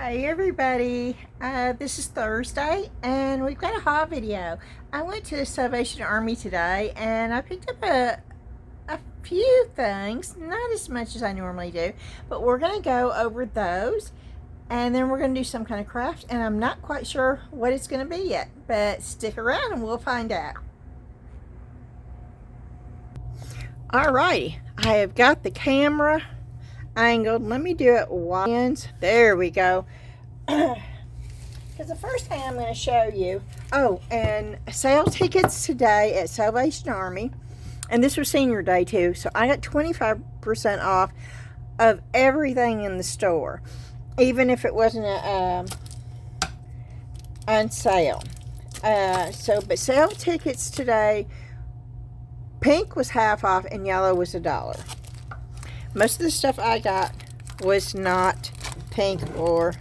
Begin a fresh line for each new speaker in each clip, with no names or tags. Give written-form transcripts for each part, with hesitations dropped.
Hey everybody, this is Thursday and we've got a haul video. I went to the Salvation Army today and I picked up a few things, not as much as I normally do, but we're going to go over those and then we're going to do some kind of craft, and I'm not quite sure what it's going to be yet, but stick around and we'll find out. Alrighty, I have got the camera angled. Let me do it once. There we go. Because the first thing I'm going to show you, and sale tickets today at Salvation Army, and this was senior day too, so I got 25% off of everything in the store, even if it wasn't on sale. But sale tickets today, pink was half off and yellow was $1. Most of the stuff I got was not pink or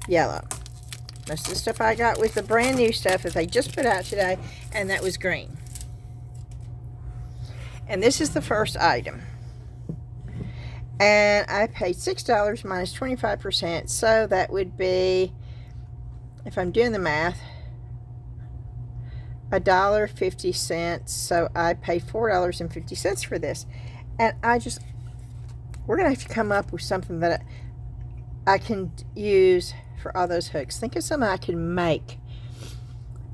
yellow. Most of the stuff I got was the brand new stuff that they just put out today, and that was green. And this is the first item. And I paid $6 minus 25%, so that would be, if I'm doing the math, $1.50. So I paid $4.50 for this. And we're going to have to come up with something that I can use for all those hooks. Think of something I can make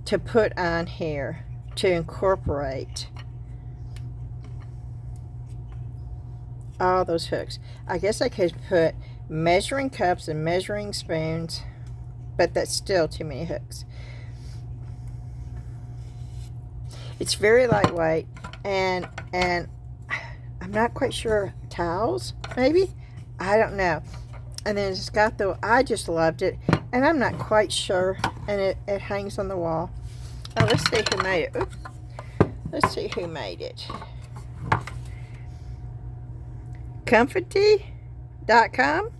to put on here to incorporate all those hooks. I guess I could put measuring cups and measuring spoons, but that's still too many hooks. It's very lightweight, and I'm not quite sure, towels maybe, I don't know. And then it's got I just loved it, and I'm not quite sure, and it hangs on the wall. Oh, let's see who made it. Oops. Let's see who made it. Comfity.com.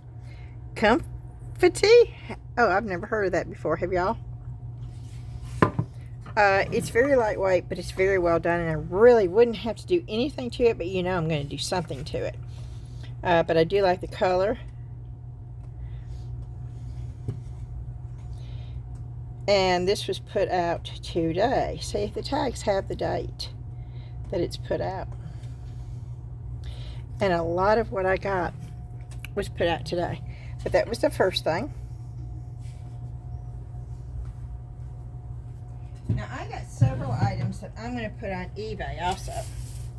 Comfity. Oh, I've never heard of that before. Have y'all? It's very lightweight, but it's very well done, and I really wouldn't have to do anything to it, but you know I'm going to do something to it. But I do like the color. And this was put out today. See, the tags have the date that it's put out. And a lot of what I got was put out today. But that was the first thing. Now, I got several items that I'm going to put on eBay also.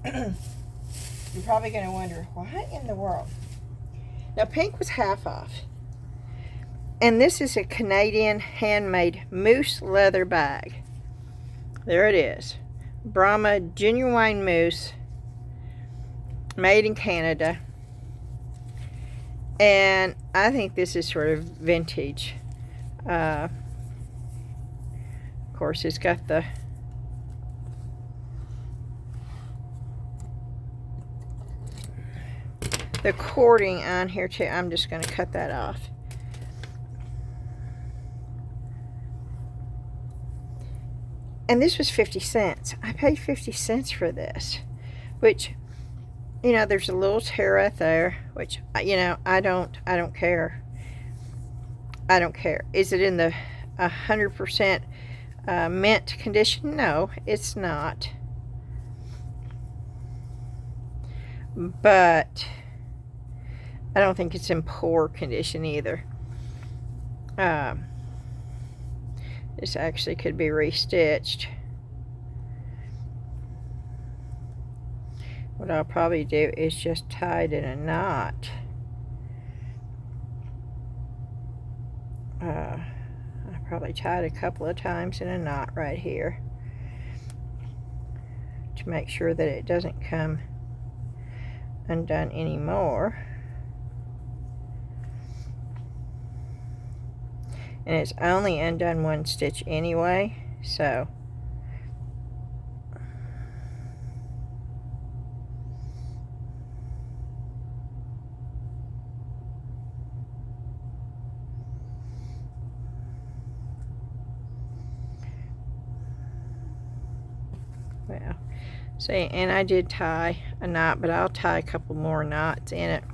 You're probably going to wonder, why in the world? Now, pink was half off. And this is a Canadian handmade moose leather bag. There it is. Brahma genuine moose, made in Canada. And I think this is sort of vintage. Of course, it's got the cording on here too. I'm just going to cut that off. And this was 50 cents. I paid 50 cents for this, which, you know, there's a little tear right there, which, you know, I don't care. I don't care. Is it in the 100% mint condition? No, it's not. But I don't think it's in poor condition either. This actually could be restitched. What I'll probably do is just tie it in a knot. I probably tied a couple of times in a knot right here to make sure that it doesn't come undone anymore. And it's only undone one stitch anyway, so well, see, and I did tie a knot, but I'll tie a couple more knots in it.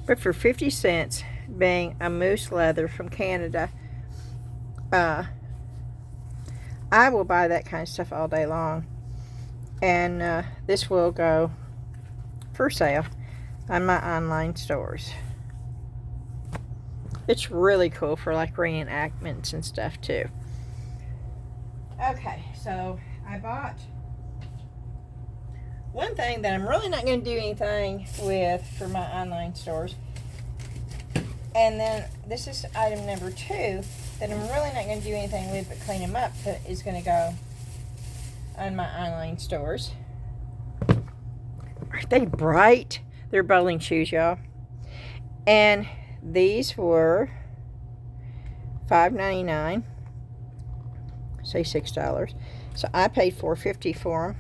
But for 50 cents, being a moose leather from Canada, I will buy that kind of stuff all day long. And this will go for sale on my online stores. It's really cool for like reenactments and stuff too. Okay, so I bought one thing that I'm really not going to do anything with for my online stores. And then this is item number 2 that I'm really not going to do anything with but clean them up, that is going to go on my online stores. Aren't they bright? They're bowling shoes, y'all. And these were $5.99. Say $6. So I paid $4.50 for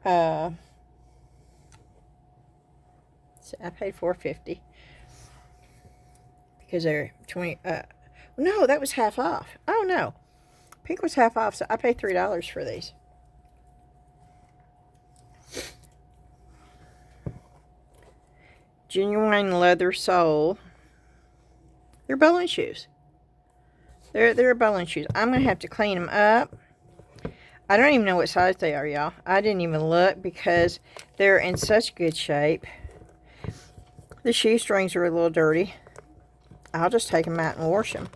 them. So I paid $4.50 because they're 20. No, that was half off. Oh no, pink was half off, so I paid $3 for these. Genuine leather sole. They're bowling shoes. They're bowling shoes. I'm gonna have to clean them up. I don't even know what size they are, y'all. I didn't even look because they're in such good shape. The shoestrings are a little dirty. I'll just take them out and wash them.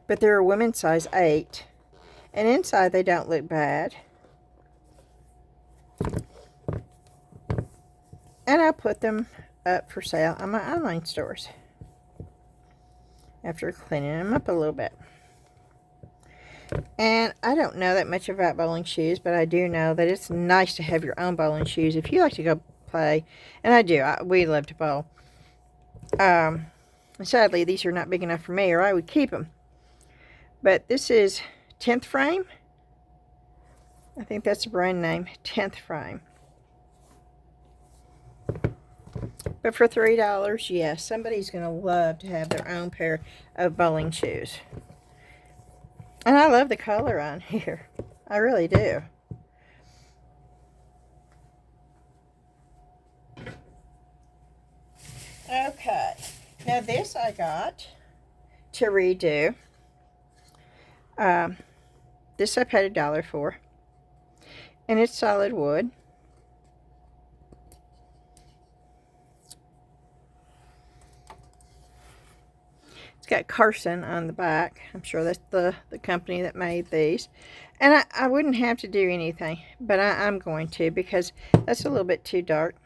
But they're a women's size 8. And inside they don't look bad. And I'll put them up for sale on my online stores after cleaning them up a little bit. And I don't know that much about bowling shoes, but I do know that it's nice to have your own bowling shoes if you like to go play. And I do. We love to bowl. Sadly, these are not big enough for me, or I would keep them. But this is 10th Frame. I think that's the brand name, 10th Frame. But for $3, yes, somebody's going to love to have their own pair of bowling shoes. And I love the color on here. I really do. Okay. Now this I got to redo. This I paid $1 for. And it's solid wood. It's got Carson on the back. I'm sure that's the company that made these. And I wouldn't have to do anything, but I'm going to, because that's a little bit too dark.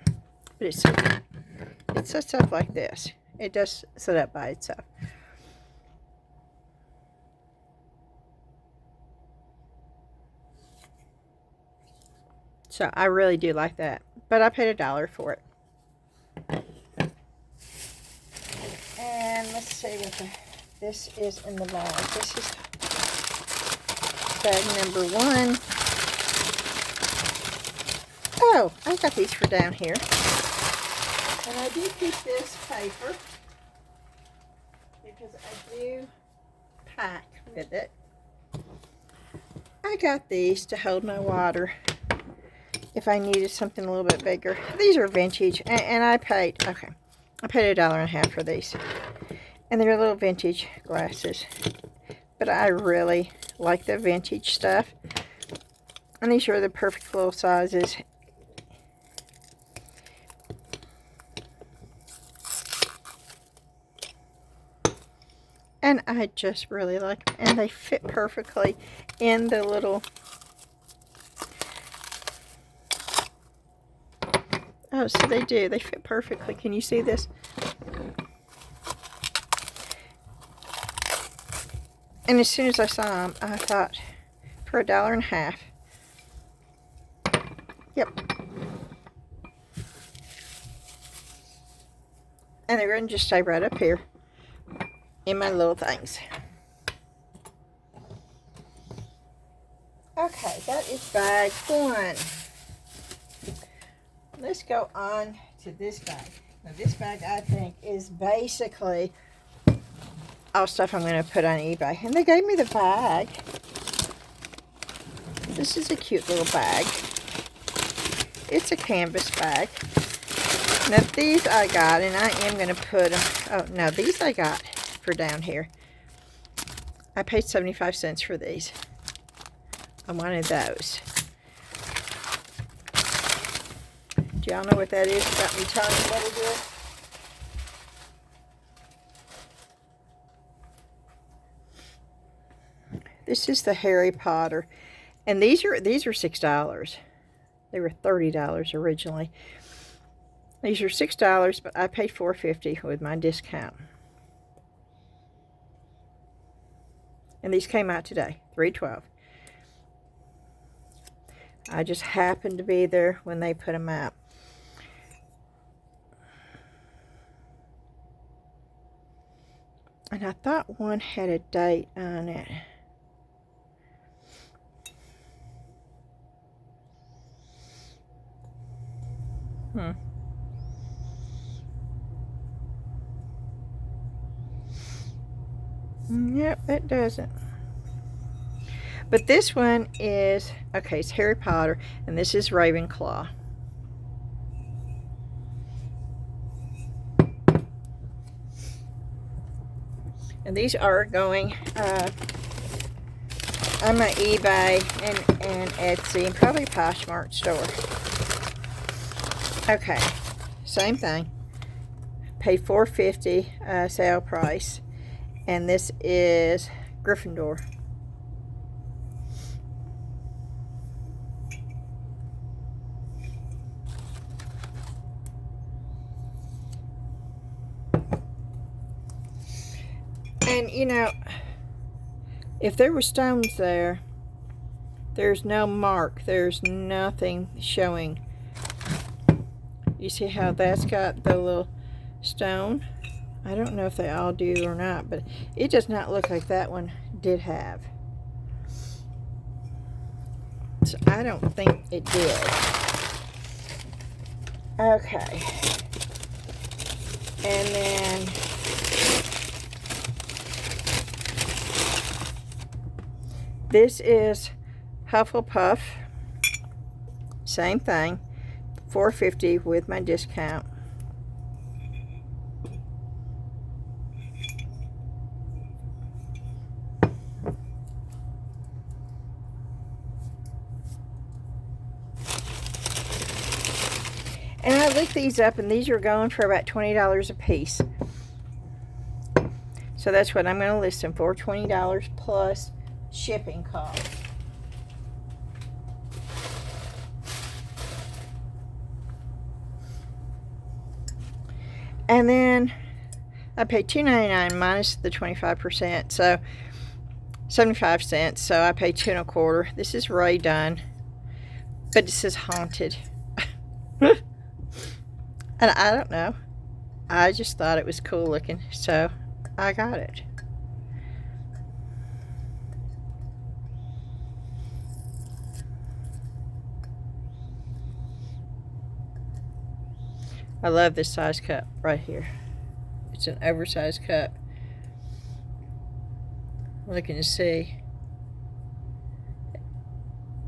But it sets up like this. It does set up by itself. So I really do like that. But I paid $1 for it. And let's see what this is in the bag. This is bag number 1. Oh, I got these for down here. And I do keep this paper because I do pack with it. I got these to hold my water if I needed something a little bit bigger. These are vintage, and I paid $1.50 for these. And they're little vintage glasses. But I really like the vintage stuff. And these are the perfect little sizes. And I just really like them. And they fit perfectly in the little... Oh, so they do. They fit perfectly. Can you see this? And as soon as I saw them, I thought, for $1.50. Yep. And they're going to just stay right up here in my little things. Okay, that is bag 1. Let's go on to this bag. Now this bag, I think, is basically all stuff I'm going to put on eBay. And they gave me the bag. This is a cute little bag. it's a canvas bag. Now these I got, and I am going to put them, oh no, these I got for down here. I paid 75 cents for these. I wanted those. Do y'all know what that is without me telling you what it is? This is the Harry Potter, and these are $6. They were $30 originally. These are $6, but I paid $4.50 with my discount. And these came out today, $3.12. I just happened to be there when they put them out. And I thought one had a date on it. Yep, it doesn't. But this one is, okay, it's Harry Potter, and this is Ravenclaw. And these are going on my eBay and Etsy, and probably Poshmark store. Okay, same thing. Paid $4.50 sale price, and this is Gryffindor. And you know, if there were stones there, there's no mark, there's nothing showing. You see how that's got the little stone? I don't know if they all do or not, but it does not look like that one did have. So I don't think it did. Okay. And then this is Hufflepuff. Same thing. $4.50 with my discount. And I looked these up, and these are going for about $20 a piece. So that's what I'm going to list them for, $20 plus shipping costs. And then I paid $2.99 minus the 25%, so 75 cents. So I paid $2 1/4. This is Ray Dunn, but it says haunted. And I don't know. I just thought it was cool looking, so I got it. I love this size cup right here. It's an oversized cup. I'm looking to see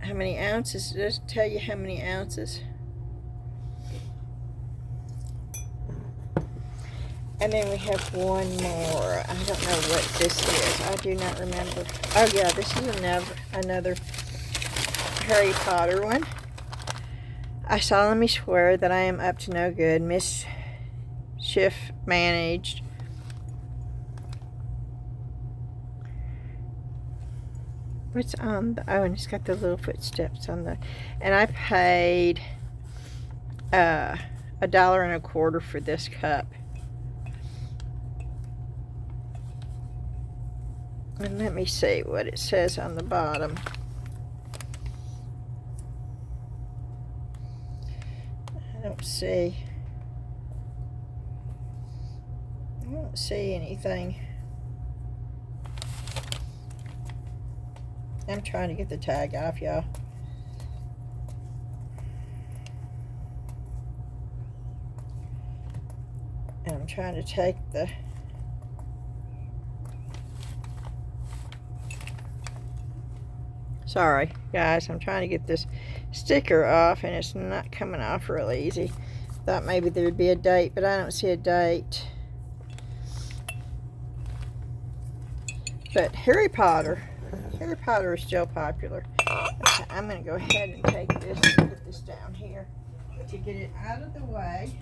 how many ounces. It doesn't tell you how many ounces. And then we have one more. I don't know what this is. I do not remember. Oh yeah, this is another Harry Potter one. I solemnly swear that I am up to no good, mischief managed. What's on the, oh, and it's got the little footsteps on the, and I paid $1 1/4 for this cup. And let me see what it says on the bottom. I don't see anything. I'm trying to get the tag off, y'all. And I'm trying to take the sorry guys, I'm trying to get this sticker off, and it's not coming off real easy. Thought maybe there would be a date, but I don't see a date. But Harry Potter is still popular. Okay, I'm going to go ahead and take this and put this down here to get it out of the way.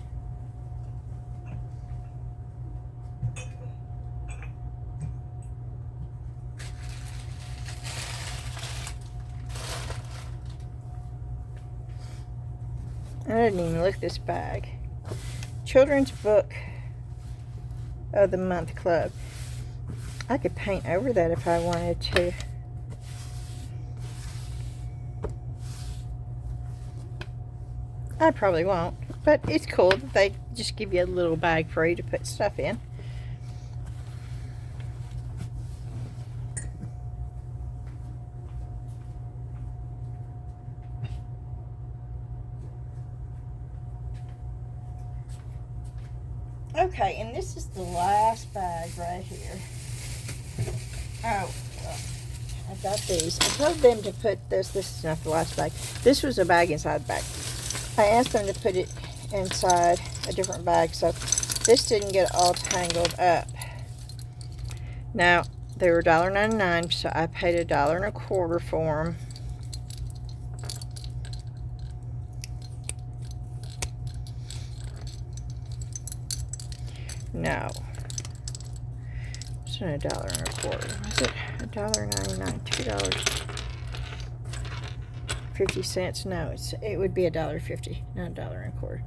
I didn't even look at this bag. Children's Book of the Month Club. I could paint over that if I wanted to. I probably won't, but it's cool that they just give you a little bag for you to put stuff in. Okay, and this is the last bag right here. Oh, well, I got these. I told them to put this. This is not the last bag. This was a bag inside the bag. I asked them to put it inside a different bag so this didn't get all tangled up. Now, they were $1.99, so I paid $1.25 for them. No. It's not $1.25. Was it $1.99? $2.50? No, it would be $1.50, not $1.25.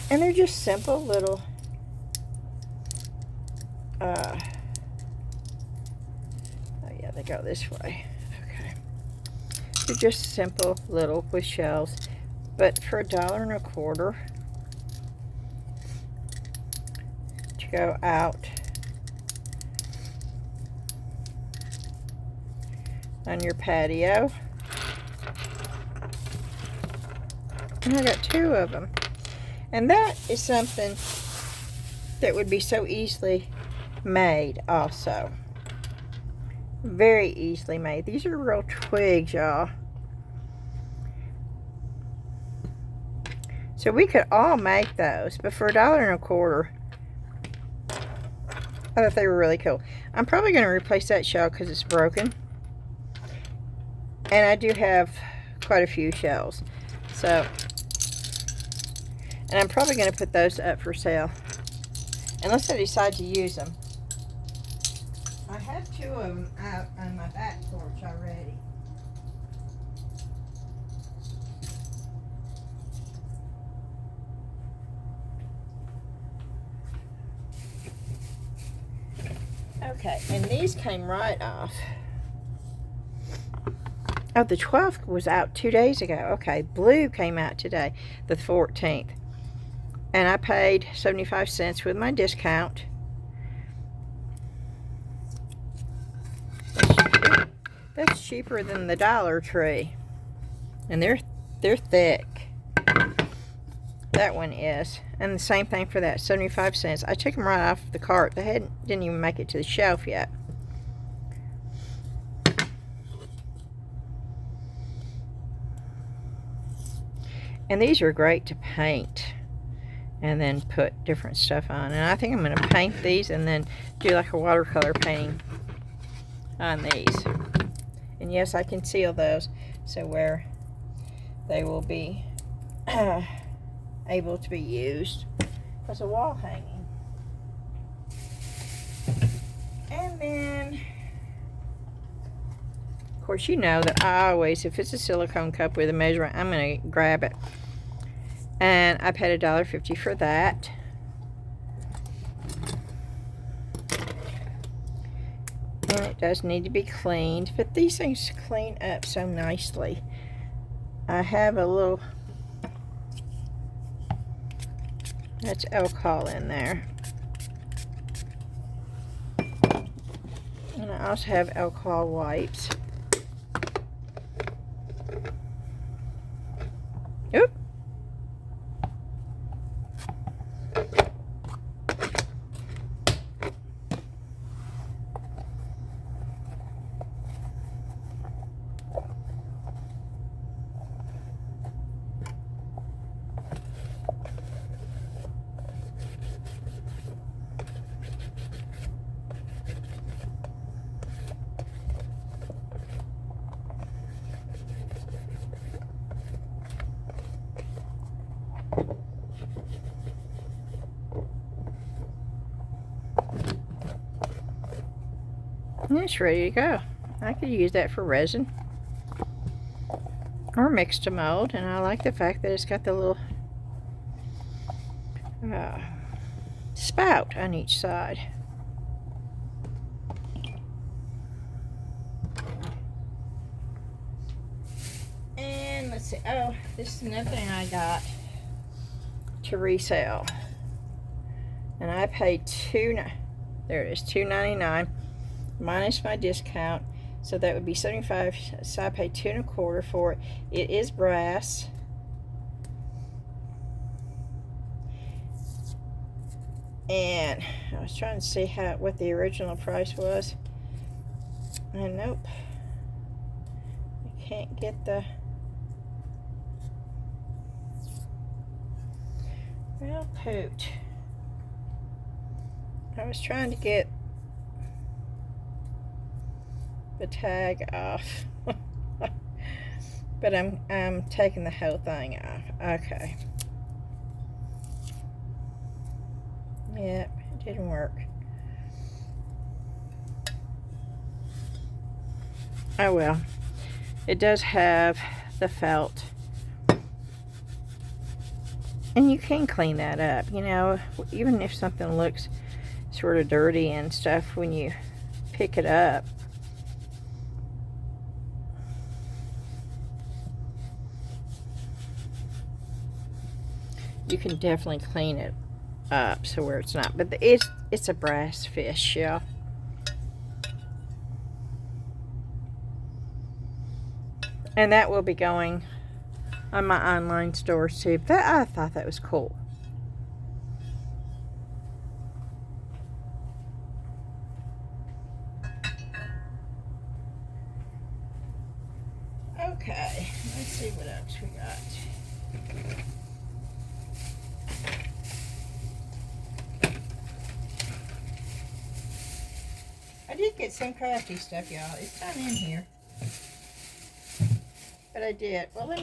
And they're just simple little oh yeah, they go this way. Okay. They're just simple little with shells, but for $1.25 to go out on your patio. And I got 2 of them. And that is something that would be so easily made also. Very easily made. These are real twigs, y'all. So we could all make those, but for $1.25, I thought they were really cool. I'm probably going to replace that shell because it's broken. And I do have quite a few shells. So, and I'm probably going to put those up for sale. Unless I decide to use them. I have 2 of them out on my back porch already. Okay, and these came right off. Oh, the 12th was out 2 days ago. Okay, blue came out today, the 14th. And I paid 75 cents with my discount. That's cheaper than the Dollar Tree. And they're thick. That one is. And the same thing for that, 75 cents. I took them right off the cart. They didn't even make it to the shelf yet. And these are great to paint and then put different stuff on. And I think I'm going to paint these and then do like a watercolor painting on these. And yes, I can seal those so where they will be able to be used as a wall hanging. And then, of course, you know that I always, if it's a silicone cup with a measurement, I'm going to grab it. And I paid $1.50 for that. And it does need to be cleaned, but these things clean up so nicely. I have a little, that's alcohol in there. And I also have alcohol wipes. Oop. And it's ready to go. I could use that for resin or mix to mold, and I like the fact that it's got the little spout on each side. And let's see, oh, this is another thing I got to resell, and I paid $2.99 minus my discount, so that would be $75. So I paid $2.25 for it. It is brass. And I was trying to see what the original price was. And nope. I can't get the... Well, poot. I was trying to get the tag off. But I'm taking the whole thing off. Okay. Yep, it didn't work. Oh well. It does have the felt. And you can clean that up, you know, even if something looks sort of dirty and stuff when you pick it up. You can definitely clean it up so where it's not, but it's a brass fish, yeah. And that will be going on my online stores too. But I thought that was cool. Okay, let's see what else we got. I did get some crafty stuff, y'all. It's not in here. But I did. Well,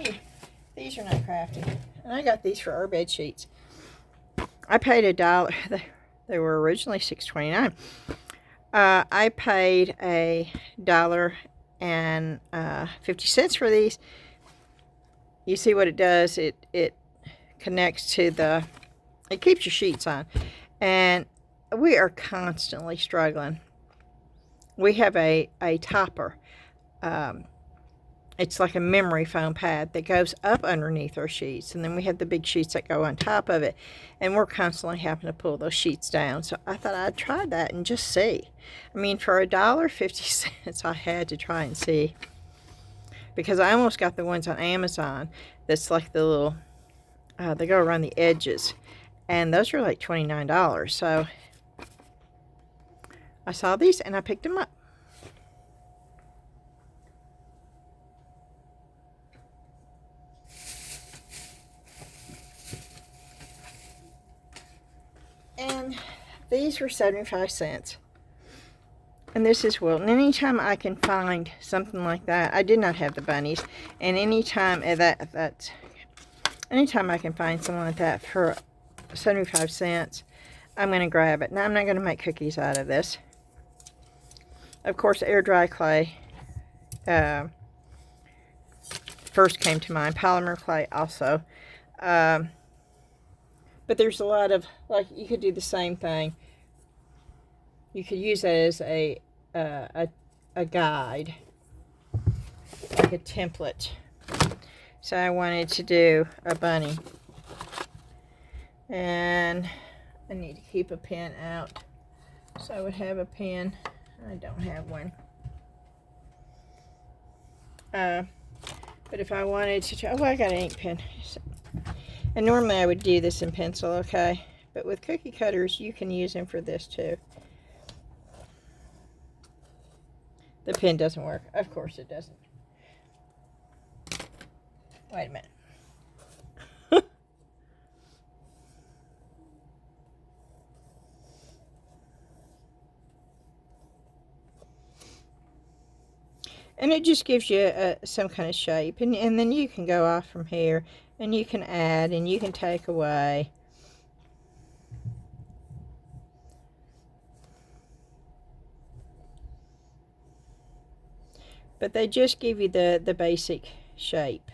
these are not crafty. And I got these for our bed sheets. I paid $1. They were originally $6.29. I paid $1.50 for these. You see what it does? It connects to it keeps your sheets on. And we are constantly struggling. We have a topper. It's like a memory foam pad that goes up underneath our sheets, and then we have the big sheets that go on top of it, and we're constantly having to pull those sheets down. So I thought I'd try that and just see. I mean, for $1.50, I had to try and see, because I almost got the ones on Amazon that's like the little they go around the edges, and those are like $29. So I saw these and I picked them up. And these were 75 cents. And this is Wilton. Anytime I can find something like that, I did not have the bunnies. And anytime anytime I can find something like that for 75 cents, I'm going to grab it. Now I'm not going to make cookies out of this. Of course, air dry clay first came to mind. Polymer clay also. But there's a lot of, like, you could do the same thing. You could use that as a guide, like a template. So I wanted to do a bunny. And I need to keep a pen out. So I would have a pen. I don't have one. But if I wanted to, oh, I got an ink pen. And normally I would do this in pencil, okay? But with cookie cutters, you can use them for this too. The pen doesn't work. Of course it doesn't. Wait a minute. And it just gives you some kind of shape. And then you can go off from here. And you can add and you can take away. but they just give you the basic shape.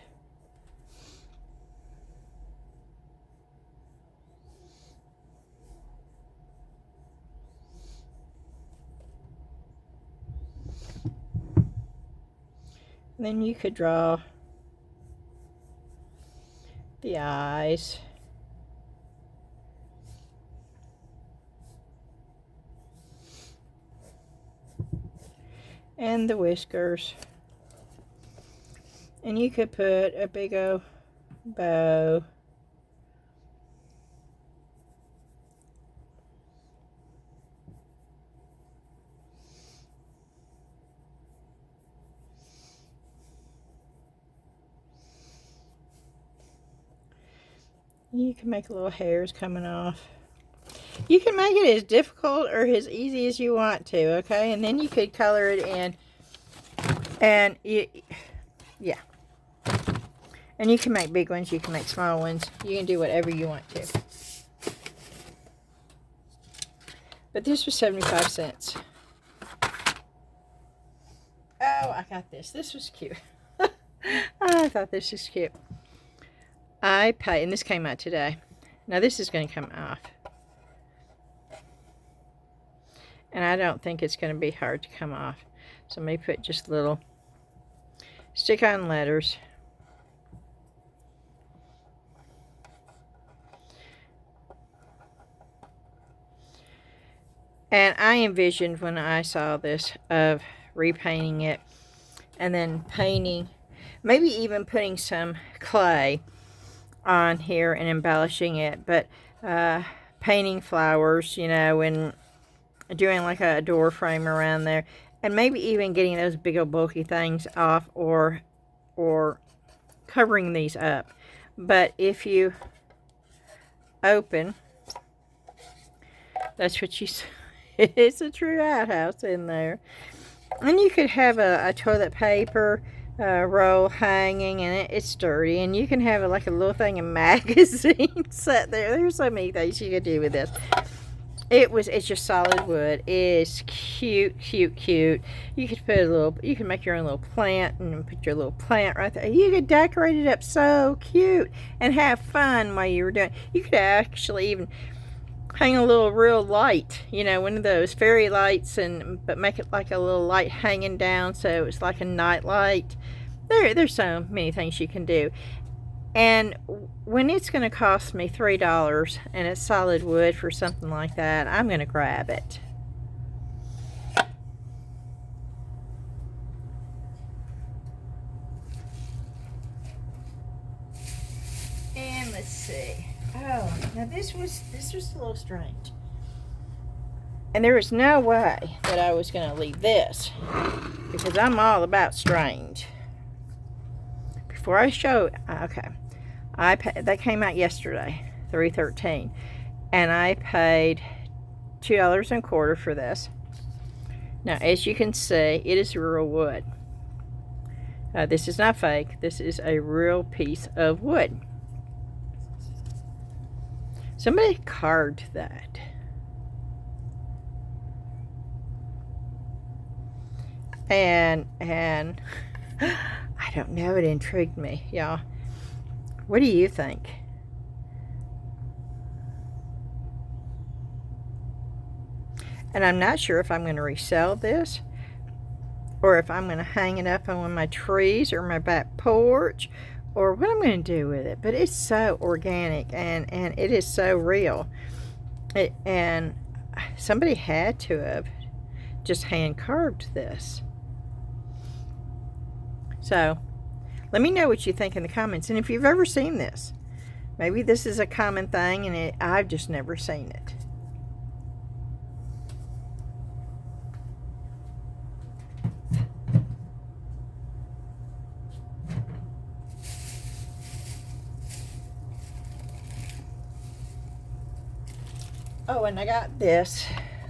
And then you could draw the eyes. And the whiskers. And you could put a big old bow. You can make little hairs coming off. You can make it as difficult or as easy as you want to, okay? And then you could color it in. And yeah. And you can make big ones, you can make small ones. You can do whatever you want to. But this was 75 cents. Oh, I got this. This was cute. I thought this was cute. I paid, and this came out today. Now this is going to come off. And I don't think it's going to be hard to come off. So let me put just little stick-on letters. And I envisioned when I saw this of repainting it and then painting, maybe even putting some clay on here and embellishing it, but painting flowers, you know, and doing like a door frame around there, and maybe even getting those big old bulky things off, or covering these up. But if you open, that's what you see. It's a true outhouse in there. And you could have a toilet paper roll hanging, and it's sturdy, and you can have like a little thing of magazines set there. There's so many things you could do with this. It's just solid wood. It's cute, cute, cute. You could put a little, you can make your own little plant and put your little plant right there. You could decorate it up so cute and have fun while you were doing it. You could actually even hang a little real light, you know, one of those fairy lights, but make it like a little light hanging down so it's like a night light. There's so many things you can do. And when it's going to cost me $3 and it's solid wood for something like that, I'm going to grab it. And let's see. Oh, now this was a little strange. And there was no way that I was going to leave this, because I'm all about strange. Before I show, okay, that came out yesterday, 3/13, and I paid $2.25 for this. Now, as you can see, it is real wood. This is not fake. This is a real piece of wood. Somebody carved that. And I don't know, it intrigued me, y'all. What do you think? And I'm not sure if I'm going to resell this, or if I'm going to hang it up on one of my trees or my back porch, or what I'm going to do with it. But it's so organic, and it is so real. And somebody had to have just hand carved this. So let me know what you think in the comments, and if you've ever seen this. Maybe this is a common thing and I've just never seen it. Oh, and I got this.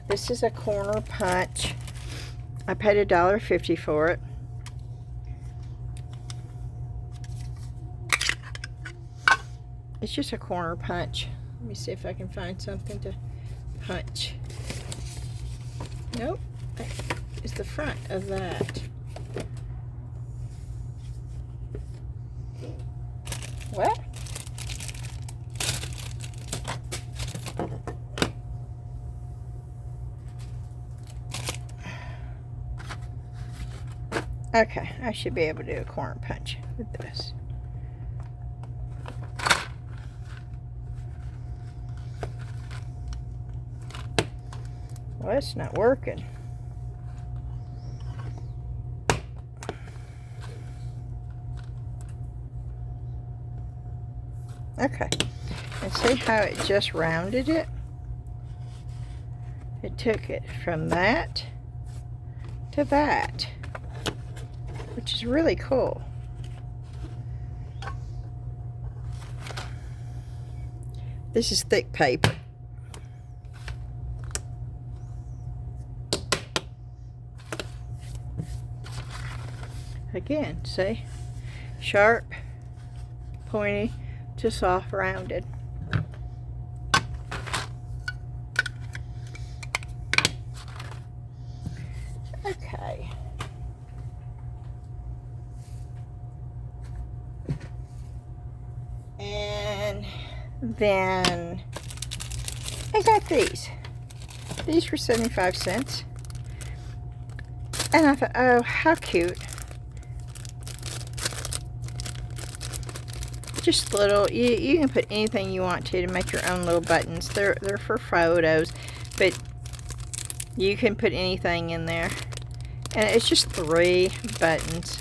This is a corner punch. I paid $1.50 for it. It's just a corner punch. Let me see if I can find something to punch. Nope. It's the front of that. Okay, I should be able to do a corner punch with this. Well, it's not working. Okay, and see how it just rounded it? It took it from that to that, which is really cool. This is thick paper. Again, see? Sharp, pointy, to soft, rounded. Okay. And then I got these. These were 75 cents. And I thought, oh, how cute. Just little, you can put anything you want to make your own little buttons. They're for photos, but you can put anything in there. And it's just 3 buttons.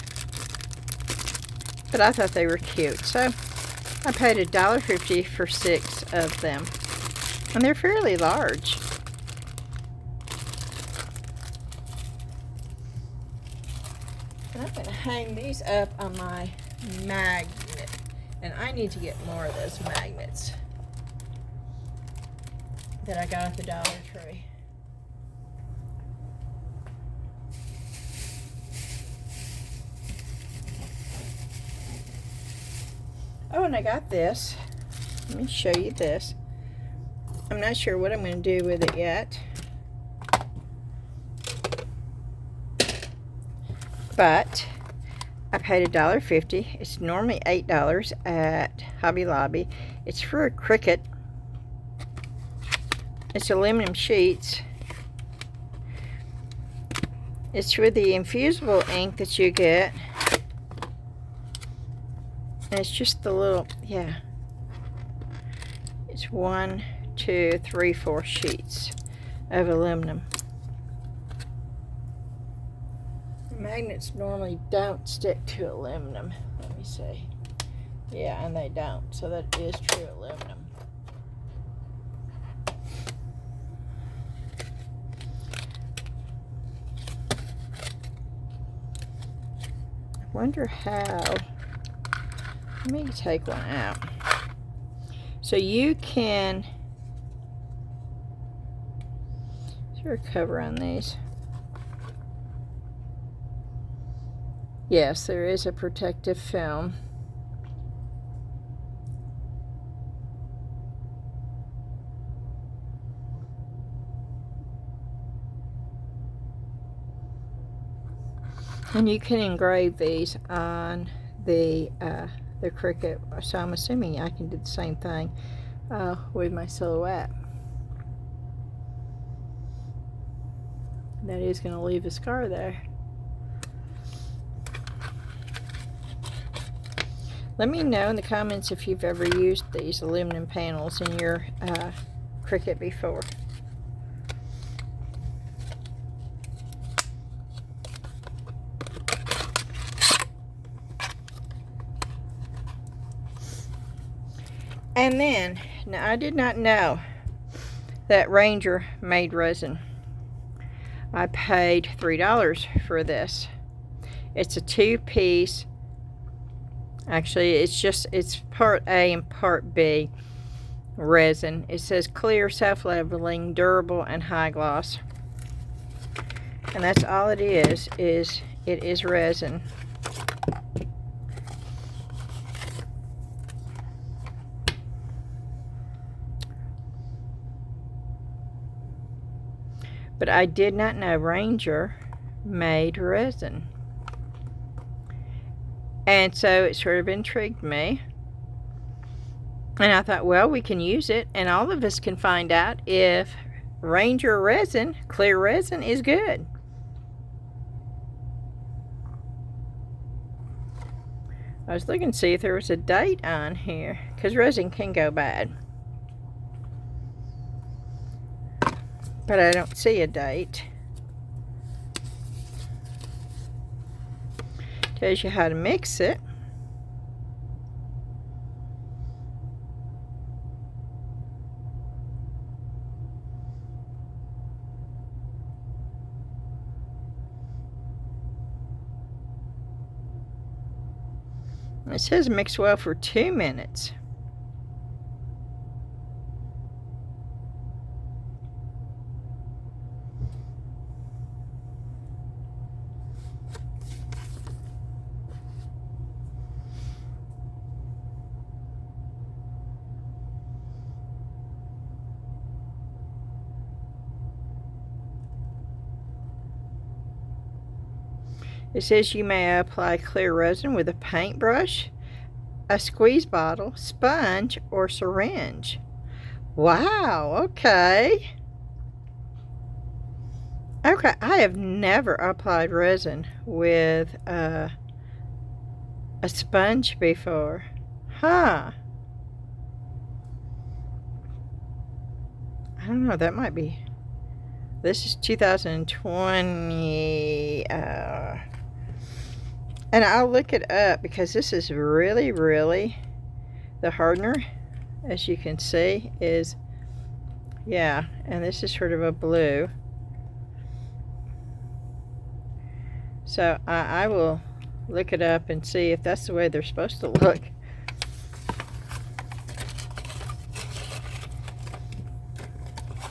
But I thought they were cute, so I paid $1.50 for 6 of them. And they're fairly large. And I'm going to hang these up on my magnet. And I need to get more of those magnets that I got at the Dollar Tree. Oh, and I got this. Let me show you this. I'm not sure what I'm going to do with it yet. But I paid $1.50. It's normally $8 at Hobby Lobby. It's for a Cricut. It's aluminum sheets. It's with the infusible ink that you get. And it's just the little, yeah. It's 1, 2, 3, 4 sheets of aluminum. Magnets normally don't stick to aluminum. Let me see. Yeah, and they don't. So that is true aluminum. I wonder how. Let me take one out. So you can. Is there a cover on these? Yes, there is a protective film. And you can engrave these on the Cricut. So I'm assuming I can do the same thing with my silhouette. That is going to leave a scar there. Let me know in the comments if you've ever used these aluminum panels in your Cricut before. And then, now I did not know that Ranger made resin. I paid $3 for this. It's a 2-piece. Actually, it's part A and part B resin. It says clear, self-leveling, durable, and high gloss. And that's all it is it is resin. But I did not know Ranger made resin. And so it sort of intrigued me. And I thought, well, we can use it, and all of us can find out if Ranger resin, clear resin, is good. I was looking to see if there was a date on here, because resin can go bad. But I don't see a date. Tells you how to mix it. It says mix well for 2 minutes. It says you may apply clear resin with a paintbrush, a squeeze bottle, sponge, or syringe. Wow, okay. Okay, I have never applied resin with a sponge before. Huh. I don't know, that might be. This is 2020. And I'll look it up because this is really, really, the hardener, as you can see, is, yeah, and this is sort of a blue. So I will look it up and see if that's the way they're supposed to look.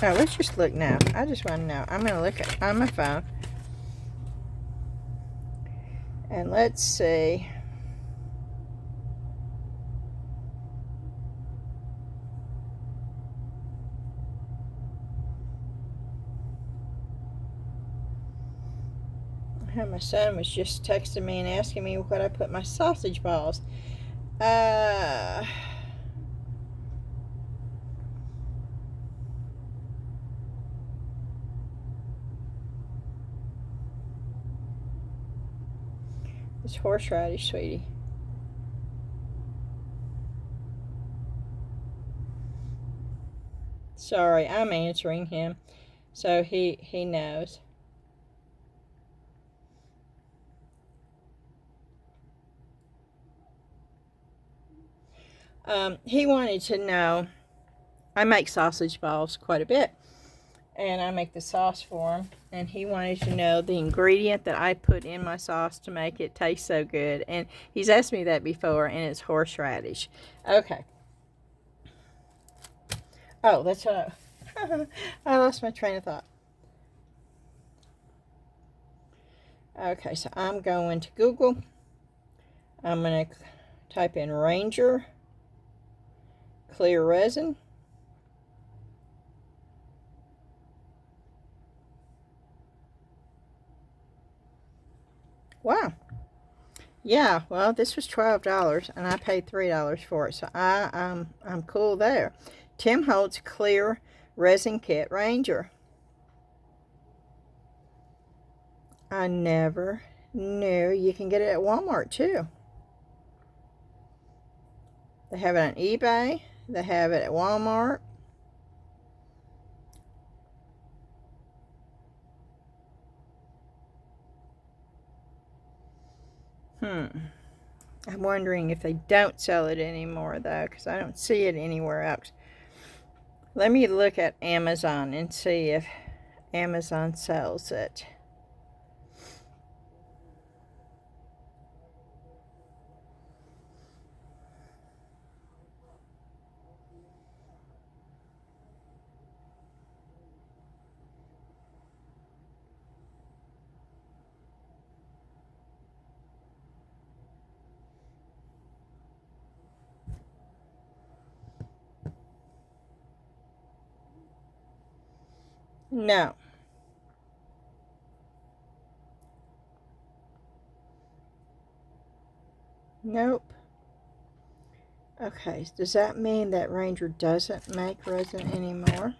Oh, let's just look now. I just want to know. I'm going to look at on my phone. And let's see. My son was just texting me and asking me what I put my sausage balls. It's horseradish, sweetie. Sorry, I'm answering him, so he knows. He wanted to know, I make sausage balls quite a bit, and I make the sauce for him, and he wanted to know the ingredient that I put in my sauce to make it taste so good, and he's asked me that before, and it's horseradish. Okay. Oh, that's what I lost my train of thought. Okay, so I'm going to Google. I'm going to type in Ranger clear resin. Wow. Yeah, well, this was $12 and I paid $3 for it, so I'm cool there. Tim Holtz Clear Resin Kit Ranger. I never knew you can get it at Walmart too. They have it on eBay. They have it at Walmart. I'm wondering if they don't sell it anymore, though, because I don't see it anywhere else. Let me look at Amazon and see if Amazon sells it. No. Nope. Okay, does that mean that Ranger doesn't make resin anymore?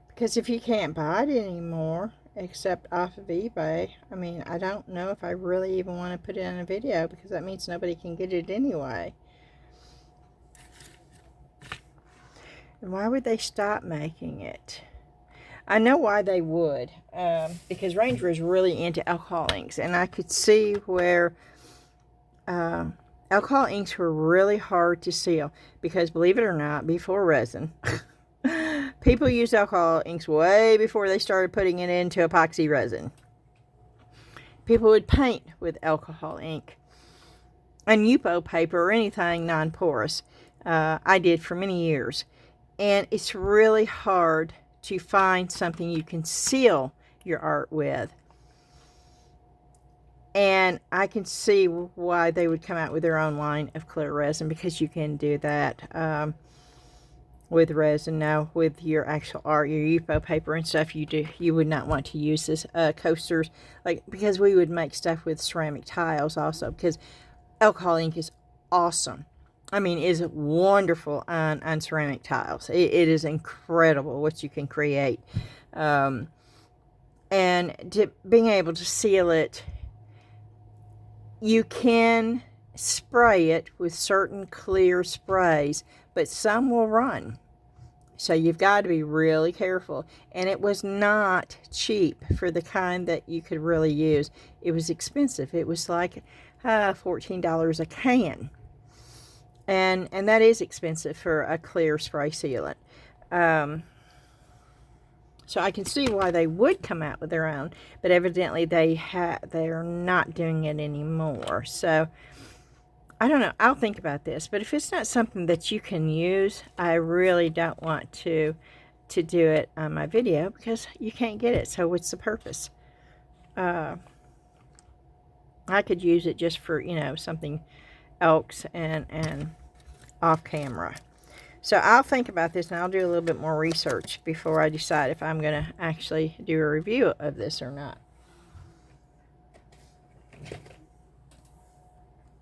Because if you can't buy it anymore, except off of eBay. I mean, I don't know if I really even want to put it in a video because that means nobody can get it anyway. And why would they stop making it? I know why they would, because Ranger is really into alcohol inks, and I could see where alcohol inks were really hard to seal, because believe it or not, before resin, people used alcohol inks way before they started putting it into epoxy resin. People would paint with alcohol ink and Yupo paper or anything non-porous. I did for many years, and it's really hard to find something you can seal your art with. And I can see why they would come out with their own line of clear resin, because you can do that with resin. Now, with your actual art, your Yupo paper and stuff, you would not want to use this coasters, like, because we would make stuff with ceramic tiles also, because alcohol ink is awesome. I mean, it is wonderful on ceramic tiles. It is incredible what you can create. And being able to seal it, you can spray it with certain clear sprays, but some will run. So you've got to be really careful. And it was not cheap for the kind that you could really use. It was expensive. It was like $14 a can. And that is expensive for a clear spray sealant. So I can see why they would come out with their own, but evidently they're not doing it anymore. So I don't know. I'll think about this. But if it's not something that you can use, I really don't want to do it on my video, because you can't get it. So what's the purpose? I could use it just for, you know, something else and off camera. So I'll think about this, and I'll do a little bit more research before I decide if I'm going to actually do a review of this or not.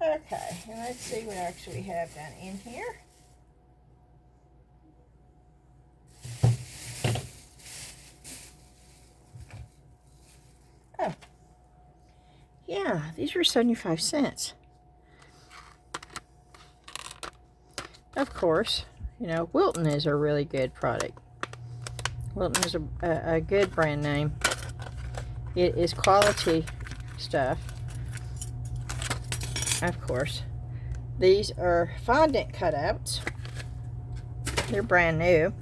Okay, and let's see what actually we have done in here. Oh, yeah, these were 75 cents. Of course, you know, Wilton is a really good product. Wilton is a good brand name. It is quality stuff. Of course, these are fondant cutouts. They're brand new.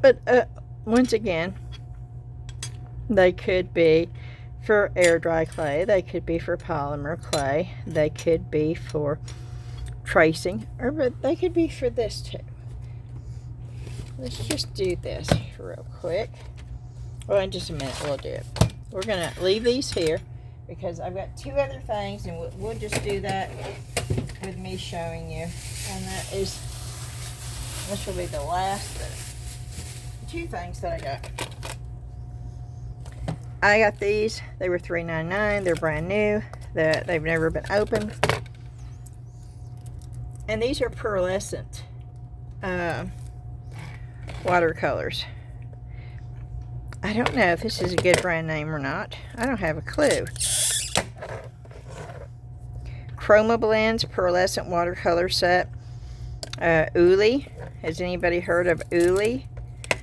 But once again, they could be for air dry clay. They could be for polymer clay. They could be for tracing, or they could be for this too. Let's just do this real quick. Well, in just a minute we'll do it. We're gonna leave these here because I've got two other things, and we'll just do that with me showing you. And this will be the last two things that I got. I got these. They were $3.99. They're brand new. They've never been opened. And these are pearlescent watercolors. I don't know if this is a good brand name or not. I don't have a clue. Chroma Blends pearlescent watercolor set. Uli. Has anybody heard of Uli?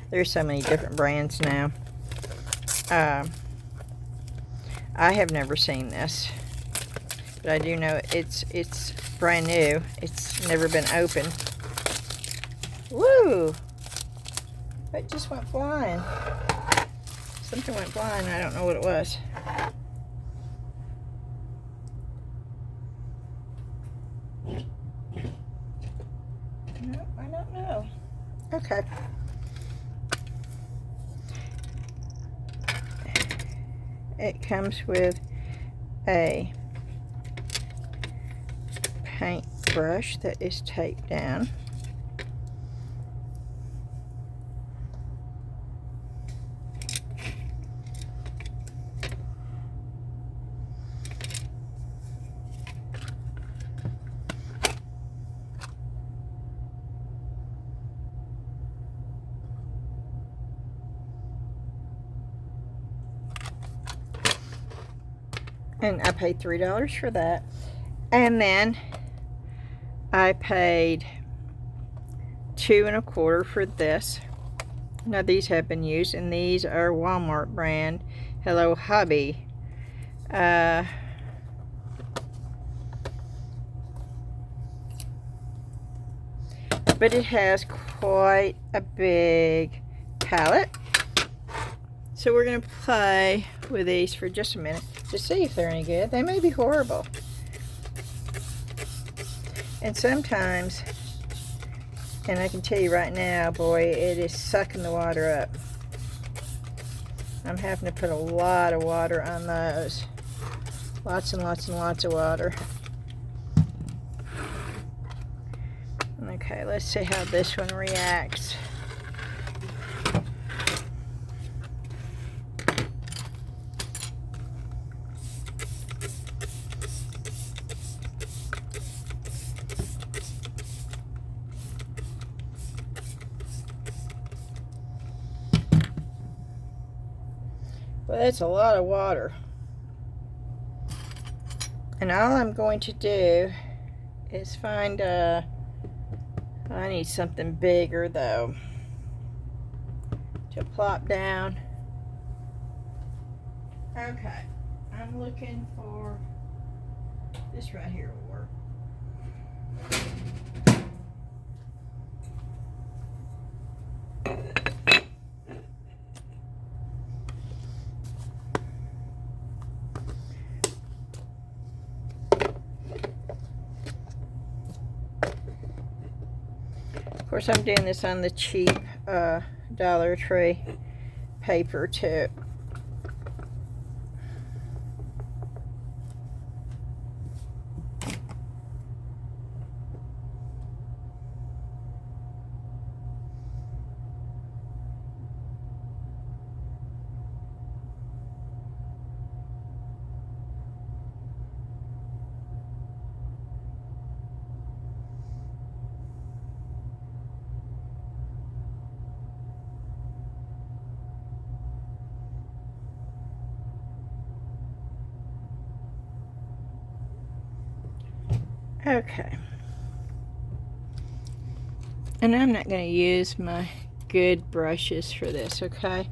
There's so many different brands now. I have never seen this, but I do know it's brand new. It's never been opened. Woo! It just went flying. Something went flying. I don't know what it was. No, I don't know. Okay. It comes with a paint brush that is taped down. And I paid $3 for that. And then I paid $2.25 for this. Now these have been used, and these are Walmart brand Hello Hobby. But it has quite a big palette. So we're going to play with these for just a minute to see if they're any good. They may be horrible. And sometimes, and I can tell you right now, boy, it is sucking the water up. I'm having to put a lot of water on those. Lots and lots and lots of water. Okay, let's see how this one reacts. Well, that's a lot of water. And all I'm going to do is find I need something bigger though to plop down. Okay, I'm looking for this right here will work. Of course, I'm doing this on the cheap Dollar Tree paper too. Okay. And I'm not going to use my good brushes for this, okay?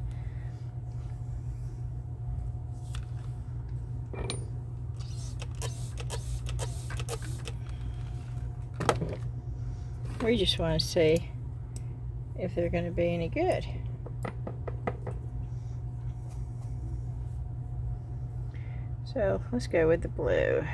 We just want to see if they're going to be any good. So let's go with the blue.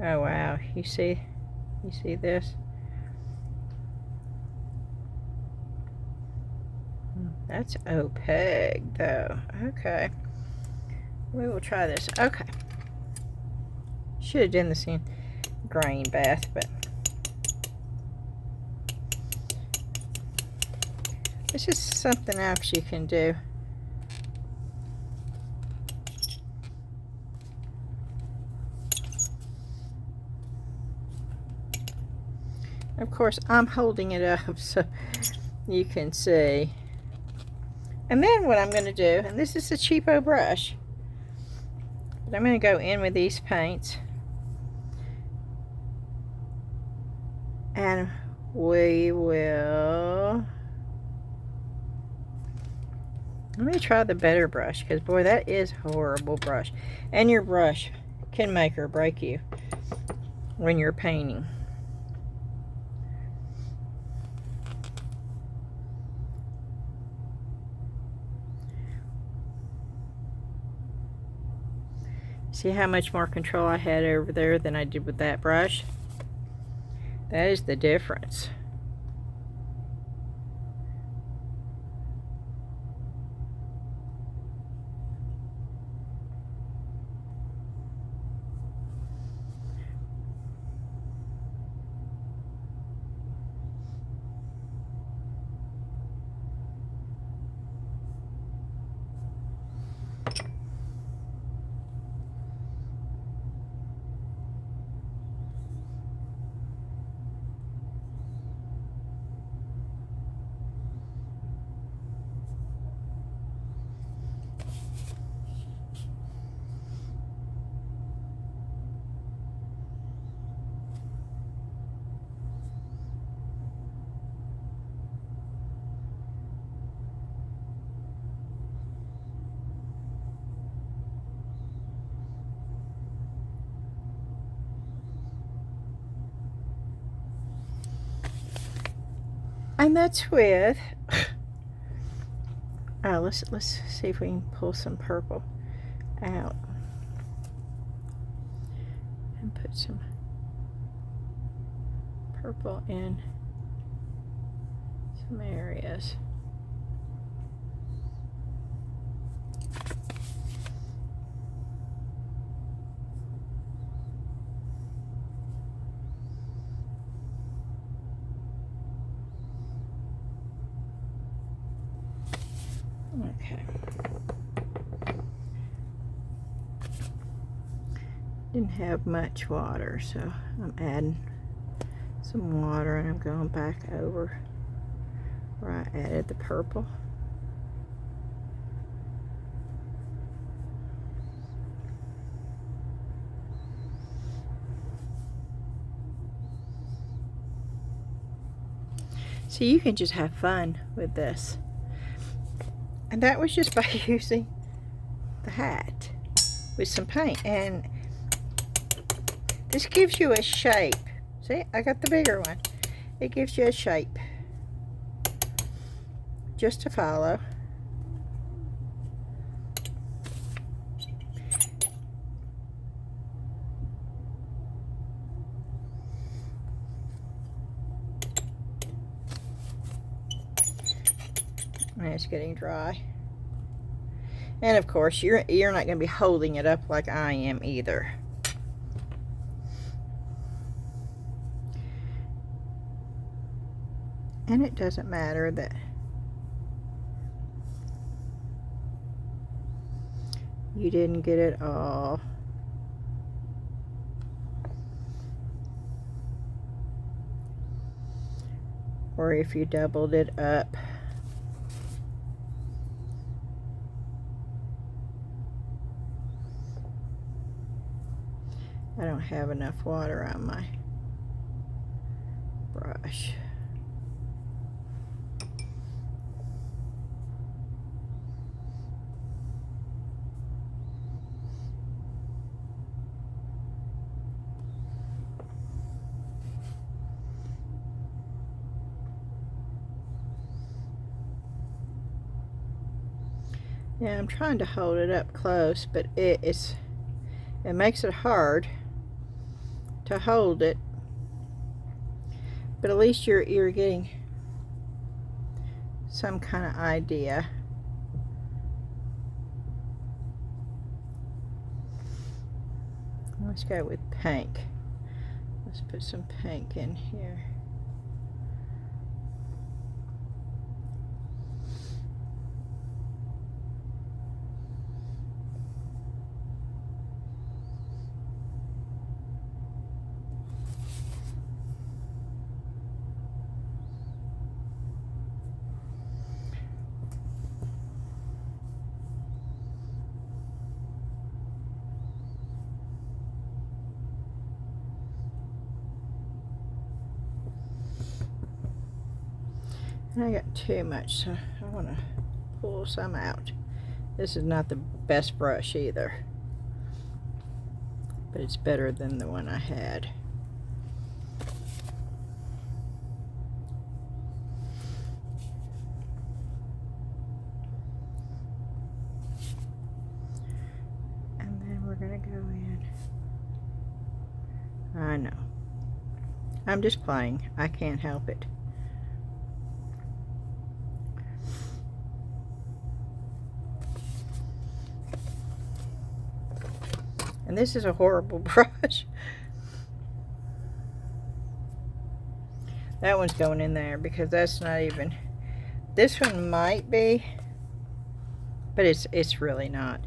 Oh wow, you see this? That's opaque though. Okay, we will try this. Okay, should have done this in grain bath, but this is something else you can do. Of course, I'm holding it up so you can see. And then what I'm going to do, and this is a cheapo brush, but I'm going to go in with these paints. And we will... Let me try the better brush, because boy, that is a horrible brush. And your brush can make or break you when you're painting. See how much more control I had over there than I did with that brush? That is the difference. And that's with, oh, let's see if we can pull some purple out and put some purple in some areas. Okay. Didn't have much water, so I'm adding some water, and I'm going back over where I added the purple. So you can just have fun with this. And that was just by using the hat with some paint. And this gives you a shape. See, I got the bigger one. It gives you a shape just to follow. And it's getting dry. And of course, you're not going to be holding it up like I am either. And it doesn't matter that you didn't get it all. Or if you doubled it up. I don't have enough water on my brush. Yeah, I'm trying to hold it up close, but it makes it hard to hold it. But at least you're getting some kind of idea. Let's go with pink. Let's put some pink in here. And I got too much, so I want to pull some out. This is not the best brush either, but it's better than the one I had. And then we're going to go in. I know. I'm just playing. I can't help it. And this is a horrible brush. That one's going in there because that's not even, this one might be, but it's really not.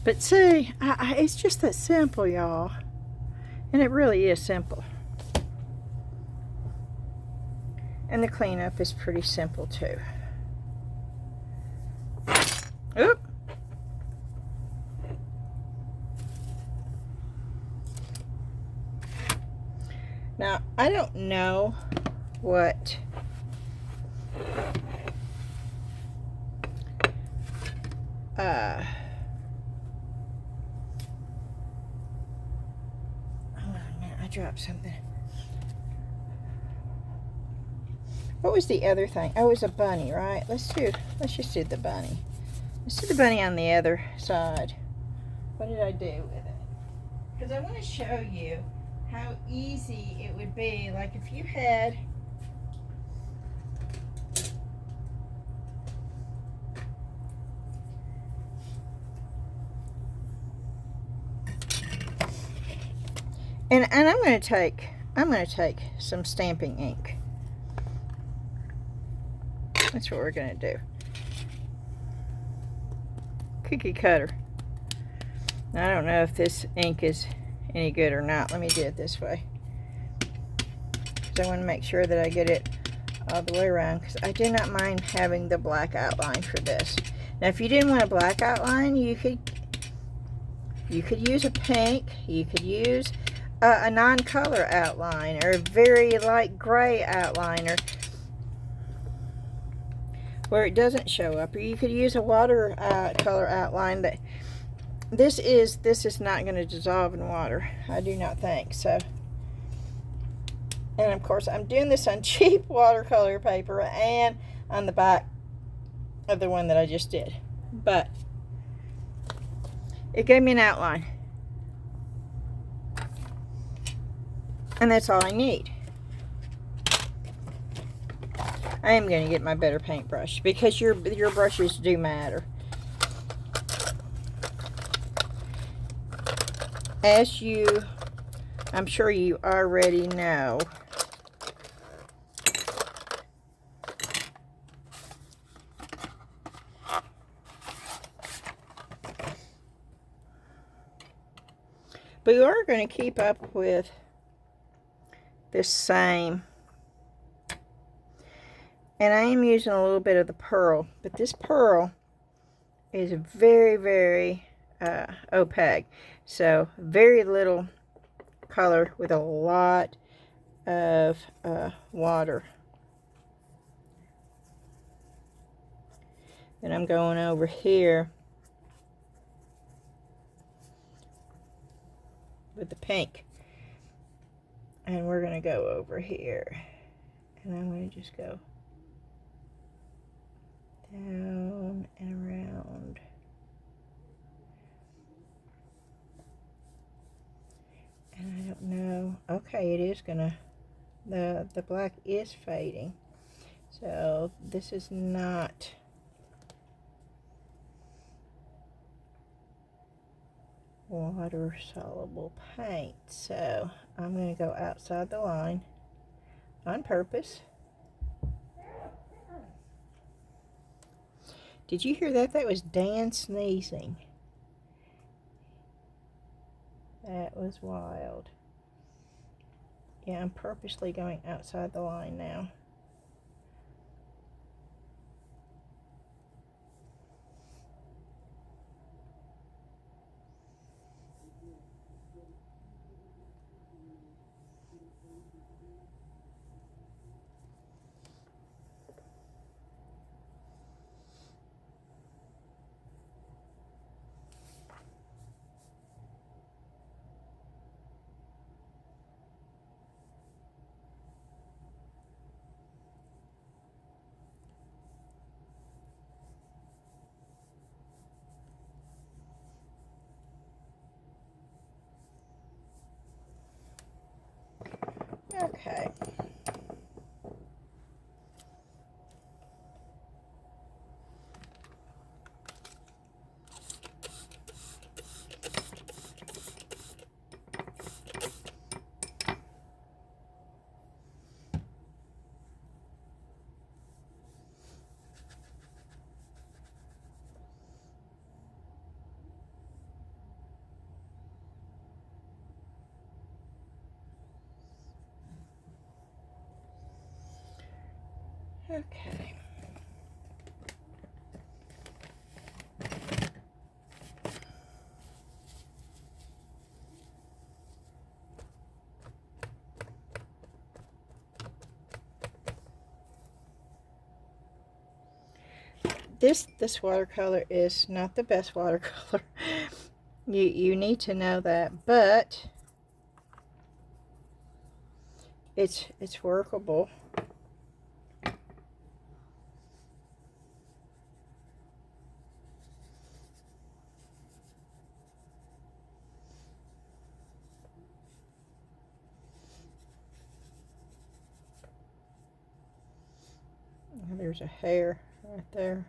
But see, it's just that simple, y'all. And it really is simple. And the cleanup is pretty simple too. Oop! Now, I don't know what oh man, I dropped something. What was the other thing? Oh, it was a bunny, right? Let's just do the bunny. Let's do the bunny on the other side. What did I do with it? Because I want to show you how easy it would be. Like if you had and I'm going to take some stamping ink. That's what we're going to do. Cookie cutter. I don't know if this ink is any good or not. Let me do it this way, because I want to make sure that I get it all the way around, because I do not mind having the black outline for this. Now if you didn't want a black outline, you could use a pink, you could use a non-color outline, or a very light gray outline, or where it doesn't show up, or you could use a watercolor outline. That this is not going to dissolve in water, I do not think so. And of course I'm doing this on cheap watercolor paper and on the back of the one that I just did, but it gave me an outline, and that's all I need. I am going to get my better paintbrush, because your brushes do matter. As I'm sure you already know, but you are going to keep up with this same. And I am using a little bit of the pearl, but this pearl is very, very opaque. So very little color with a lot of water. Then I'm going over here with the pink. And we're going to go over here. And I'm going to just go down and around. And I don't know. Okay, it is gonna, the black is fading. So this is not water soluble paint. So I'm gonna go outside the line on purpose. Did you hear that? That was Dan sneezing. That was wild. Yeah, I'm purposely going outside the line now. Okay. Okay. this watercolor is not the best watercolor. You need to know that, but it's workable. There's a hair right there.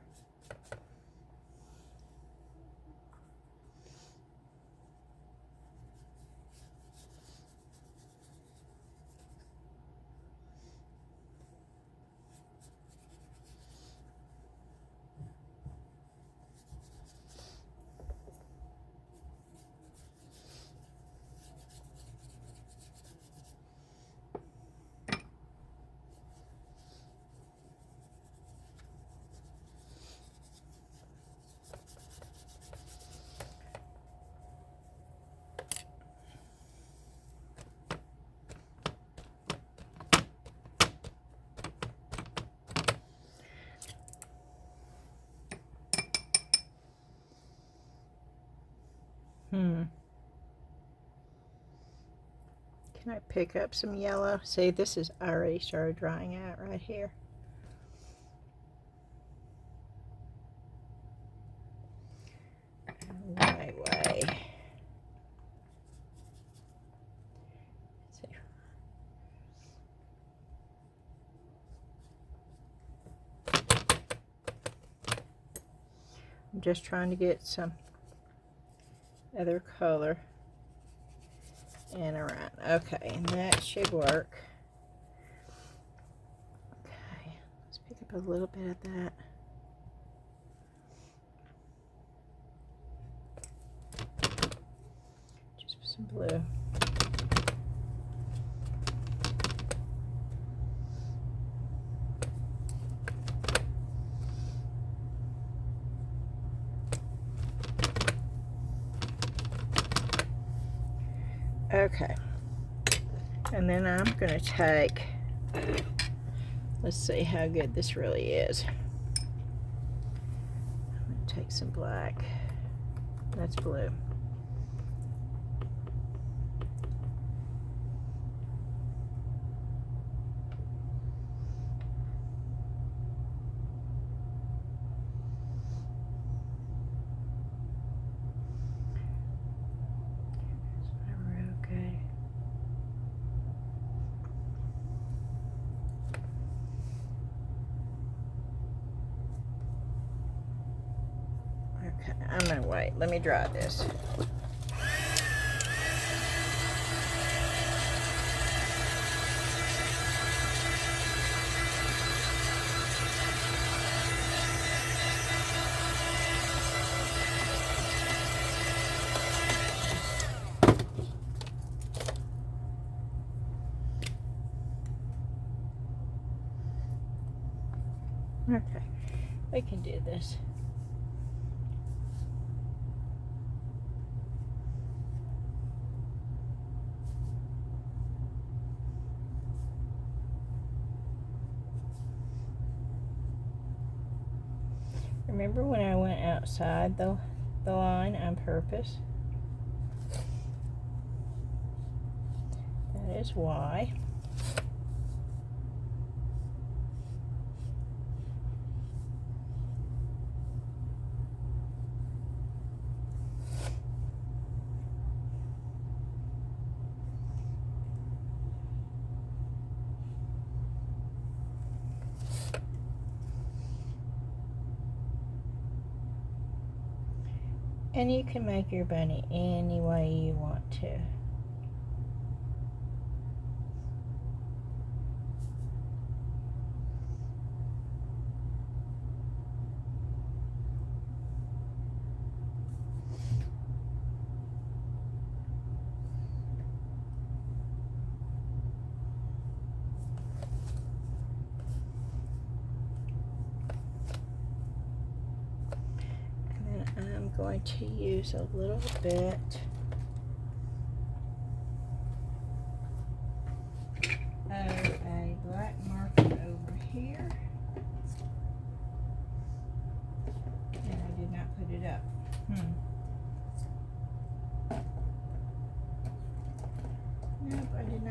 Can I pick up some yellow? See, this is already started drying out right here. Way. Let's see. I'm just trying to get some other color and around. Okay, and that should work. Okay, let's pick up a little bit of that. Just some blue. Okay, and then I'm going to take, let's see how good this really is. I'm going to take some black. That's blue. Okay, I'm going to wait. Let me dry this. Okay, we can do this. Remember when I went outside the line on purpose? That is why. And you can make your bunny any way you want to. Going to use a little bit of a black marker over here.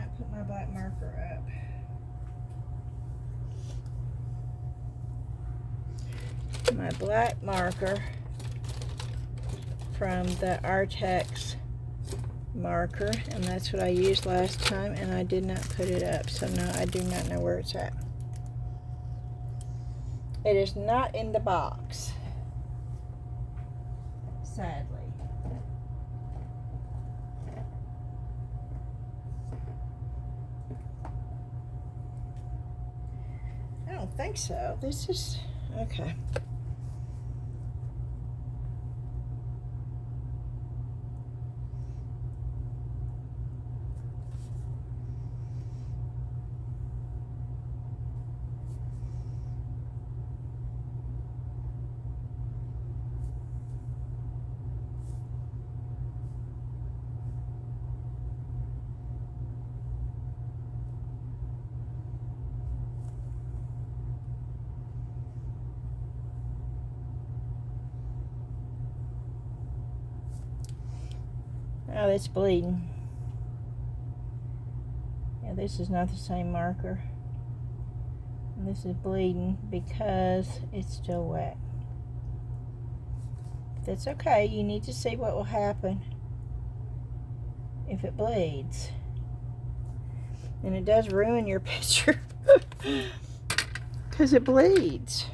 not put my black marker up. My black marker from the Artex marker, and that's what I used last time, and I did not put it up, so no, I do not know where it's at. It is not in the box, sadly. I don't think so. This is okay. Oh, it's bleeding. Yeah, this is not the same marker. And this is bleeding because it's still wet. That's okay. You need to see what will happen if it bleeds. And it does ruin your picture because it bleeds.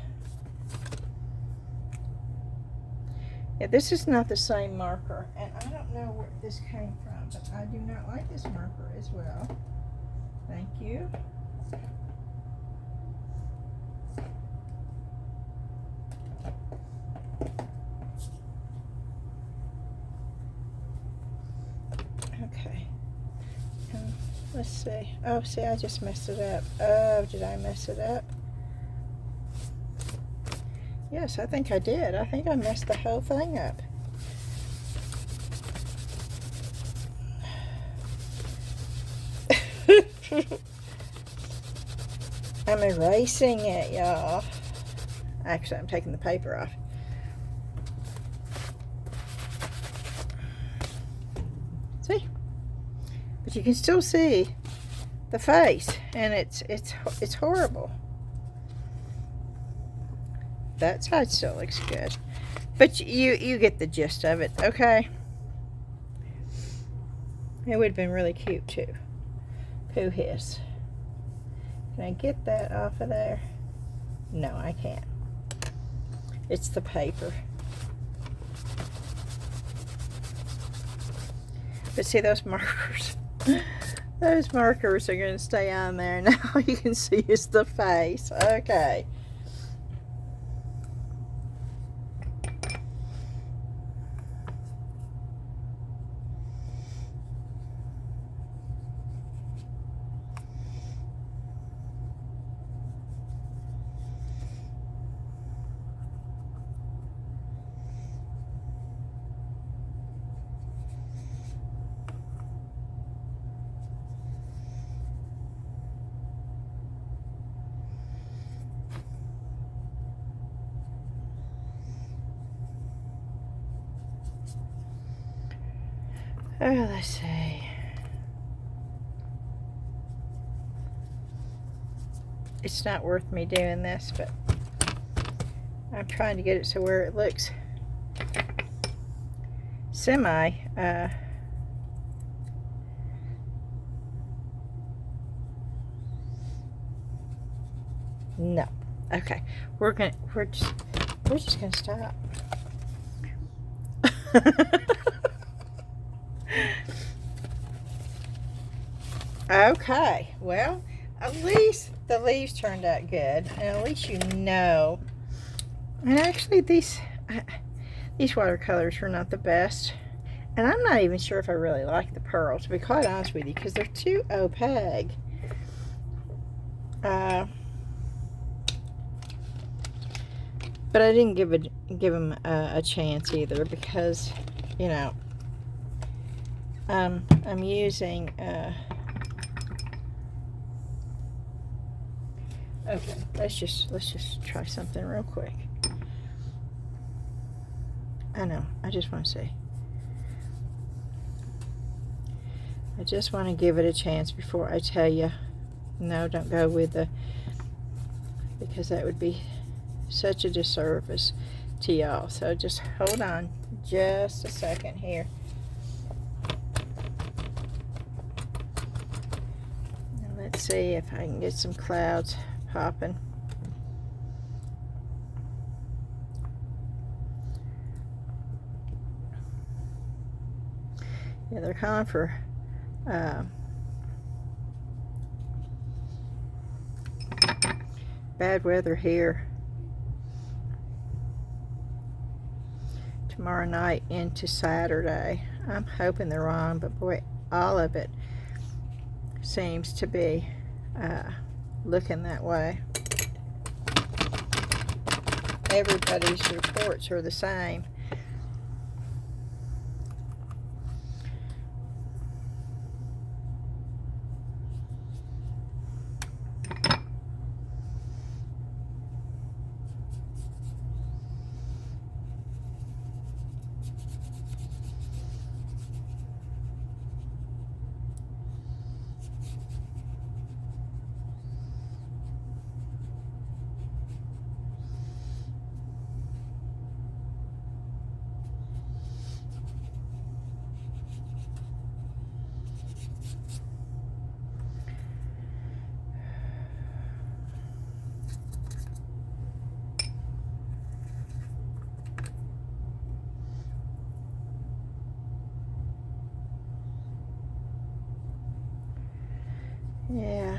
Yeah, this is not the same marker, and I don't know where this came from, but I do not like this marker as well. Thank you. Okay. Let's see. Oh, see, I just messed it up. Oh, did I mess it up? Yes, I think I did. I think I messed the whole thing up. I'm erasing it, y'all. Actually, I'm taking the paper off. See? But you can still see the face, and it's horrible. That side still looks good, but you get the gist of it, okay? It would have been really cute too. Pooh hiss. Can I get that off of there? No, I can't. It's the paper. But see those markers? Those markers are going to stay on there. Now all you can see is the face. Okay. Oh, let's see. It's not worth me doing this, but I'm trying to get it so where it looks semi no. Okay. We're just gonna stop. Okay, well, at least the leaves turned out good, and at least you know. And actually, these watercolors are not the best, and I'm not even sure if I really like the pearl, to be quite honest with you, because they're too opaque. But I didn't give them a chance either, because you know I'm using. Okay, let's just try something real quick. I know, I just want to see. I just want to give it a chance before I tell you, no, don't go with the, because that would be such a disservice to y'all. So just hold on just a second here. Now let's see if I can get some clouds popping. Yeah, they're calling for bad weather here tomorrow night into Saturday. I'm hoping they're wrong, but boy, all of it seems to be looking that way. Everybody's reports are the same. Yeah.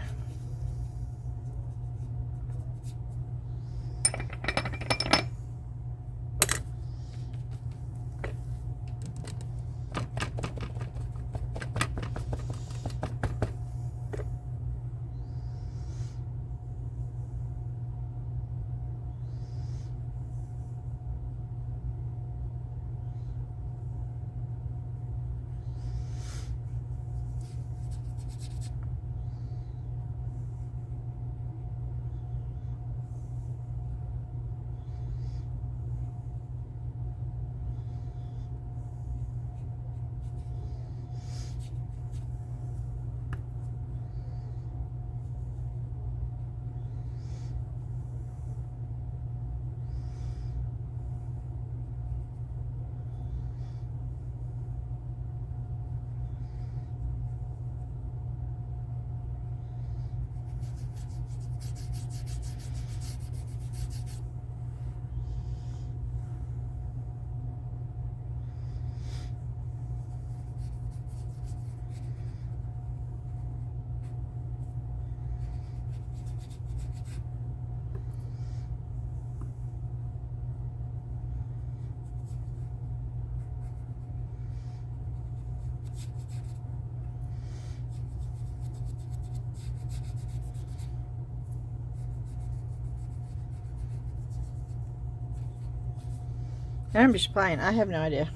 I'm just playing. I have no idea.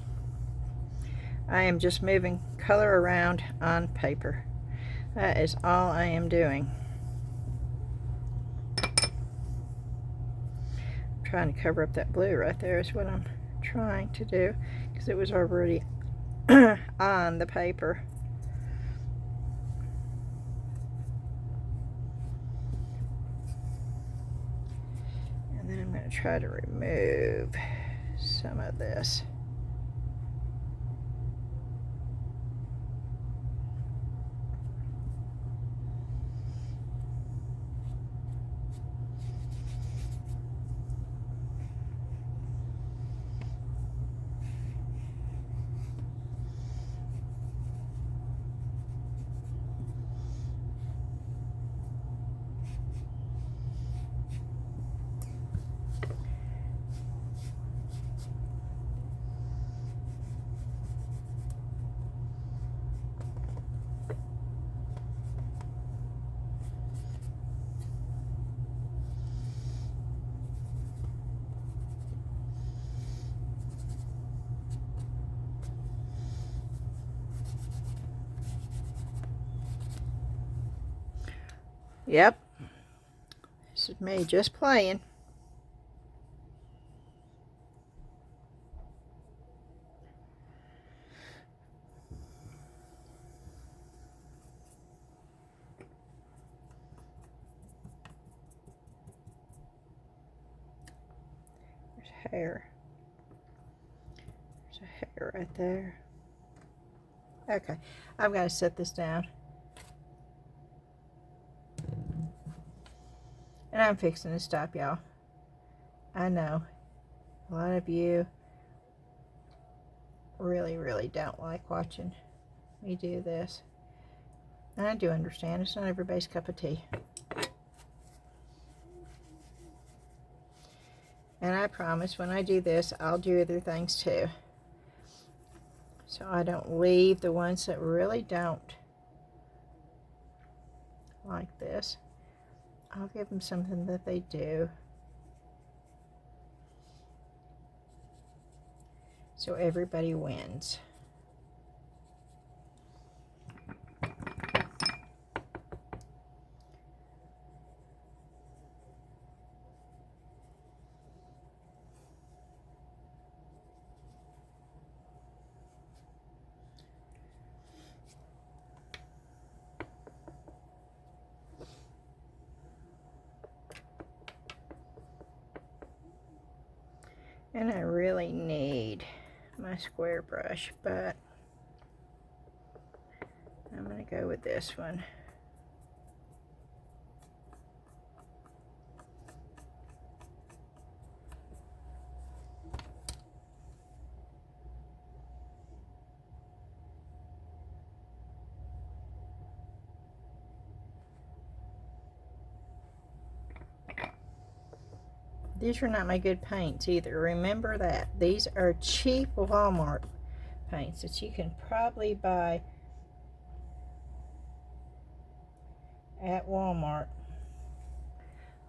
I am just moving color around on paper. That is all I am doing. I'm trying to cover up that blue right there is what I'm trying to do, because it was already on the paper. And then I'm going to try to remove some of this. Yep. This is me just playing. hair. There's a hair right there. Okay, I've got to set this down. And I'm fixing to stop, y'all. I know a lot of you really don't like watching me do this. And I do understand it's not everybody's cup of tea. And I promise when I do this, I'll do other things too. So I don't leave the ones that really don't like this. I'll give them something that they do. So everybody wins. And I really need my square brush, but I'm going to go with this one. These are not my good paints either. Remember that. These are cheap Walmart paints that you can probably buy at Walmart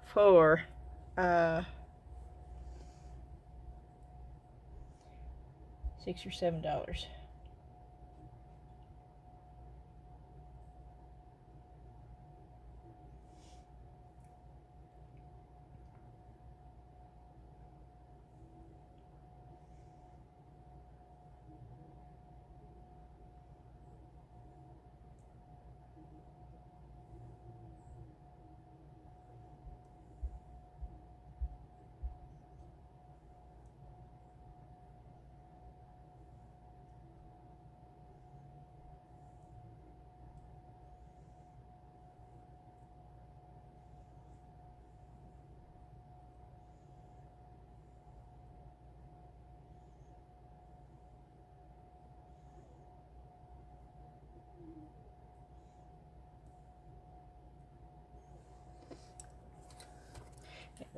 for $6 or $7.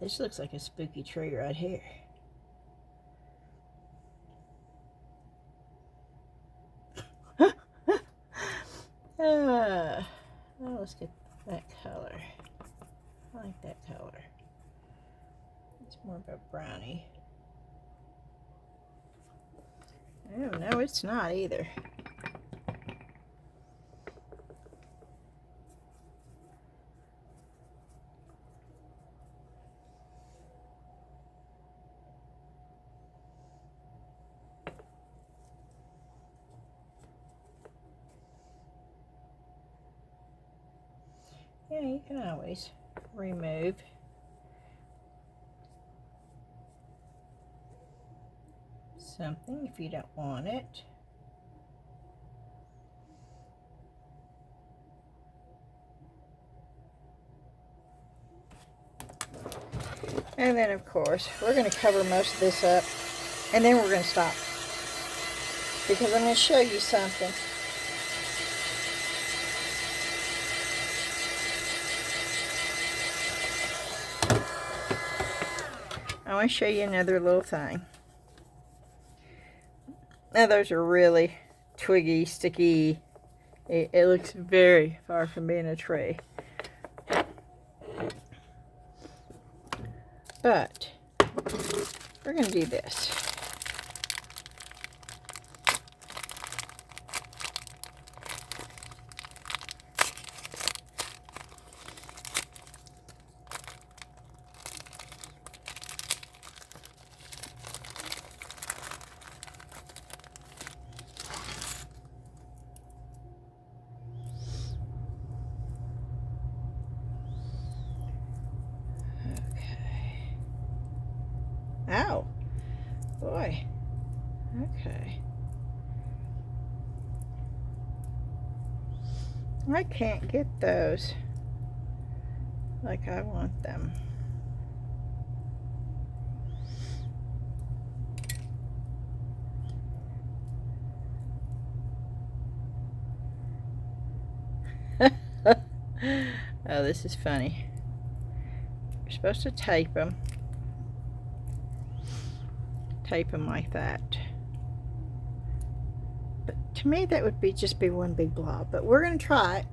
This looks like a spooky tree right here. Oh, let's get that color. I like that color. It's more of a brownie. Oh, no, it's not either. Yeah, you can always remove something if you don't want it. And then, of course, we're going to cover most of this up, and then we're going to stop, because I'm going to show you something. I want to show you another little thing. Now, those are really twiggy, sticky. It looks very far from being a tree. But we're going to do this. Ow, I can't get those like I want them. Oh, this is funny. You're supposed to tape them. Tape them like that. But to me, that would be just be one big blob. But we're going to try it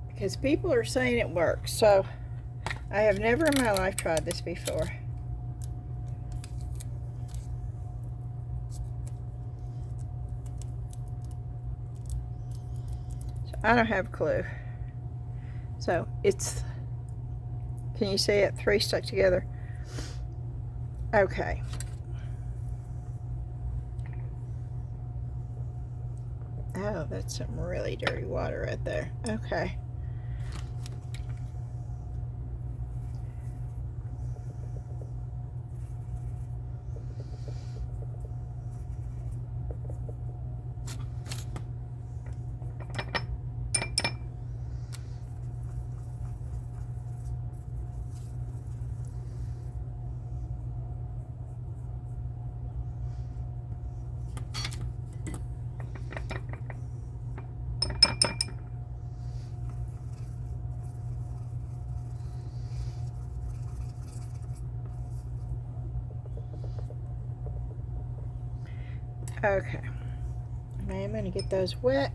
because people are saying it works. So I have never in my life tried this before. So I don't have a clue. So it's, can you see it? 3 stuck together. Okay. Oh, that's some really dirty water right there. Okay. Okay, now I'm going to get those wet,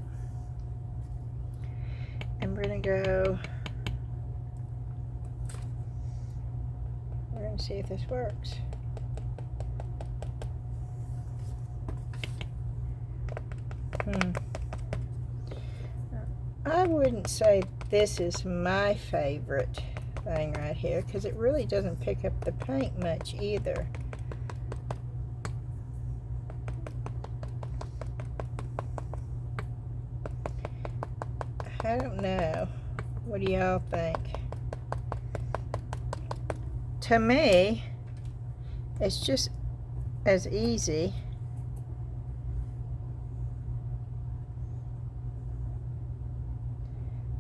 and we're going to go, we're going to see if this works. I wouldn't say this is my favorite thing right here, because it really doesn't pick up the paint much either. I don't know. What do y'all think? To me, it's just as easy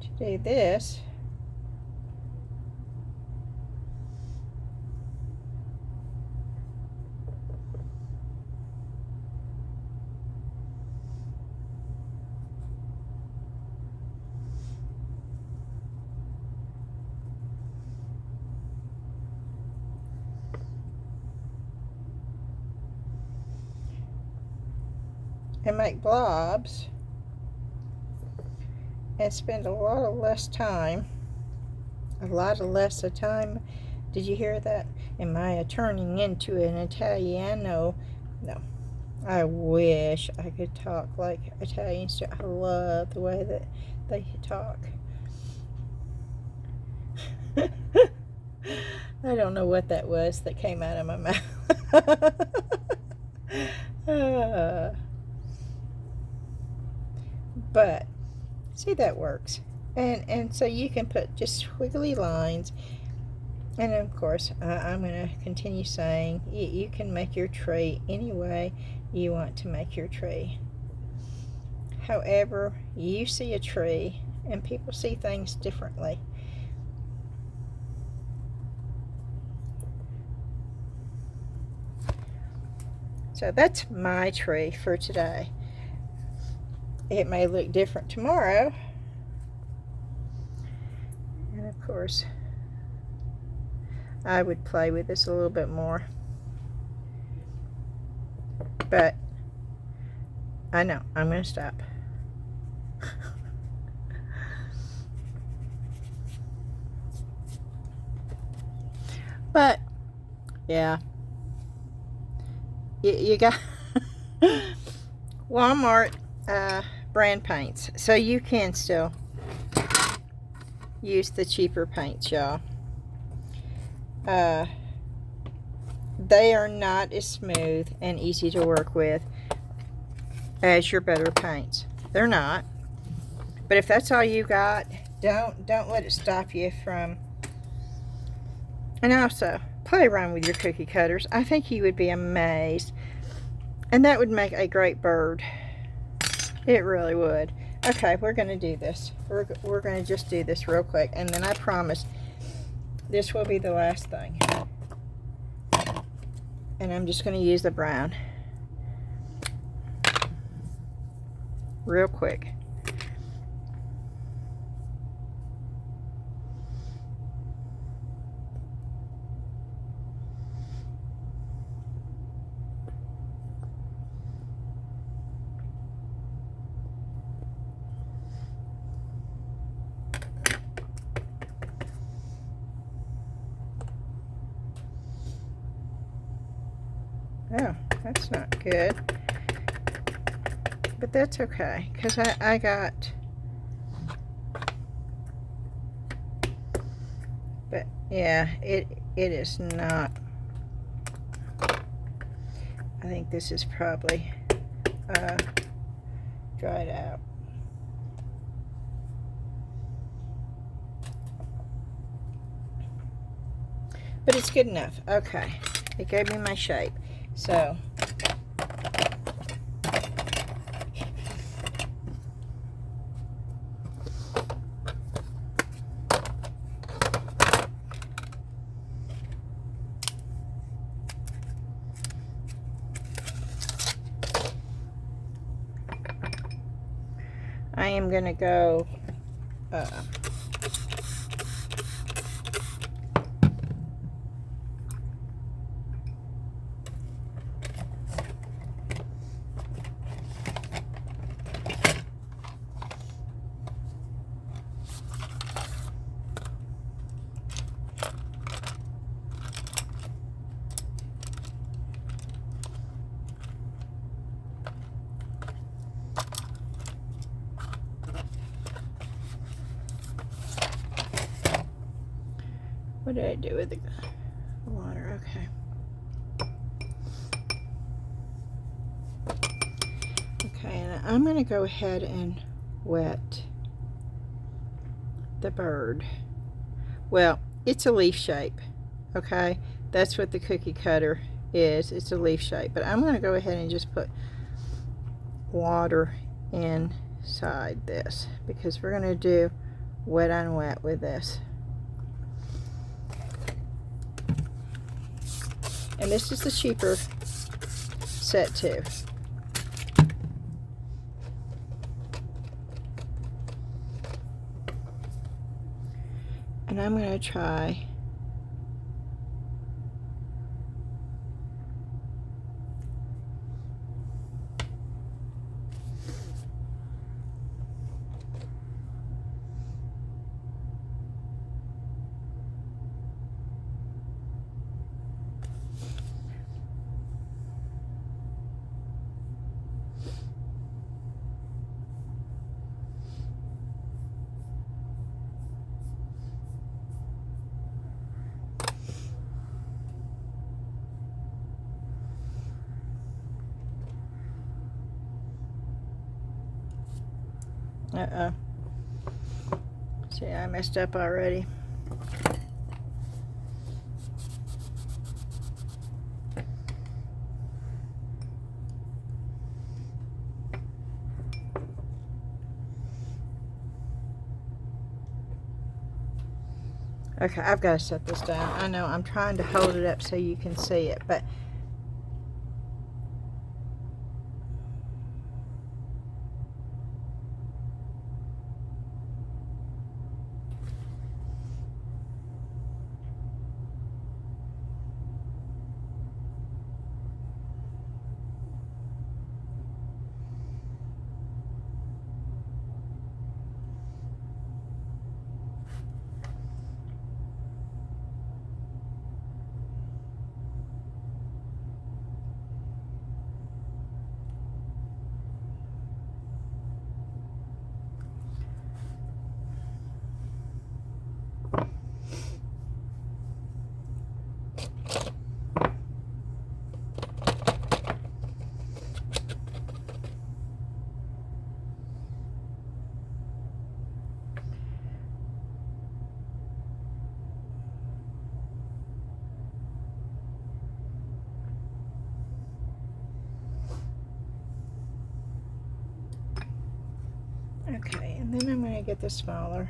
to do this and make blobs and spend a lot of less time. Did you hear that? Am I turning into an Italiano? No. I wish I could talk like Italians do. I love the way that they talk. I don't know what that was that came out of my mouth. But see, that works, and so you can put just squiggly lines, and of course I'm going to continue saying you can make your tree any way you want to make your tree. However you see a tree, and people see things differently. So that's my tree for today. It may look different tomorrow. And of course, I would play with this a little bit more. But I know, I'm going to stop. But, yeah. You got Walmart brand paints, so you can still use the cheaper paints, y'all. They are not as smooth and easy to work with as your better paints. They're not. But if that's all you got, don't let it stop you from. And also, play around with your cookie cutters. I think you would be amazed. And that would make a great bird. It really would. Okay, we're going to do this. We're going to just do this real quick, and then I promise this will be the last thing. And I'm just going to use the brown real quick. Oh, that's not good. But that's okay, because I got... But, yeah, it is not... I think this is probably dried out. But it's good enough. Okay. It gave me my shape. So, I am going to go what did I do with the water? Okay. Okay, and I'm going to go ahead and wet the bird. Well, it's a leaf shape. Okay, that's what the cookie cutter is. It's a leaf shape. But I'm going to go ahead and just put water inside this, because we're going to do wet on wet with this. And this is the cheaper set too. And I'm going to try see, I messed up already. Okay, I've got to set this down. I know I'm trying to hold it up so you can see it, but to get the smaller,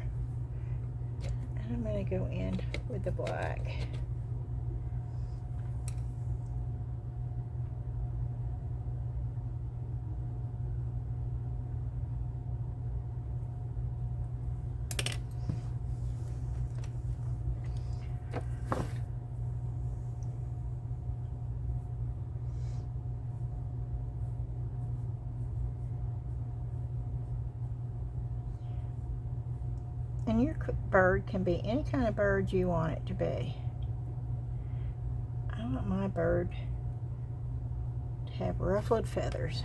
and I'm going to go in with the black. And your bird can be any kind of bird you want it to be. I want my bird to have ruffled feathers.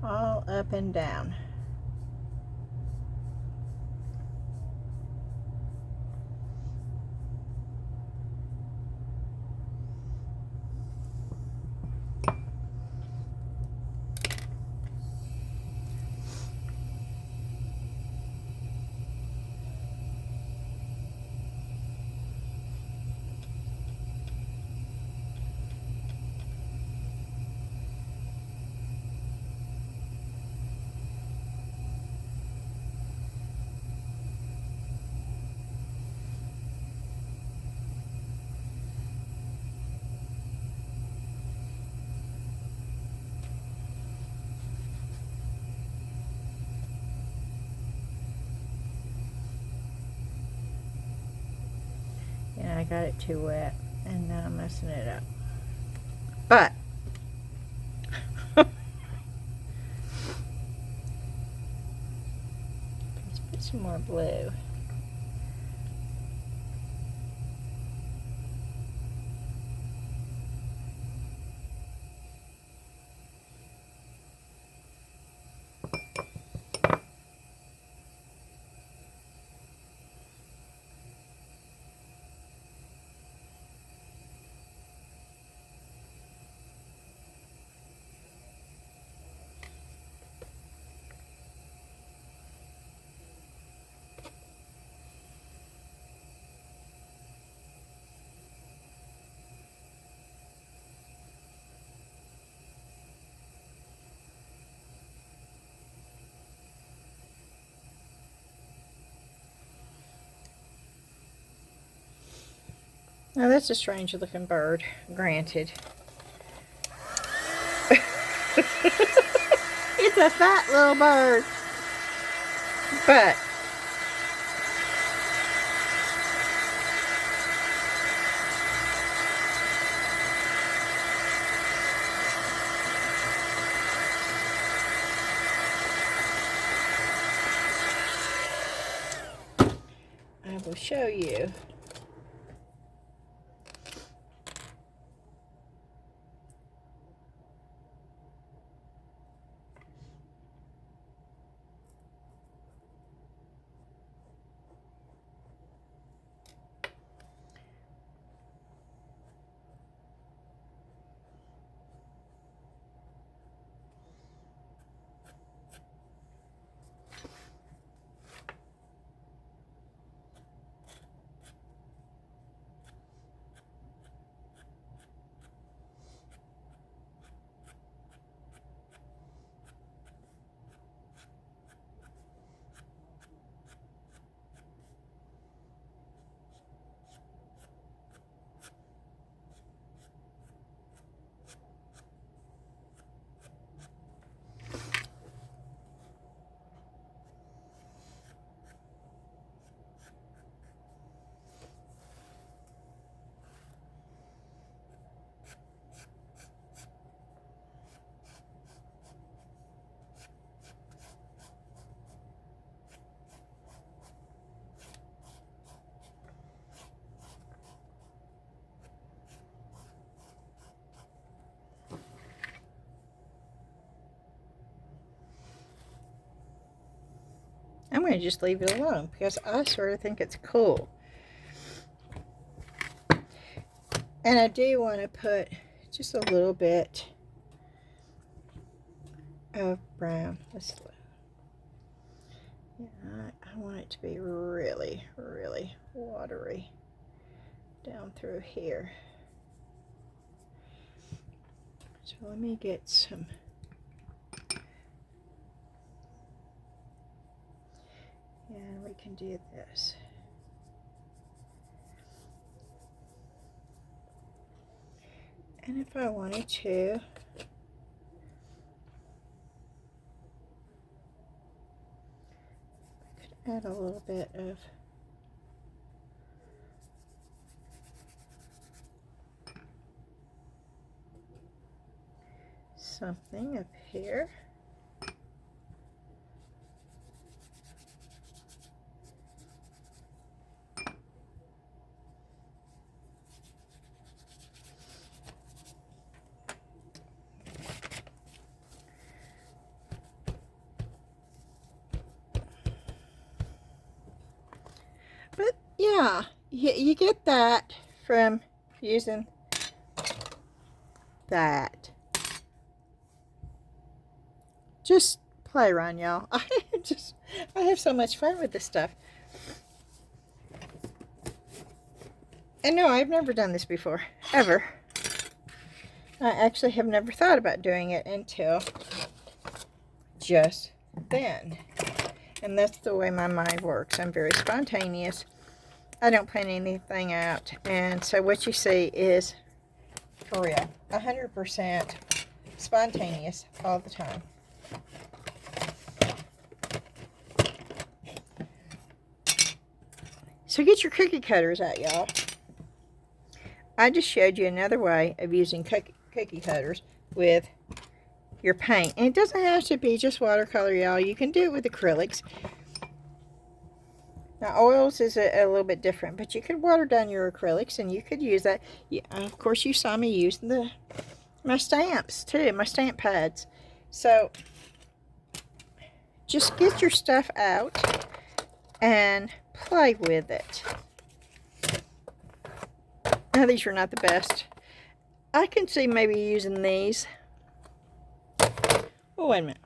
All up and down. And I got it too wet, and now I'm messing it up. But let's put some more blue. Now that's a strange looking bird, granted. It's a fat little bird. But I will show you. I'm going to just leave it alone because I sort of think it's cool. And I do want to put just a little bit of brown. Yeah, I want it to be really, really watery down through here. So let me get some. And we can do this. And if I wanted to, I could add a little bit of something up here. But yeah, you get that from using that. Just play around, y'all. I have so much fun with this stuff. And no, I've never done this before, ever. I actually have never thought about doing it until just then. And that's the way my mind works. I'm very spontaneous. I don't plan anything out. And so what you see is, for real, 100% spontaneous all the time. So get your cookie cutters out, y'all. I just showed you another way of using cookie cutters with your paint. And it doesn't have to be just watercolor, y'all. You can do it with acrylics. Now, oils is a little bit different, but you could water down your acrylics, and you could use that. Yeah, of course, you saw me using my stamps, too, my stamp pads. So, just get your stuff out and play with it. Now, these are not the best. I can see maybe using these. Oh, wait a minute.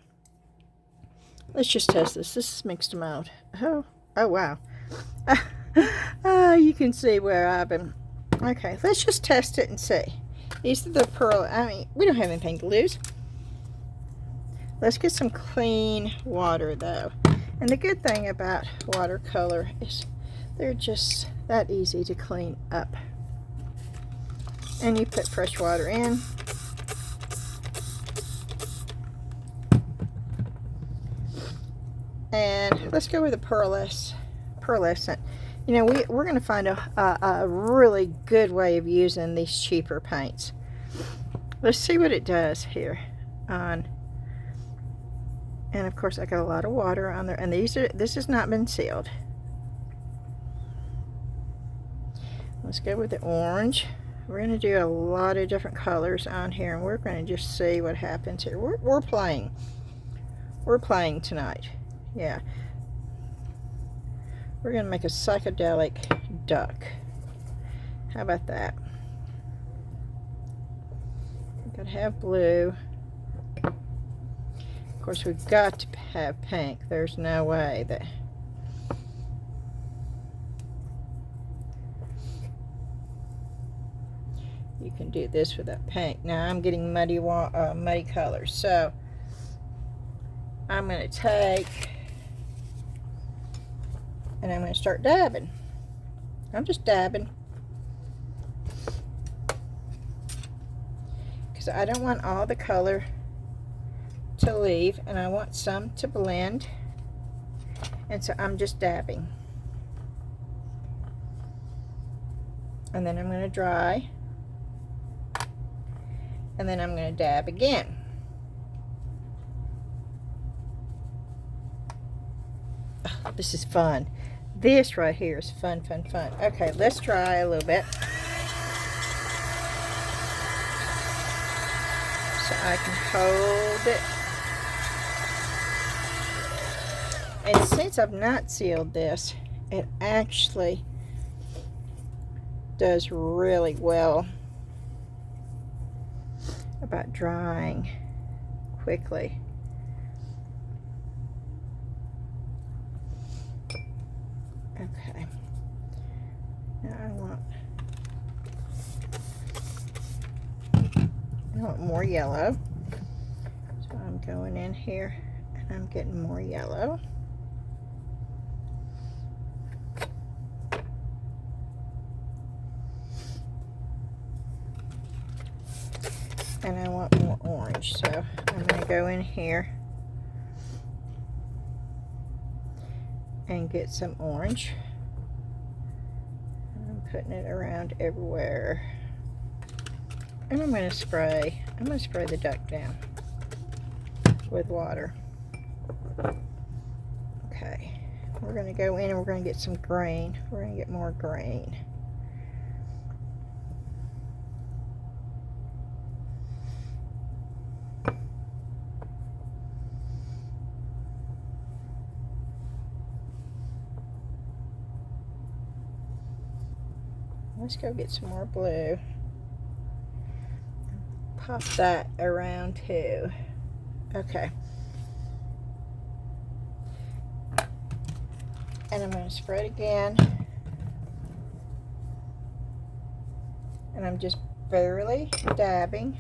Let's just test this. This is mixed mode. Oh wow. You can see where I've been. Okay, let's just test it and see. These are the pearl. I mean, we don't have anything to lose. Let's get some clean water, though. And the good thing about watercolor is they're just that easy to clean up. And you put fresh water in. And let's go with the pearlescent. You know, we're going to find a really good way of using these cheaper paints. Let's see what it does here. And of course, I got a lot of water on there. And this has not been sealed. Let's go with the orange. We're going to do a lot of different colors on here, and we're going to just see what happens here. We're playing. We're playing tonight. Yeah. We're going to make a psychedelic duck. How about that? We've got to have blue. Of course, we've got to have pink. There's no way that... you can do this without pink. Now I'm getting muddy colors, so I'm going to take and I'm going to start dabbing. I'm just dabbing because I don't want all the color to leave, and I want some to blend, and so I'm just dabbing, and then I'm going to dry. And then I'm going to dab again. Oh, this is fun. This right here is fun, fun, fun. Okay, let's try a little bit. So I can hold it. And since I've not sealed this, it actually does really well about drying quickly. Okay. Now want more yellow. So I'm going in here and I'm getting more yellow. And I want more orange, so I'm going to go in here and get some orange. And I'm putting it around everywhere. And I'm going to spray the duck down with water. Okay, we're going to go in and we're going to get some green. We're going to get more green. Let's go get some more blue. Pop that around too. Okay. And I'm going to spread again. And I'm just barely dabbing.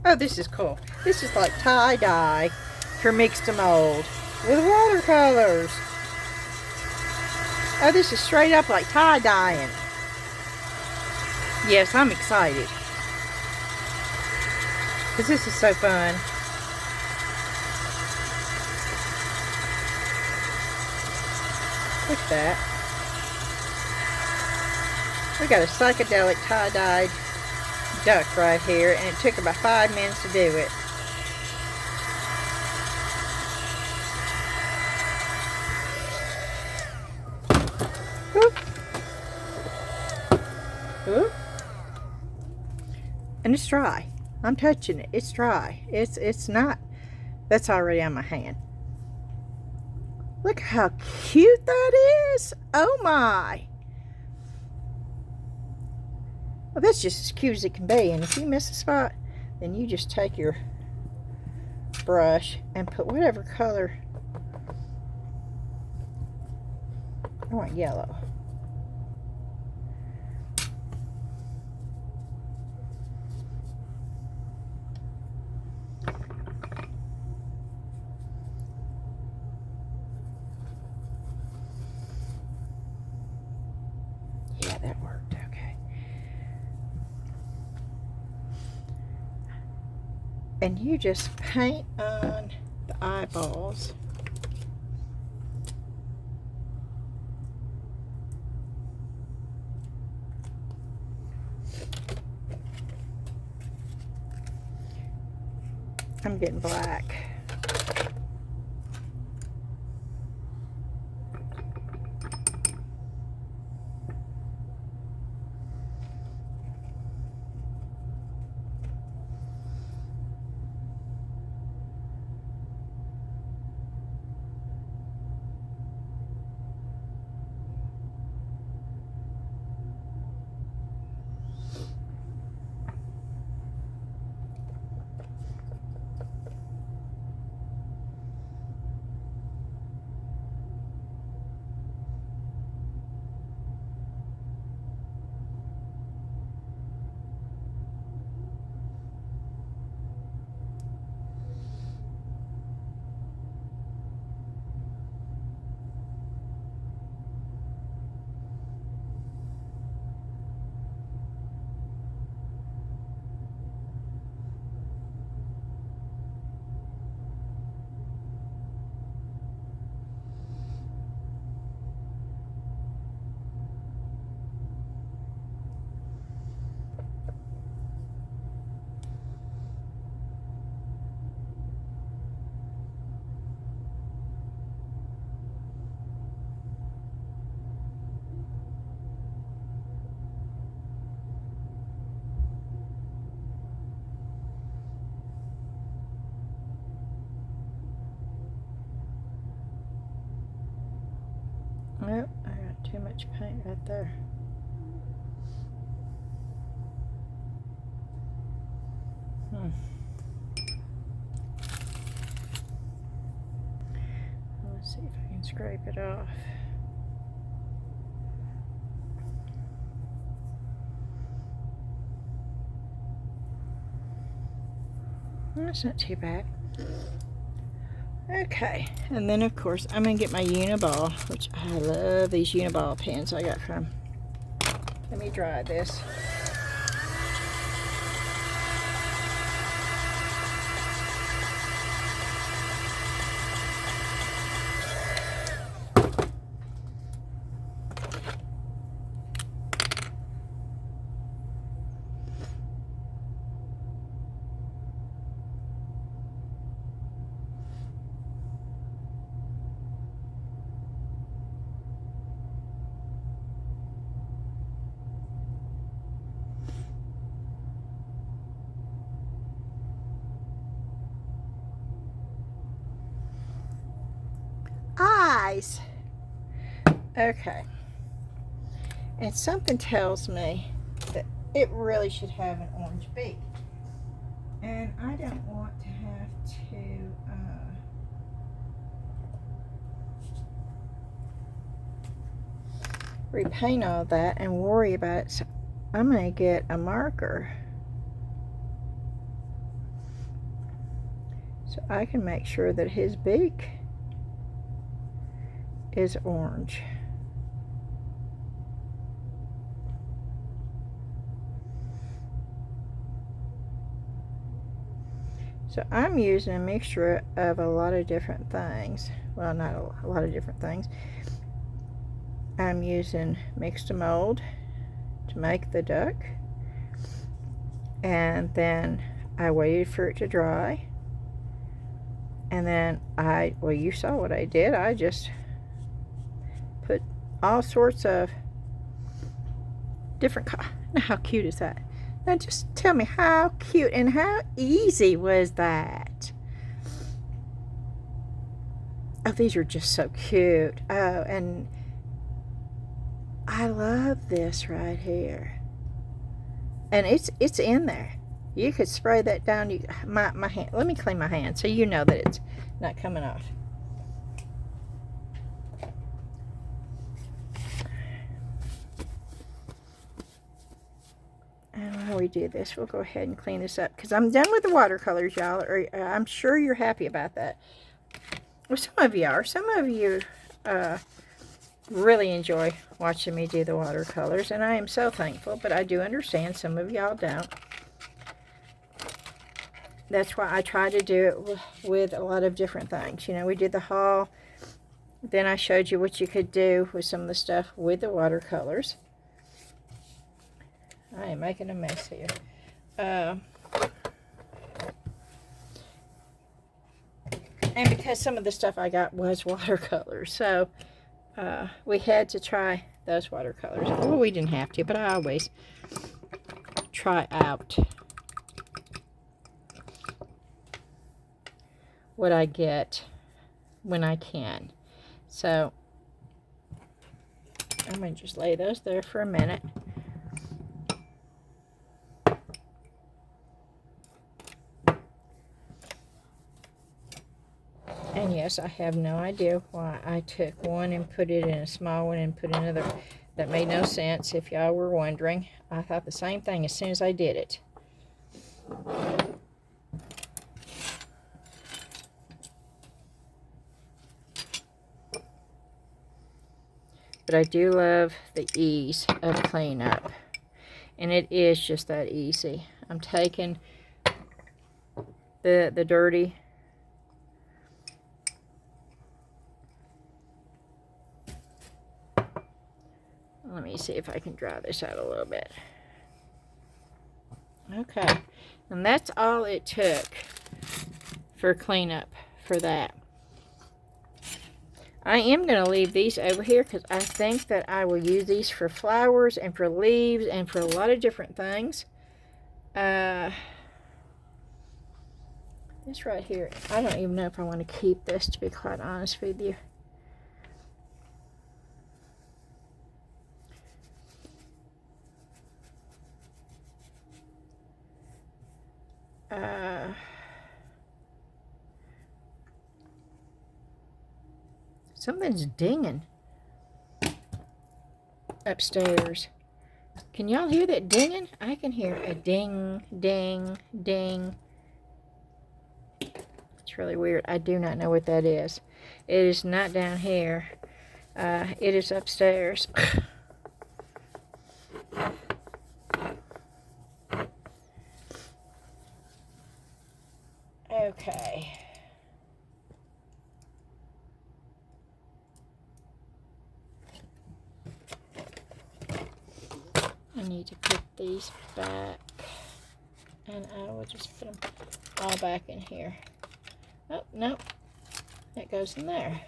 Oh, this is cool. This is like tie-dye for mix to mold with watercolors. Oh, this is straight up like tie-dyeing. Yes, I'm excited. Because this is so fun. Look at that. We got a psychedelic tie-dyed duck right here, and it took about 5 minutes to do it. Whoop. Whoop. And it's dry. I'm touching it. It's dry. It's not. That's already on my hand. Look how cute that is. Oh my. Well, that's just as cute as it can be. And if you miss a spot, then you just take your brush and put whatever color. I want yellow. Yeah, that worked. Okay. And you just paint on the eyeballs. I'm getting black. Nope, I got too much paint right there. Let's see if I can scrape it off. That's not too bad. Okay, and then of course I'm going to get my Uniball, which I love these Uniball pens I got from. Let me dry this. Eyes. Okay. And something tells me that it really should have an orange beak. And I don't want to have to repaint all that and worry about it. So I'm going to get a marker so I can make sure that his beak is orange. So I'm using a mixture of a lot of different things. Well, not a lot of different things. I'm using mixed mold to make the duck. And then I waited for it to dry. And then well, you saw what I did. I just put all sorts of different Now, how cute is that? Now just tell me how cute and how easy was that? Oh, these are just so cute. Oh, and I love this right here. And it's in there. You could spray that down. My hand. Let me clean my hand so you know that it's not coming off. And while we do this, we'll go ahead and clean this up because I'm done with the watercolors, y'all. I'm sure you're happy about that. Well, some of you are. Some of you really enjoy watching me do the watercolors, and I am so thankful, but I do understand some of y'all don't. That's why I try to do it with a lot of different things. You know, we did the haul, then I showed you what you could do with some of the stuff with the watercolors. I am making a mess here. And because some of the stuff I got was watercolors, so we had to try those watercolors. Well, we didn't have to, but I always try out what I get when I can. So I'm going to just lay those there for a minute. And yes, I have no idea why I took one and put it in a small one and put another. That made no sense, if y'all were wondering. I thought the same thing as soon as I did it. But I do love the ease of cleanup. And it is just that easy. I'm taking the dirty let me see if I can dry this out a little bit. Okay, and that's all it took for cleanup for that. I am going to leave these over here because I think that I will use these for flowers and for leaves and for a lot of different things. This right here, I don't even know if I want to keep this, to be quite honest with you. Something's dinging upstairs. Can y'all hear that dinging? I can hear a ding, ding, ding. It's really weird. I do not know what that is. It is not down here. It is upstairs. Okay. I need to put these back, and I will just put them all back in here. Oh, no, it goes in there.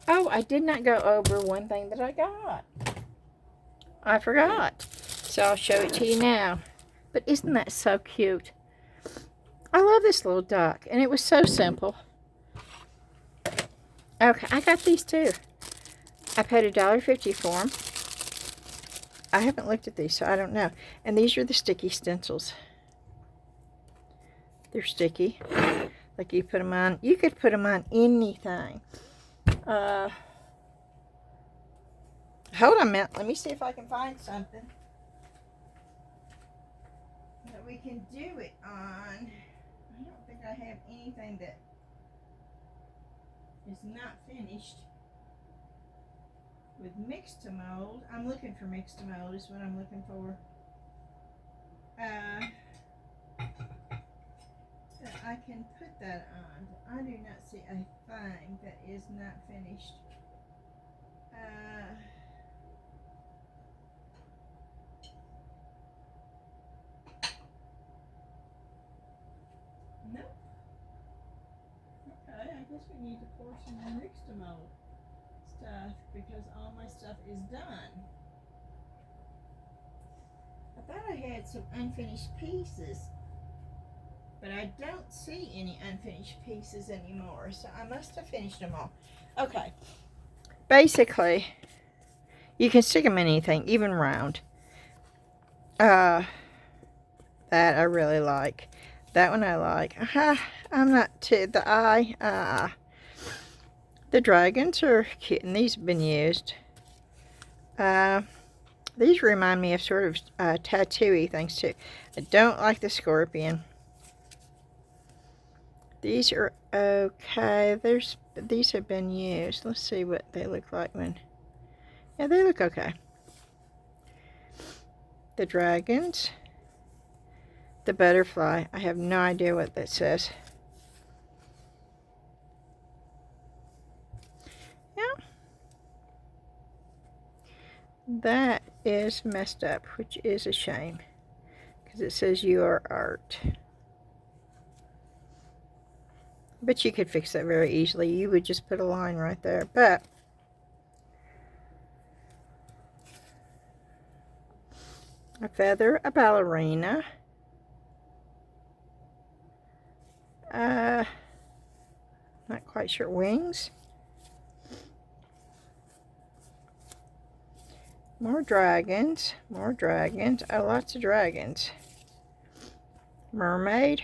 Oh, I did not go over one thing that I got. I forgot. So I'll show it to you now. But isn't that so cute? I love this little duck, and it was so simple. Okay, I got these too. I paid $1.50 for them. I haven't looked at these, so I don't know. And these are the sticky stencils. They're sticky. Like you put them on. You could put them on anything. Hold on a minute. Let me see if I can find something that we can do it on. I don't think I have anything that is not finished with mixed to mold. I'm looking for mixed to mold is what I'm looking for. That I can put that on. I do not see a thing that is not finished. Nope. Okay, I guess we need to pour some more mixed to mold stuff because all my stuff is done. I thought I had some unfinished pieces, but I don't see any unfinished pieces anymore, so I must have finished them all. Okay. Basically, you can stick them in anything, even round. That I really like. That one I like. I'm not too, the eye, the dragons are cute, and these have been used. These remind me of sort of tattoo-y things too. I don't like the scorpion. These are okay. These have been used. Let's see what they look like when. Yeah, they look okay. The dragons. The butterfly. I have no idea what that says. Yeah. That is messed up, which is a shame. Because it says you are art. But you could fix that very easily. You would just put a line right there. But a feather, a ballerina. Not quite sure. Wings. More dragons. More dragons. Oh, lots of dragons. Mermaid.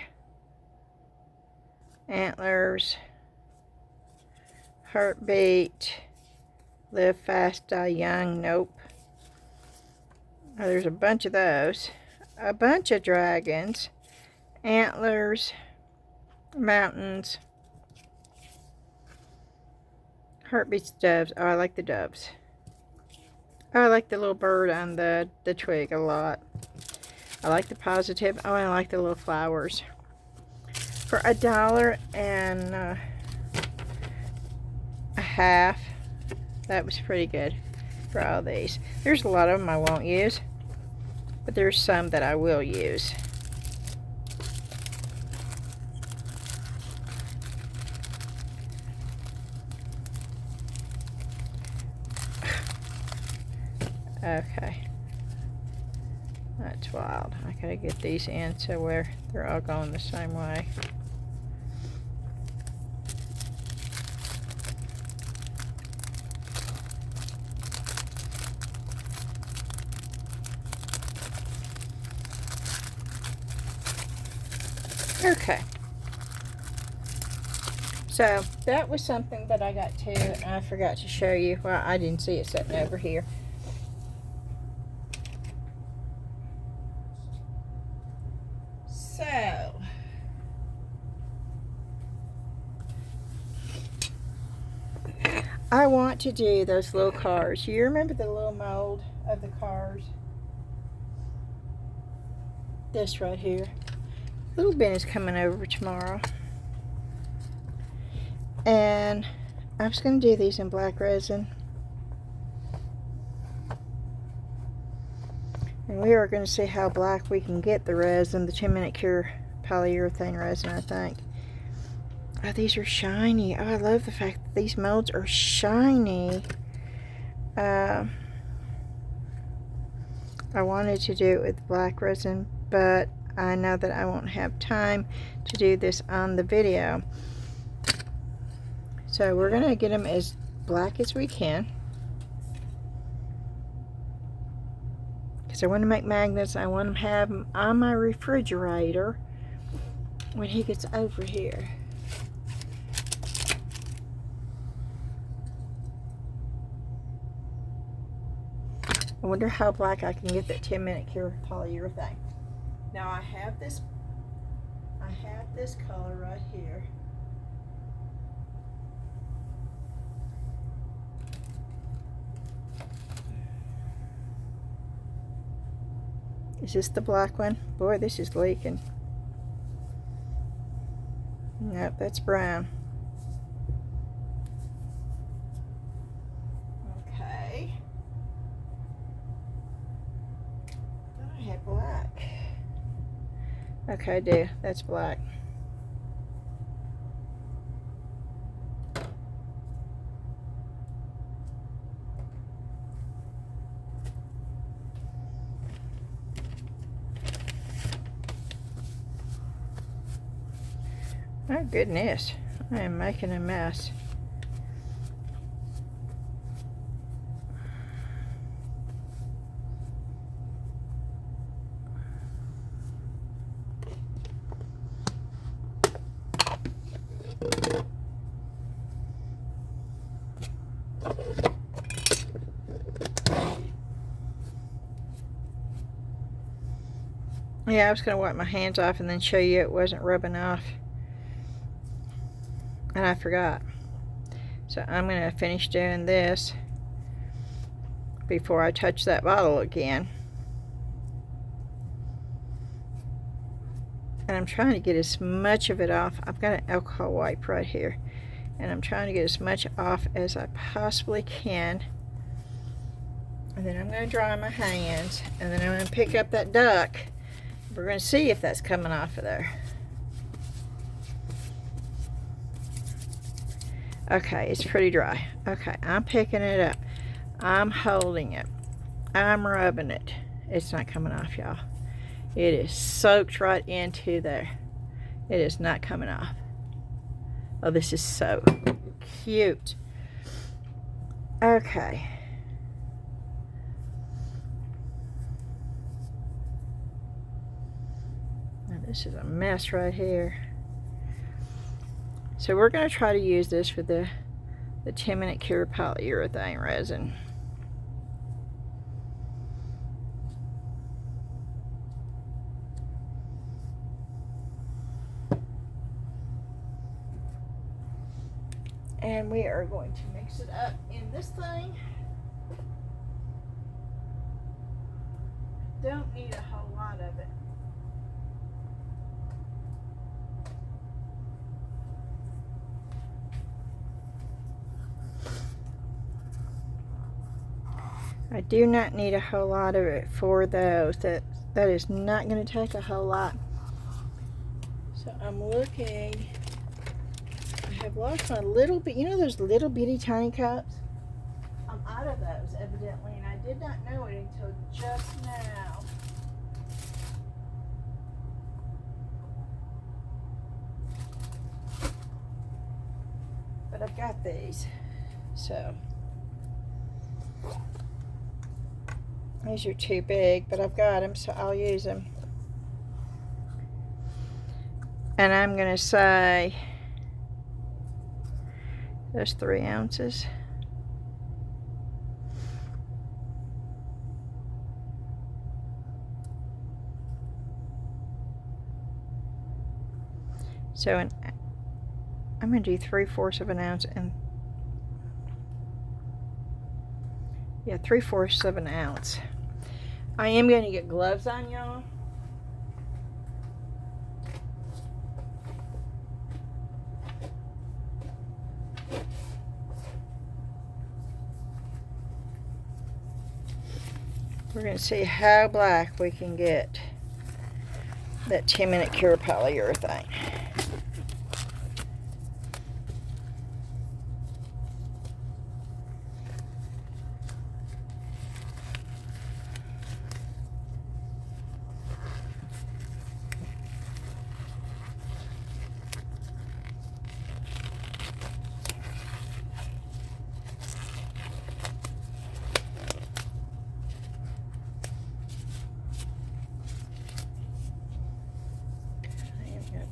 Antlers. Heartbeat. Live fast, die young. Nope. Oh, there's a bunch of those. A bunch of dragons. Antlers. Mountains. Heartbeats, doves. Oh, I like the doves. Oh, I like the little bird on the twig a lot. I like the positive. Oh, I like the little flowers. For $1.50, that was pretty good for all these. There's a lot of them I won't use, but there's some that I will use. Okay, that's wild. I gotta get these in so they're all going the same way. Okay, so that was something that I got too, and I forgot to show you. Well, I didn't see it sitting over here. I want to do those little cars. You remember the little mold of the cars? This right here. Little Ben is coming over tomorrow. And I'm just going to do these in black resin. And we are going to see how black we can get the resin, the 10-minute Cure Polyurethane Resin, I think. Oh, these are shiny. Oh, I love the fact that these molds are shiny. I wanted to do it with black resin, but I know that I won't have time to do this on the video. So we're going to get them as black as we can. Because I want to make magnets. I want to have them on my refrigerator when he gets over here. I wonder how black I can get that 10-minute Cure Polyurethane. Now I have this color right here. Is this the black one? Boy, this is leaking. Nope, that's brown. Okay. I have black. Okay, I do. That's black. Oh goodness, I am making a mess. Yeah, I was going to wipe my hands off and then show you it wasn't rubbing off. And I forgot. So I'm going to finish doing this before I touch that bottle again. And I'm trying to get as much of it off. I've got an alcohol wipe right here. And I'm trying to get as much off as I possibly can. And then I'm going to dry my hands. And then I'm going to pick up that duck. We're going to see if that's coming off of there. Okay, it's pretty dry. Okay, I'm picking it up. I'm holding it. I'm rubbing it. It's not coming off, y'all. It is soaked right into there. It is not coming off. Oh, this is so cute. Okay. Now this is a mess right here. So we're going to try to use this for the 10-minute Cure Polyurethane Resin. And we are going to mix it up in this thing. Don't need a whole lot of it. I do not need a whole lot of it for those. That is not going to take a whole lot. So I'm looking. I have lost my little bit. You know those little bitty tiny cups? I'm out of those evidently, and I did not know it until just now. But I've got these. So these are too big, but I've got them, so I'll use them. And I'm going to say there's 3 ounces. So I'm going to do 3/4 of an ounce, and Yeah, 3/4 of an ounce. I am going to get gloves on, y'all. We're going to see how black we can get that 10-minute Cure Polyurethane.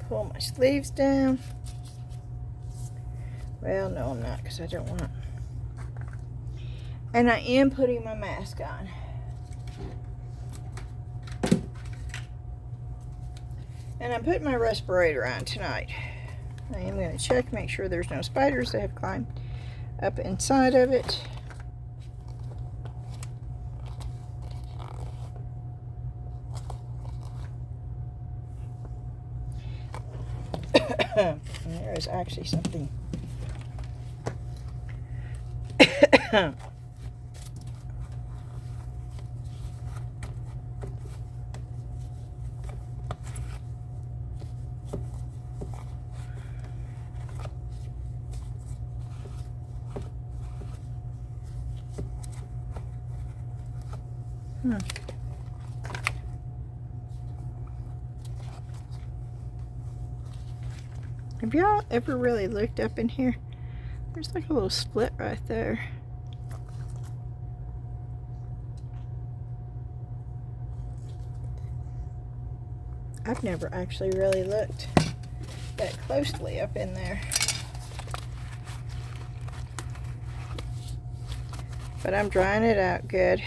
Pull my sleeves down. Well, no, I'm not, because I don't want. And I am putting my mask on. And I'm putting my respirator on tonight. I am going to check, make sure there's no spiders that have climbed up inside of it. And there is actually something. Have y'all ever really looked up in here? There's like a little split right there. I've never actually really looked that closely up in there. But I'm drying it out good.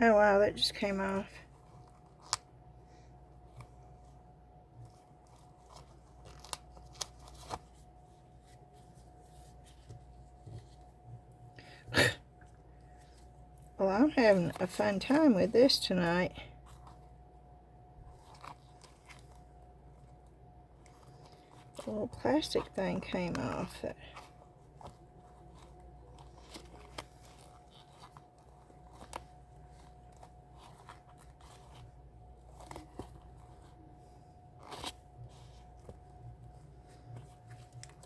Oh wow, that just came off. Well, I'm having a fun time with this tonight. The little plastic thing came off.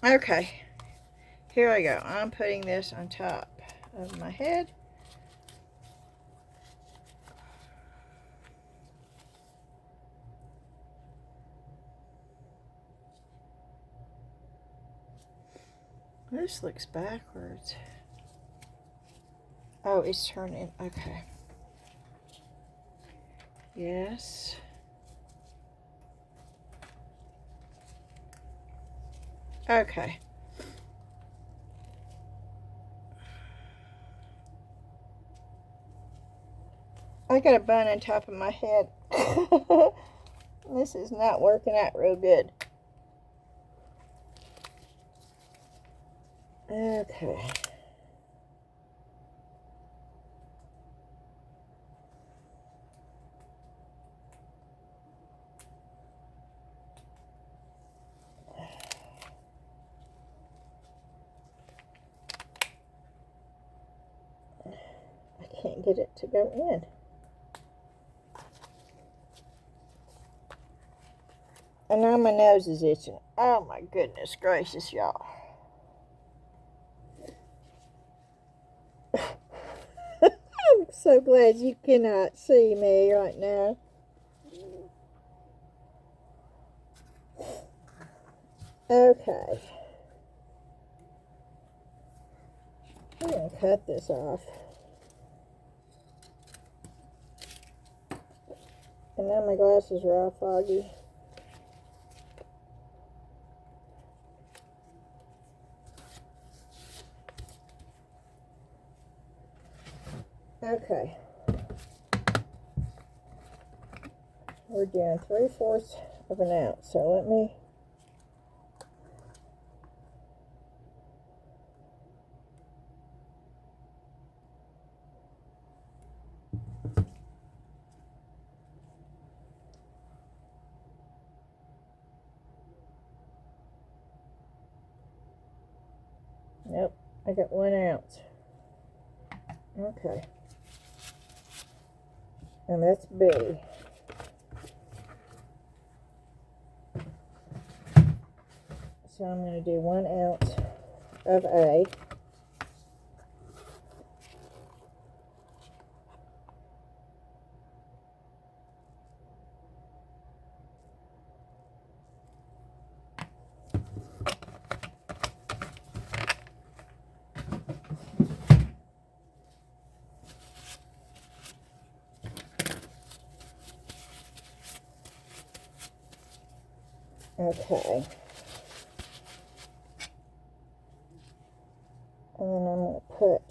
Okay, here I go. I'm putting this on top of my head. This looks backwards. Oh, it's turning. Okay. Yes. Okay. I got a bun on top of my head. This is not working out real good. Okay. I can't get it to go in. And now my nose is itching. Oh my goodness gracious, y'all. I'm so glad you cannot see me right now. Okay. I'm going to cut this off. And now my glasses are all foggy. Okay. We're doing 3/4 of an ounce. So let me Nope, I got 1 ounce. Okay. And that's B. So I'm going to do 1 ounce of A. Okay. And then I'm going to put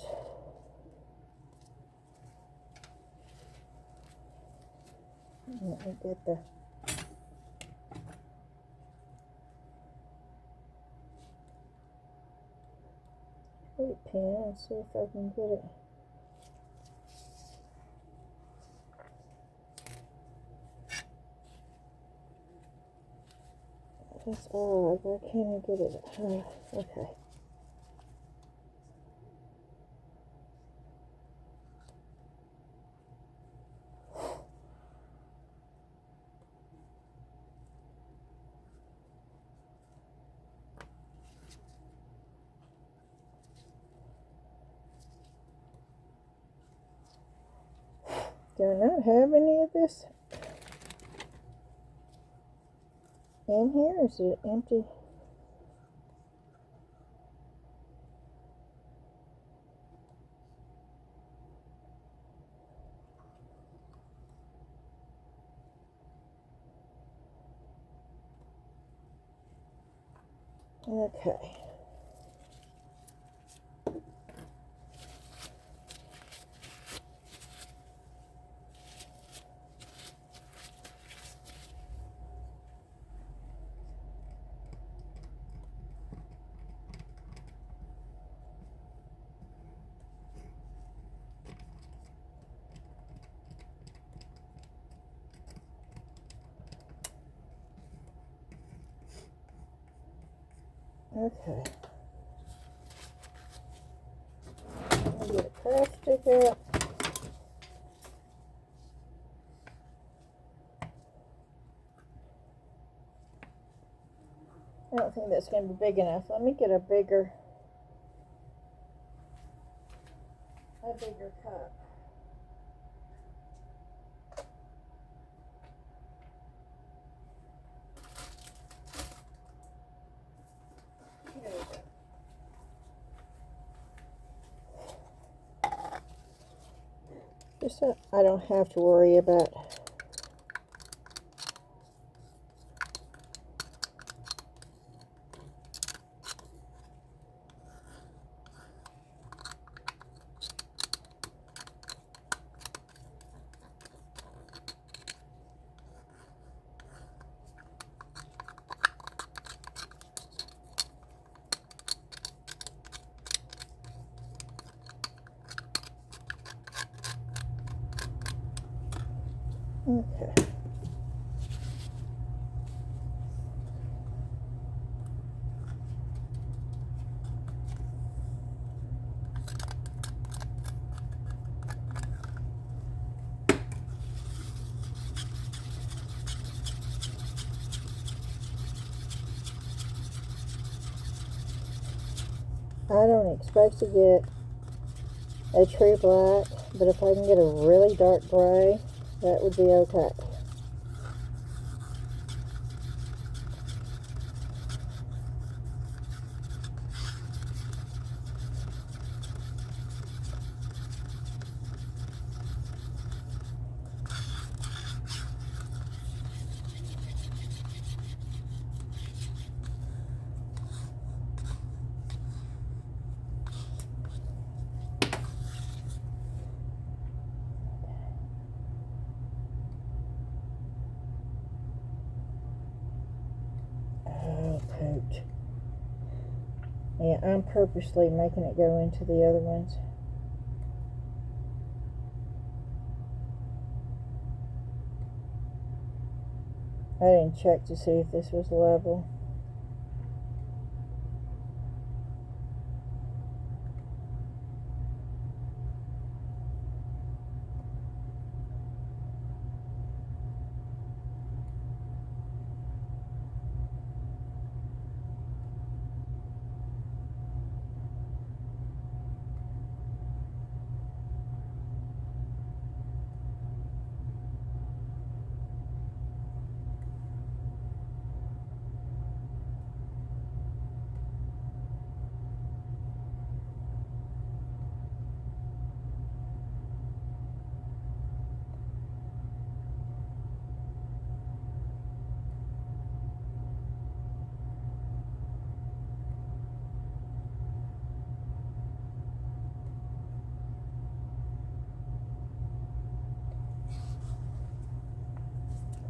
let me get the pen and see if I can get it. That's odd. Why can't I get it? Okay. Do I not have any of this in here? Is it empty? Okay. Okay. I'll get a craft stick out. I don't think that's going to be big enough. Let me get a bigger cup. There we go. Just so I don't have to worry about okay. I don't expect to get a true black, but if I can get a really dark gray, that would be okay. Yeah, I'm purposely making it go into the other ones. I didn't check to see if this was level.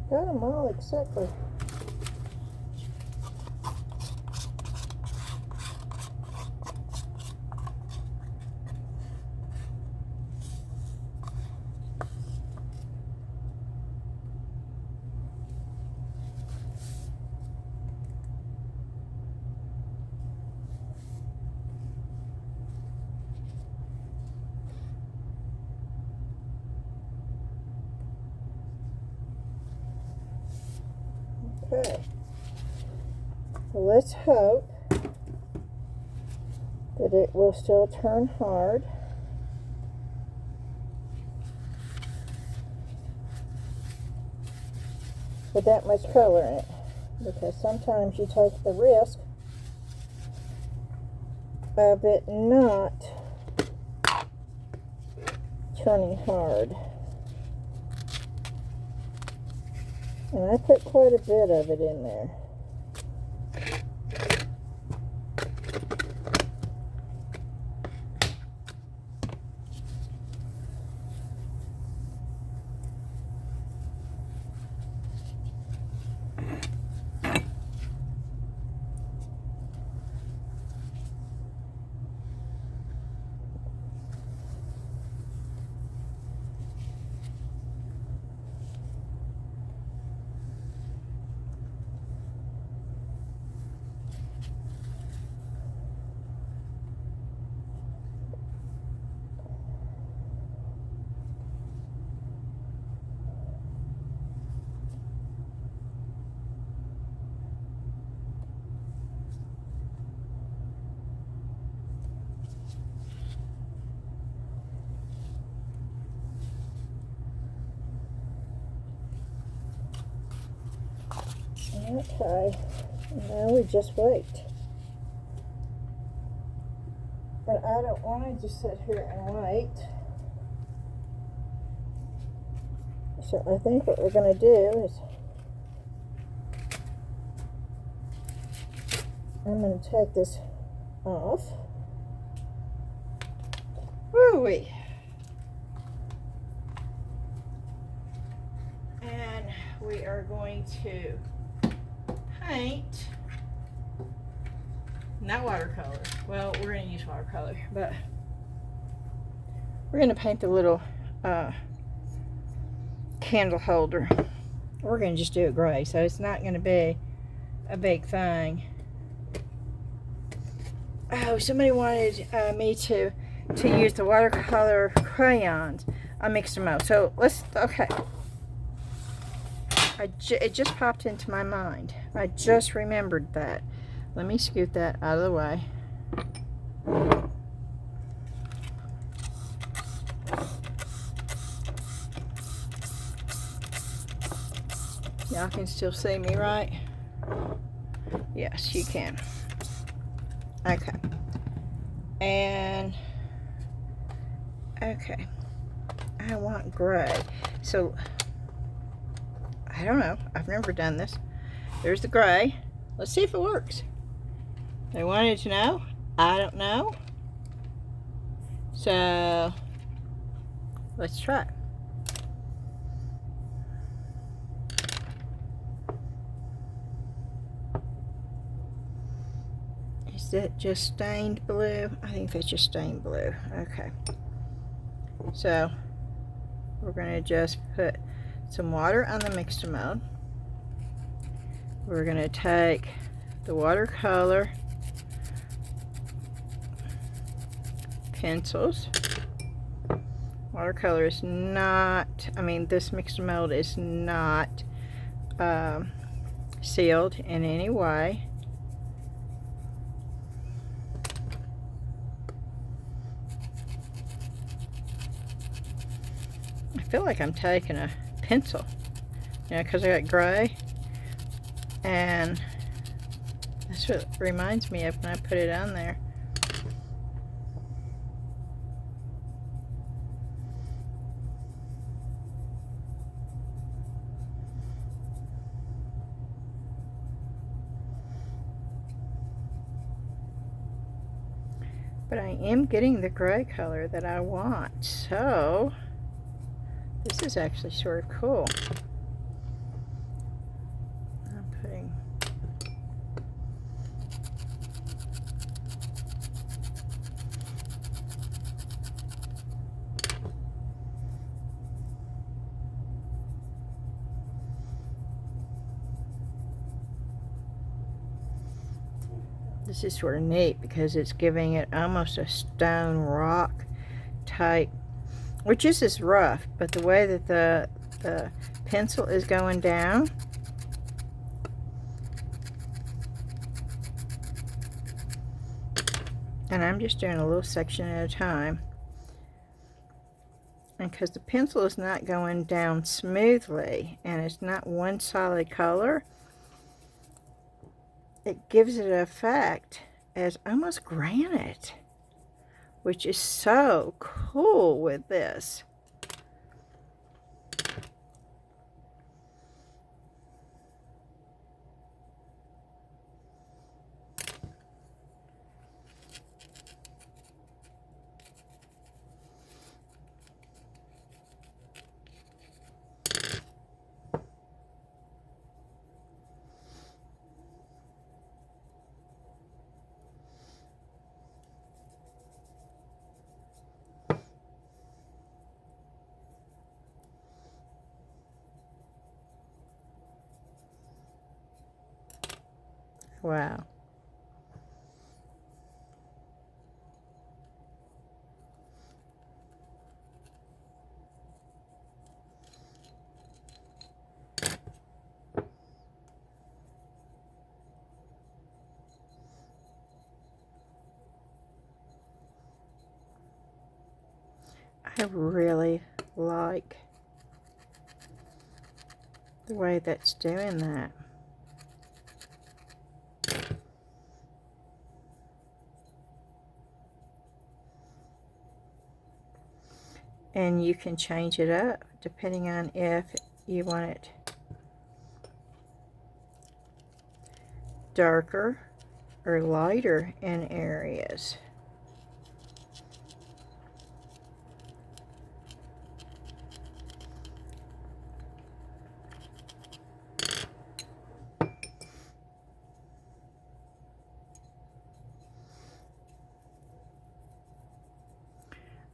Got them all except for... Okay. Well, let's hope that it will still turn hard. With that much color in it. Because sometimes you take the risk of it not turning hard. And I put quite a bit of it in there. Okay, now we just wait. But I don't want to just sit here and wait. So I think what we're going to do is I'm going to take this off. Woo-wee. And we are going to paint, not watercolor. Well, we're going to use watercolor, but we're going to paint the little candle holder. We're going to just do it gray, so it's not going to be a big thing. Oh, somebody wanted me to use the watercolor crayons. I mixed them up. So let's, okay. It just popped into my mind. I just remembered that. Let me scoot that out of the way. Y'all can still see me, right? Yes, you can. Okay. And, okay. I want gray. So, I don't know. I've never done this. There's the gray. Let's see if it works. They wanted to know. I don't know. So, let's try. Is that just stained blue? I think that's just stained blue. Okay. So we're going to just put some water on the mixer mode. We're going to take the watercolor pencils. Watercolor is not, this mixer mold is not sealed in any way. I feel like I'm taking a pencil, because I got gray, and that's what it reminds me of when I put it on there. But I am getting the gray color that I want, so this is actually sort of cool. I'm putting this is sort of neat because it's giving it almost a stone rock type, which is rough, but the way that the pencil is going down, and I'm just doing a little section at a time, and because the pencil is not going down smoothly and it's not one solid color, it gives it an effect as almost granite, which is so cool with this. Wow. I really like the way that's doing that. And you can change it up depending on if you want it darker or lighter in areas.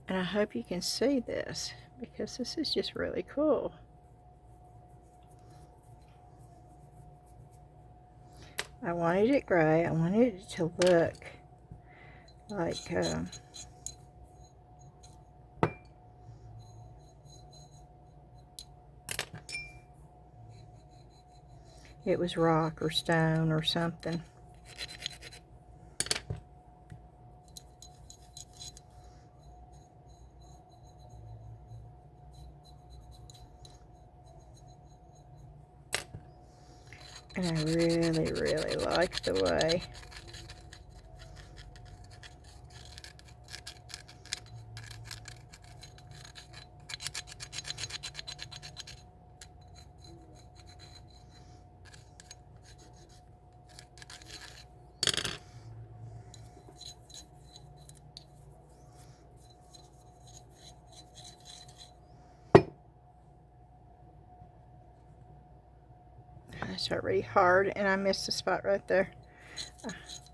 And I hope you can see this, because this is just really cool. I wanted it gray. I wanted it to look like it was rock or stone or something. And I really, really like the way it's already hard, and I missed a spot right there.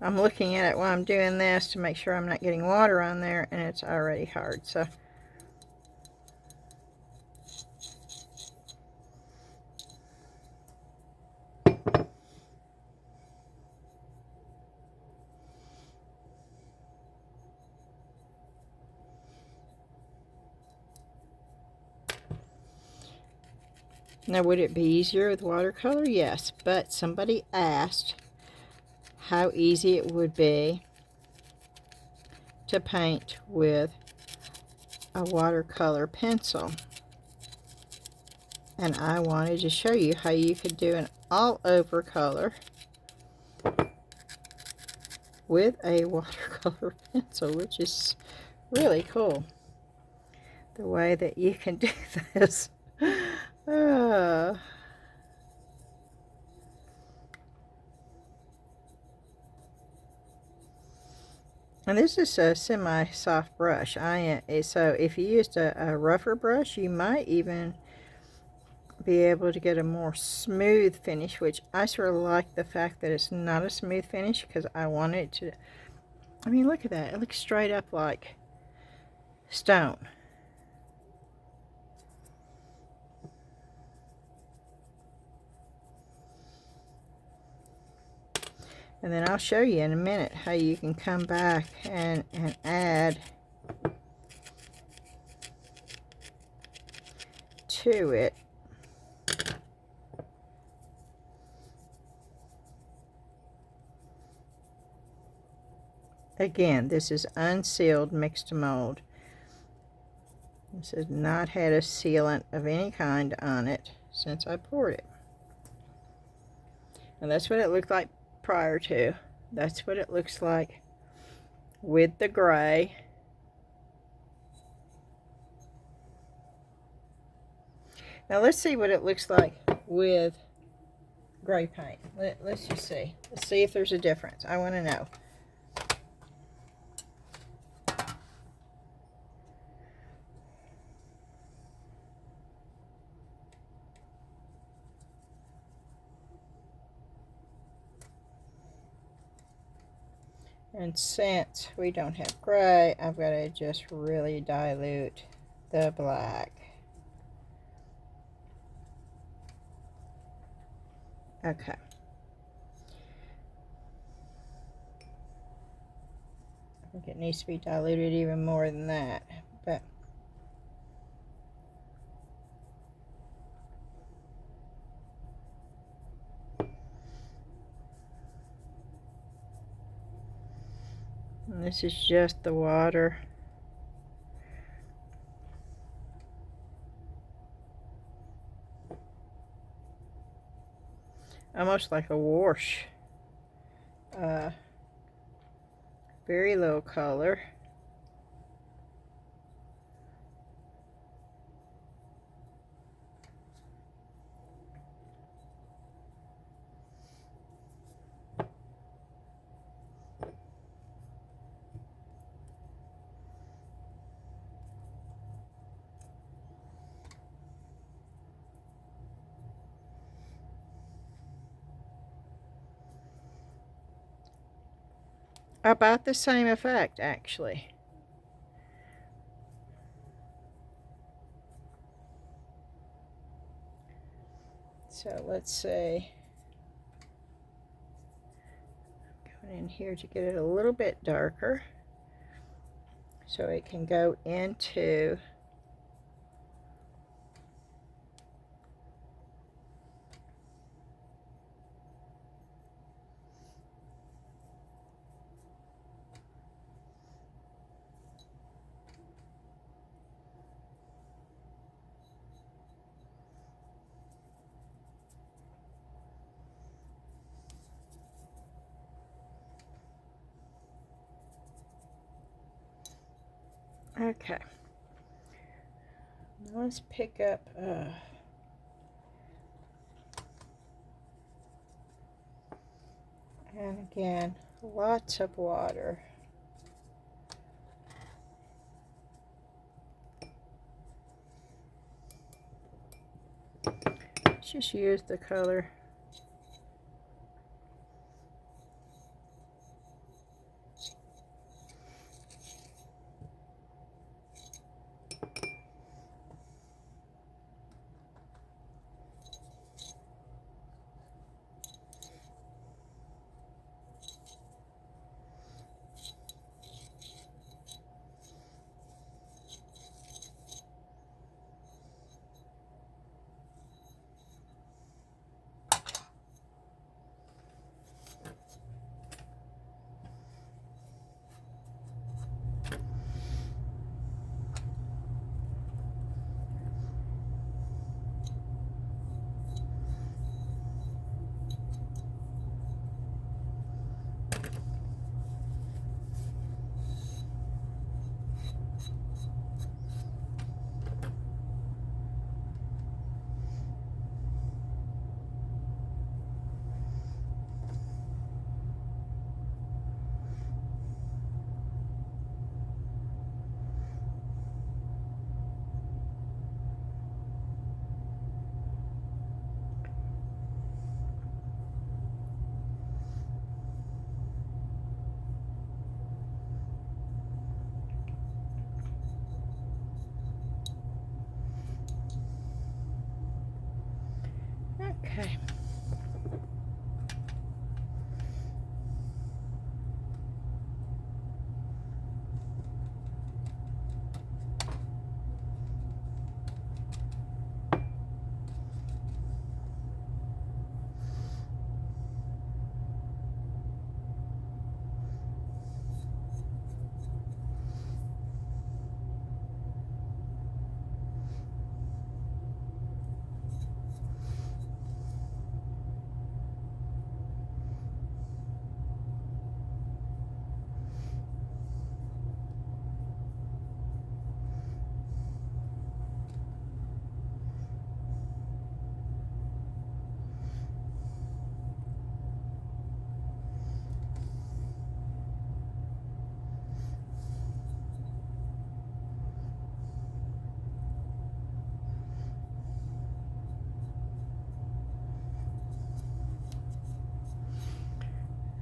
I'm looking at it while I'm doing this to make sure I'm not getting water on there, and it's already hard. So now, would it be easier with watercolor? Yes, but somebody asked how easy it would be to paint with a watercolor pencil. And I wanted to show you how you could do an all-over color with a watercolor pencil, which is really cool. The way that you can do this. And this is a semi-soft brush. So if you used a rougher brush, you might even be able to get a more smooth finish, which I sort of like the fact that it's not a smooth finish, because I want it to, I mean, look at that. It looks straight up like stone. And then I'll show you in a minute how you can come back and add to it. Again, this is unsealed mixed mold. This has not had a sealant of any kind on it since I poured it. And that's what it looked like prior to. That's what it looks like with the gray. Now let's see what it looks like with gray paint. Let's just see. Let's see if there's a difference. I want to know. And since we don't have gray, I've got to just really dilute the black. Okay. I think it needs to be diluted even more than that, but and this is just the water. Almost like a wash. Very low color. About the same effect, actually. So let's say, going in here to get it a little bit darker so it can go into okay. Now let's pick up and again, lots of water. Let's just use the color Okay.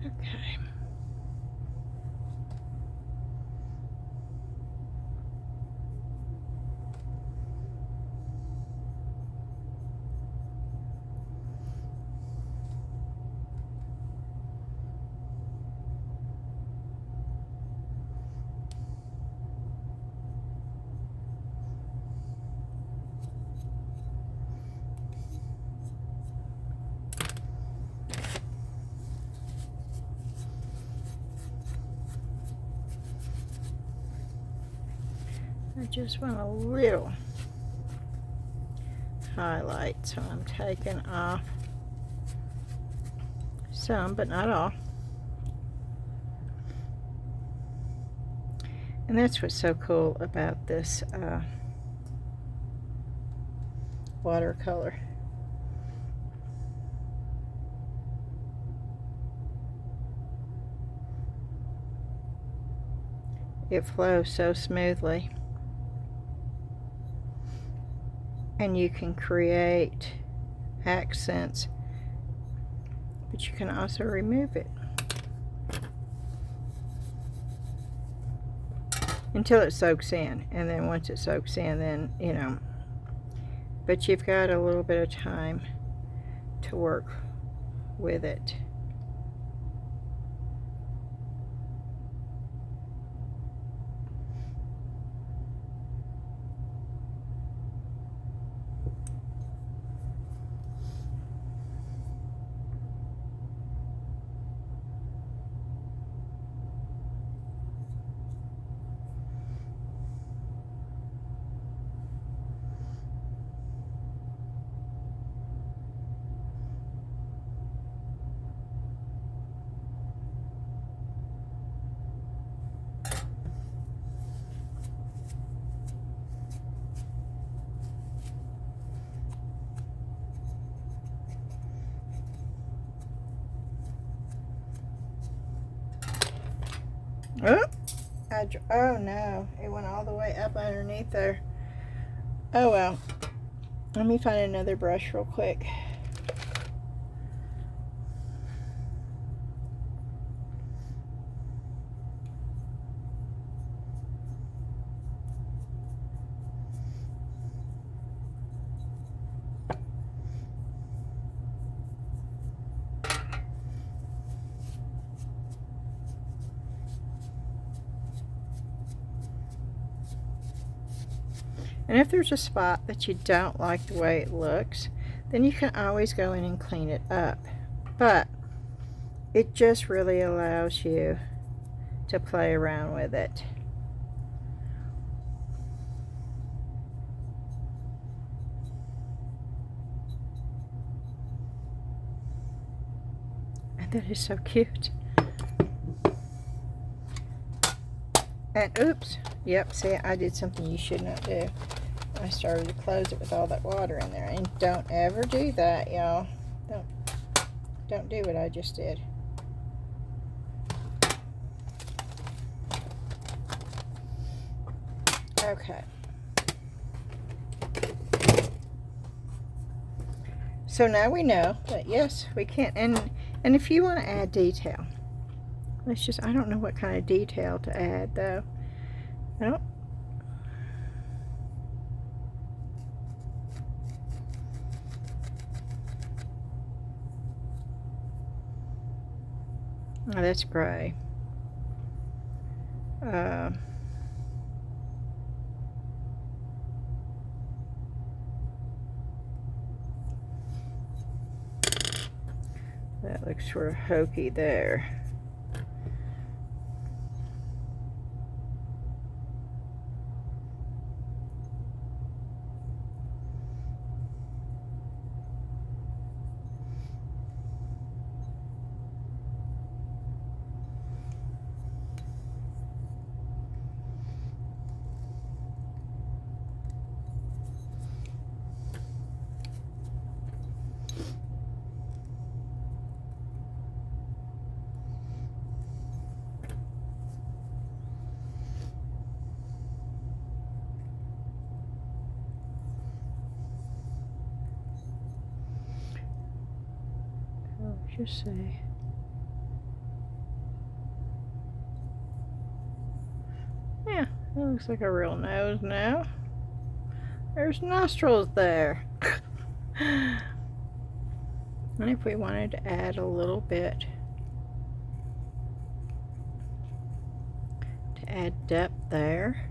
Okay. I just want a little highlight, so I'm taking off some, but not all. And that's what's so cool about this watercolor. It flows so smoothly. And you can create accents, but you can also remove it until it soaks in, and then once it soaks in, then you know, but you've got a little bit of time to work with it. Oh, oh no, it went all the way up underneath there. Oh well, let me find another brush real quick. And if there's a spot that you don't like the way it looks, then you can always go in and clean it up. But it just really allows you to play around with it. And that is so cute. And oops, yep, see, I did something you should not do. I started to close it with all that water in there. And don't ever do that, y'all. Don't do what I just did. Okay. So now we know that yes, we can. And if you want to add detail, let's just, I don't know what kind of detail to add though. I don't. Oh, that's gray. That looks sort of hokey there. Just say, yeah, that looks like a real nose now. There's nostrils there. And if we wanted to add a little bit to add depth there,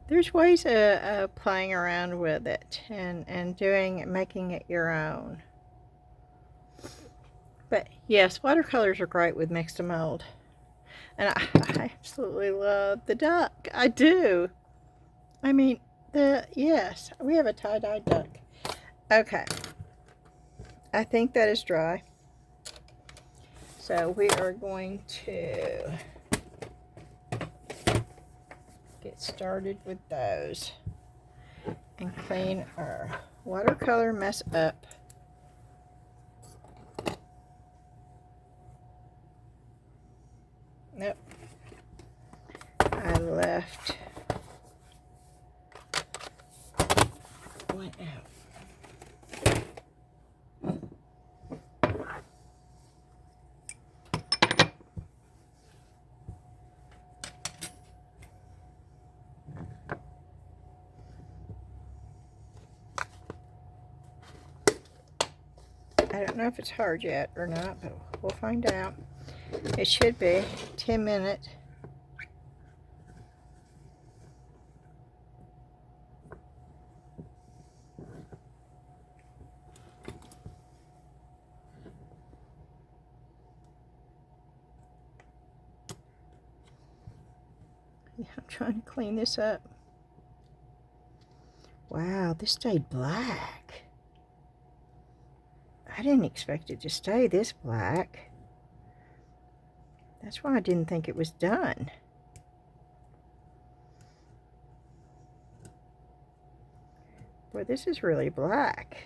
there's ways of playing around with it and making it your own. But yes, watercolors are great with mix to mold. And I absolutely love the duck. I do. I mean, yes, we have a tie-dye duck. Okay. I think that is dry. So we are going to get started with those and clean our watercolor mess up. Nope. I left one out. I don't know if it's hard yet or not, but we'll find out. It should be 10 minutes. Yeah, I'm trying to clean this up. Wow, this stayed black. I didn't expect it to stay this black. That's why I didn't think it was done. Boy, this is really black.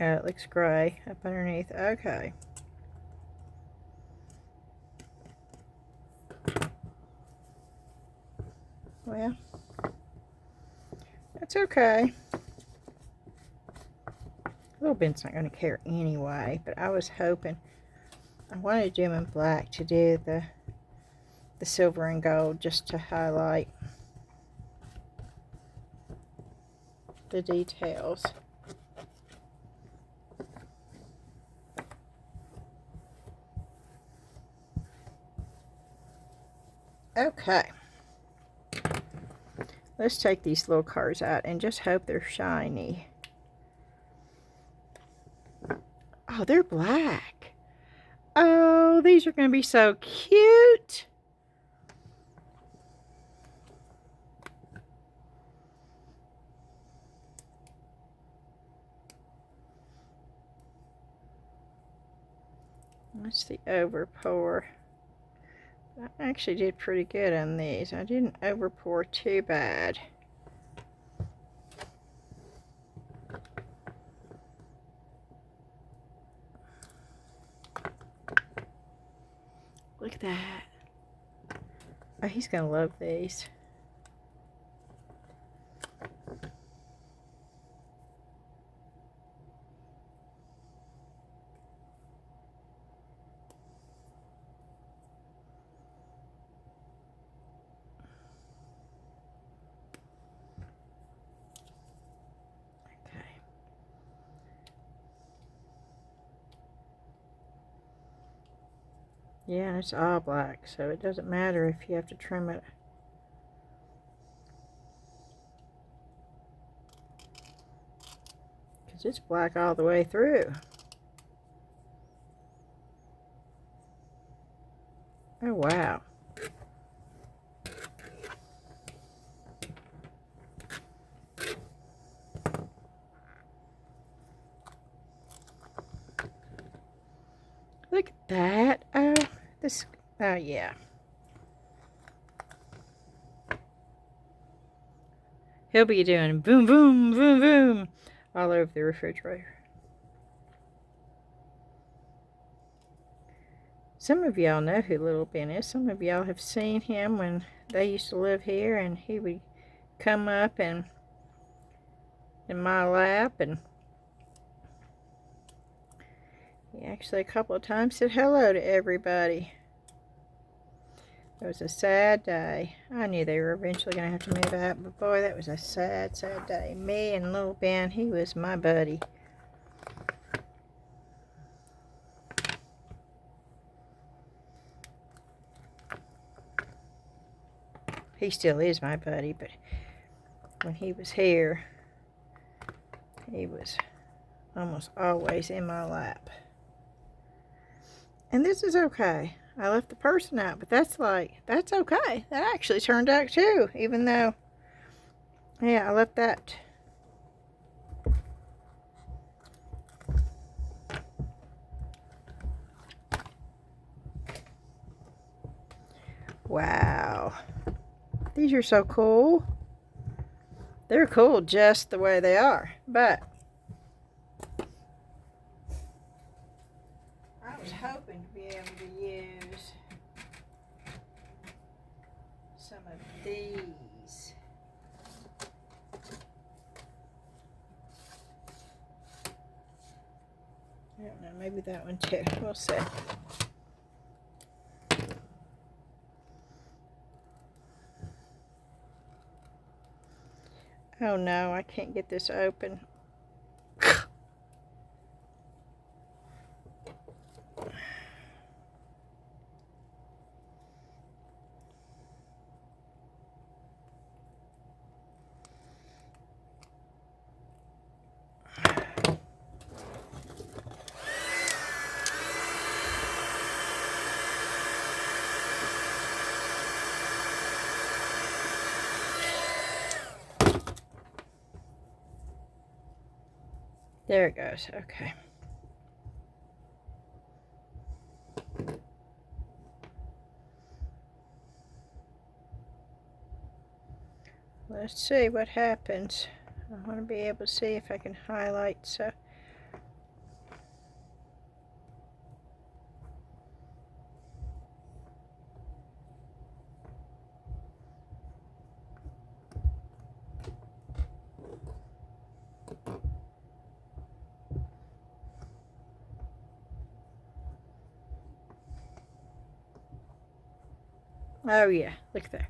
Oh, it looks gray up underneath. Okay. Well, that's okay. Little Ben's not going to care anyway, but I was hoping, I wanted to do him in black to do the silver and gold just to highlight the details. Okay. Let's take these little cars out and just hope they're shiny. Oh, they're black. Oh, these are going to be so cute. That's the over pour. I actually did pretty good on these. I didn't over pour too bad. Look at that. Oh, he's going to love these. Yeah, it's all black, so it doesn't matter if you have to trim it. Because it's black all the way through. Oh, wow. Look at that. Oh, this, oh yeah. He'll be doing boom, boom, boom, boom all over the refrigerator. Some of y'all know who Little Ben is. Some of y'all have seen him when they used to live here, and he would come up and in my lap, and he actually a couple of times said hello to everybody. It was a sad day. I knew they were eventually going to have to move out, but boy, that was a sad, sad day. Me and Little Ben, he was my buddy. He still is my buddy, but when he was here, he was almost always in my lap. And this is okay. I left the person out, but that's okay. That actually turned out too, even though, yeah, I left that. Wow. These are so cool. They're cool just the way they are, but I was hoping to be able to use some of these. I don't know, maybe that one too. We'll see. Oh no, I can't get this open. There it goes. Okay. Let's see what happens. I want to be able to see if I can highlight. So oh yeah, look there.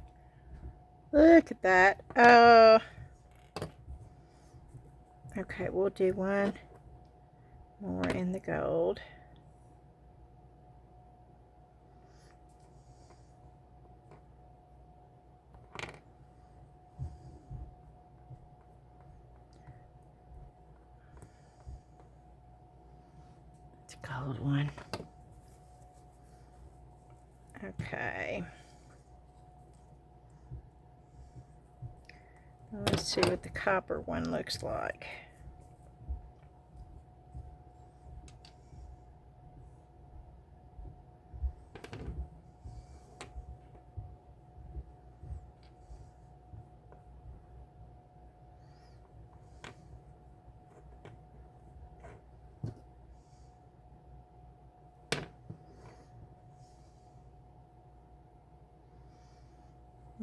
Look at that. Oh. Okay, we'll do one more in the gold. It's a gold one. Okay. Let's see what the copper one looks like.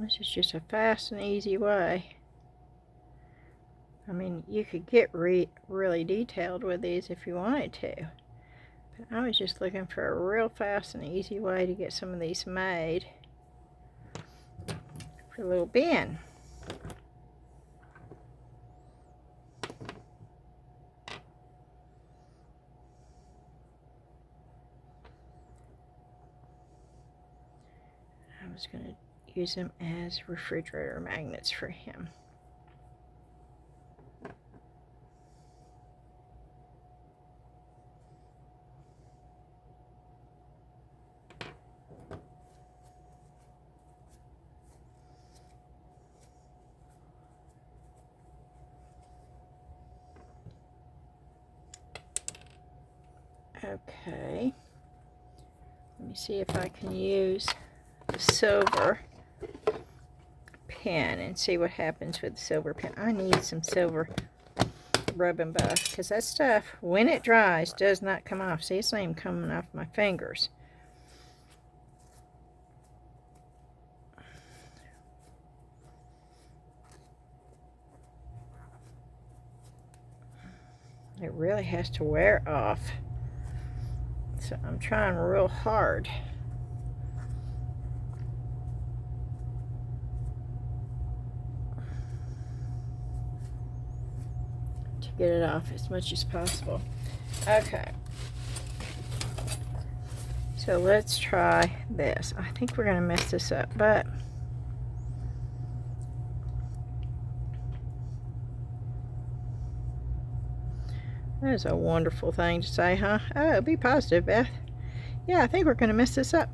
This is just a fast and easy way. I mean, you could get really detailed with these if you wanted to. But I was just looking for a real fast and easy way to get some of these made for a little bin. I was going to use them as refrigerator magnets for him. Okay, let me see if I can use the silver pen and see what happens with the silver pen. I need some silver rub and buff because that stuff, when it dries, does not come off. See, it's not even coming off my fingers. It really has to wear off. So I'm trying real hard to get it off as much as possible. Okay. So let's try this. I think we're going to mess this up, but that is a wonderful thing to say, huh? Oh, be positive, Beth. Yeah, I think we're going to mess this up.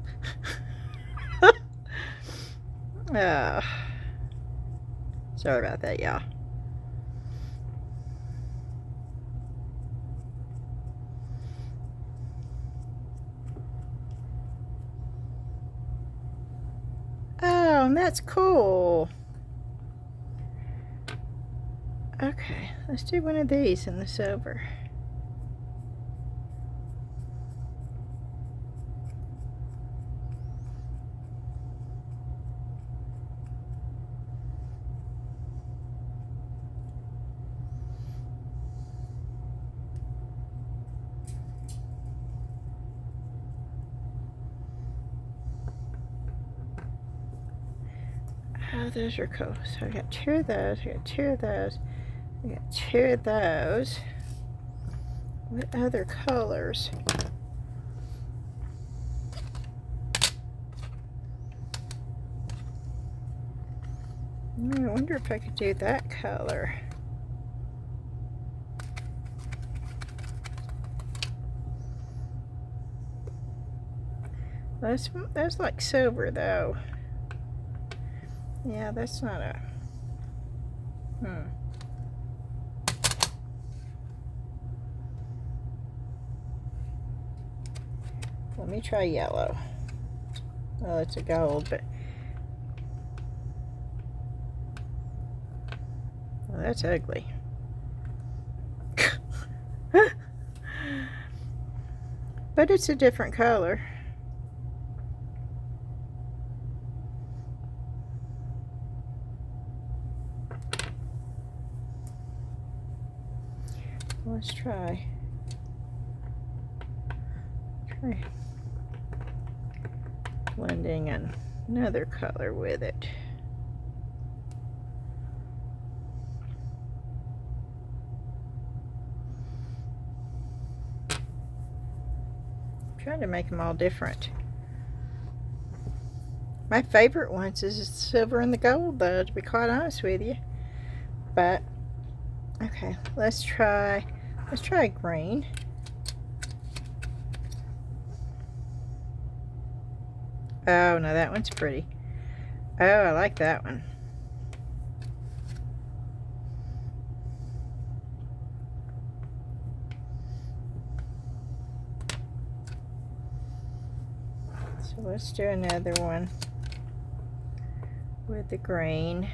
Sorry about that, y'all. Oh, and that's cool. Okay, let's do one of these in the silver. Oh, those are cool. So I got two of those, I got two of those, I got two of those. What other colors? I wonder if I could do that color. That's like silver though. Yeah, that's not a... Let me try yellow. Well, it's a gold, but... Well, that's ugly. But it's a different color. Let's try blending another color with it. I'm trying to make them all different. My favorite ones is the silver and the gold, though, to be quite honest with you. But okay, let's try green. Oh, no, that one's pretty. Oh, I like that one. So let's do another one with the green.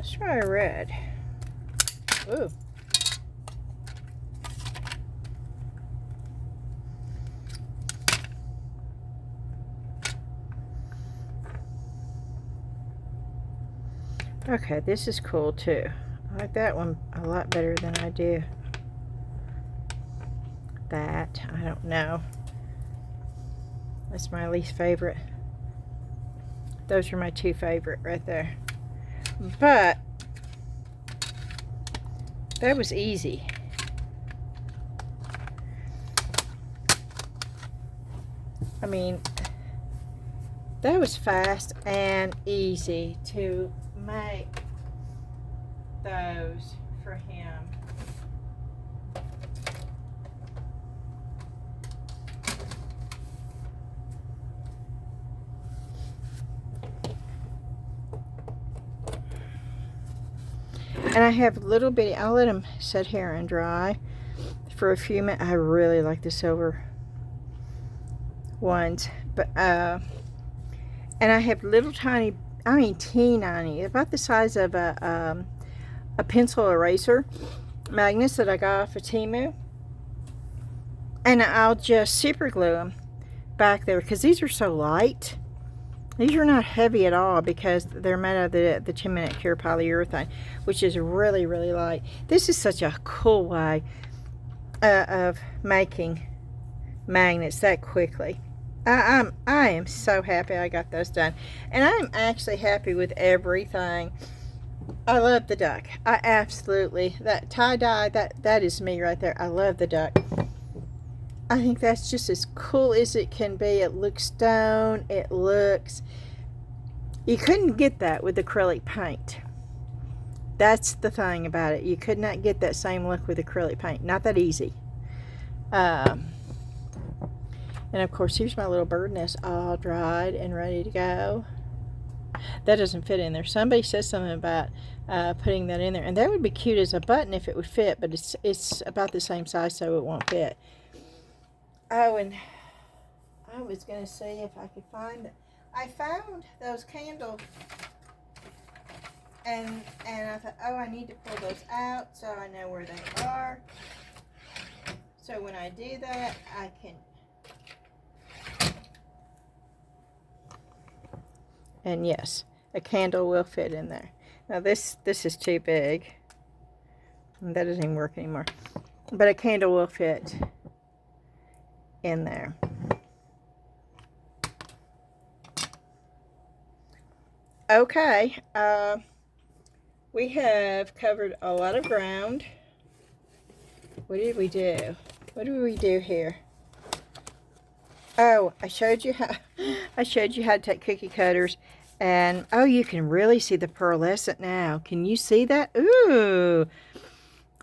Let's try a red. Ooh. Okay, this is cool too. I like that one a lot better than I do that. I don't know. That's my least favorite. Those are my two favorite right there. But that was easy. I mean, that was fast and easy to make those for him. And I have little bitty, I'll let them sit here and dry for a few minutes. I really like the silver ones, but and I have little tiny, I mean teeny, about the size of a pencil eraser magnets that I got off of Temu, and I'll just super glue them back there because these are so light. These are not heavy at all because they're made out of the 10-minute Cure Polyurethane, which is really, really light. This is such a cool way of making magnets that quickly. I am so happy I got those done. And I'm actually happy with everything. I love the duck. I absolutely, that tie-dye, that is me right there. I love the duck. I think that's just as cool as it can be. It looks stone. It looks... You couldn't get that with acrylic paint. That's the thing about it. You could not get that same look with acrylic paint. Not that easy. And of course, here's my little bird nest all dried and ready to go. That doesn't fit in there. Somebody says something about putting that in there. And that would be cute as a button if it would fit. But it's about the same size, so it won't fit. Oh, and I was going to see if I could find it. I found those candles. And I thought, oh, I need to pull those out so I know where they are. So when I do that, I can... And yes, a candle will fit in there. Now this is too big. And that doesn't even work anymore. But a candle will fit in there. Okay, we have covered a lot of ground. What did we do? What did we do here? Oh, I showed you how to take cookie cutters, and oh, you can really see the pearlescent now. Can you see that? Ooh.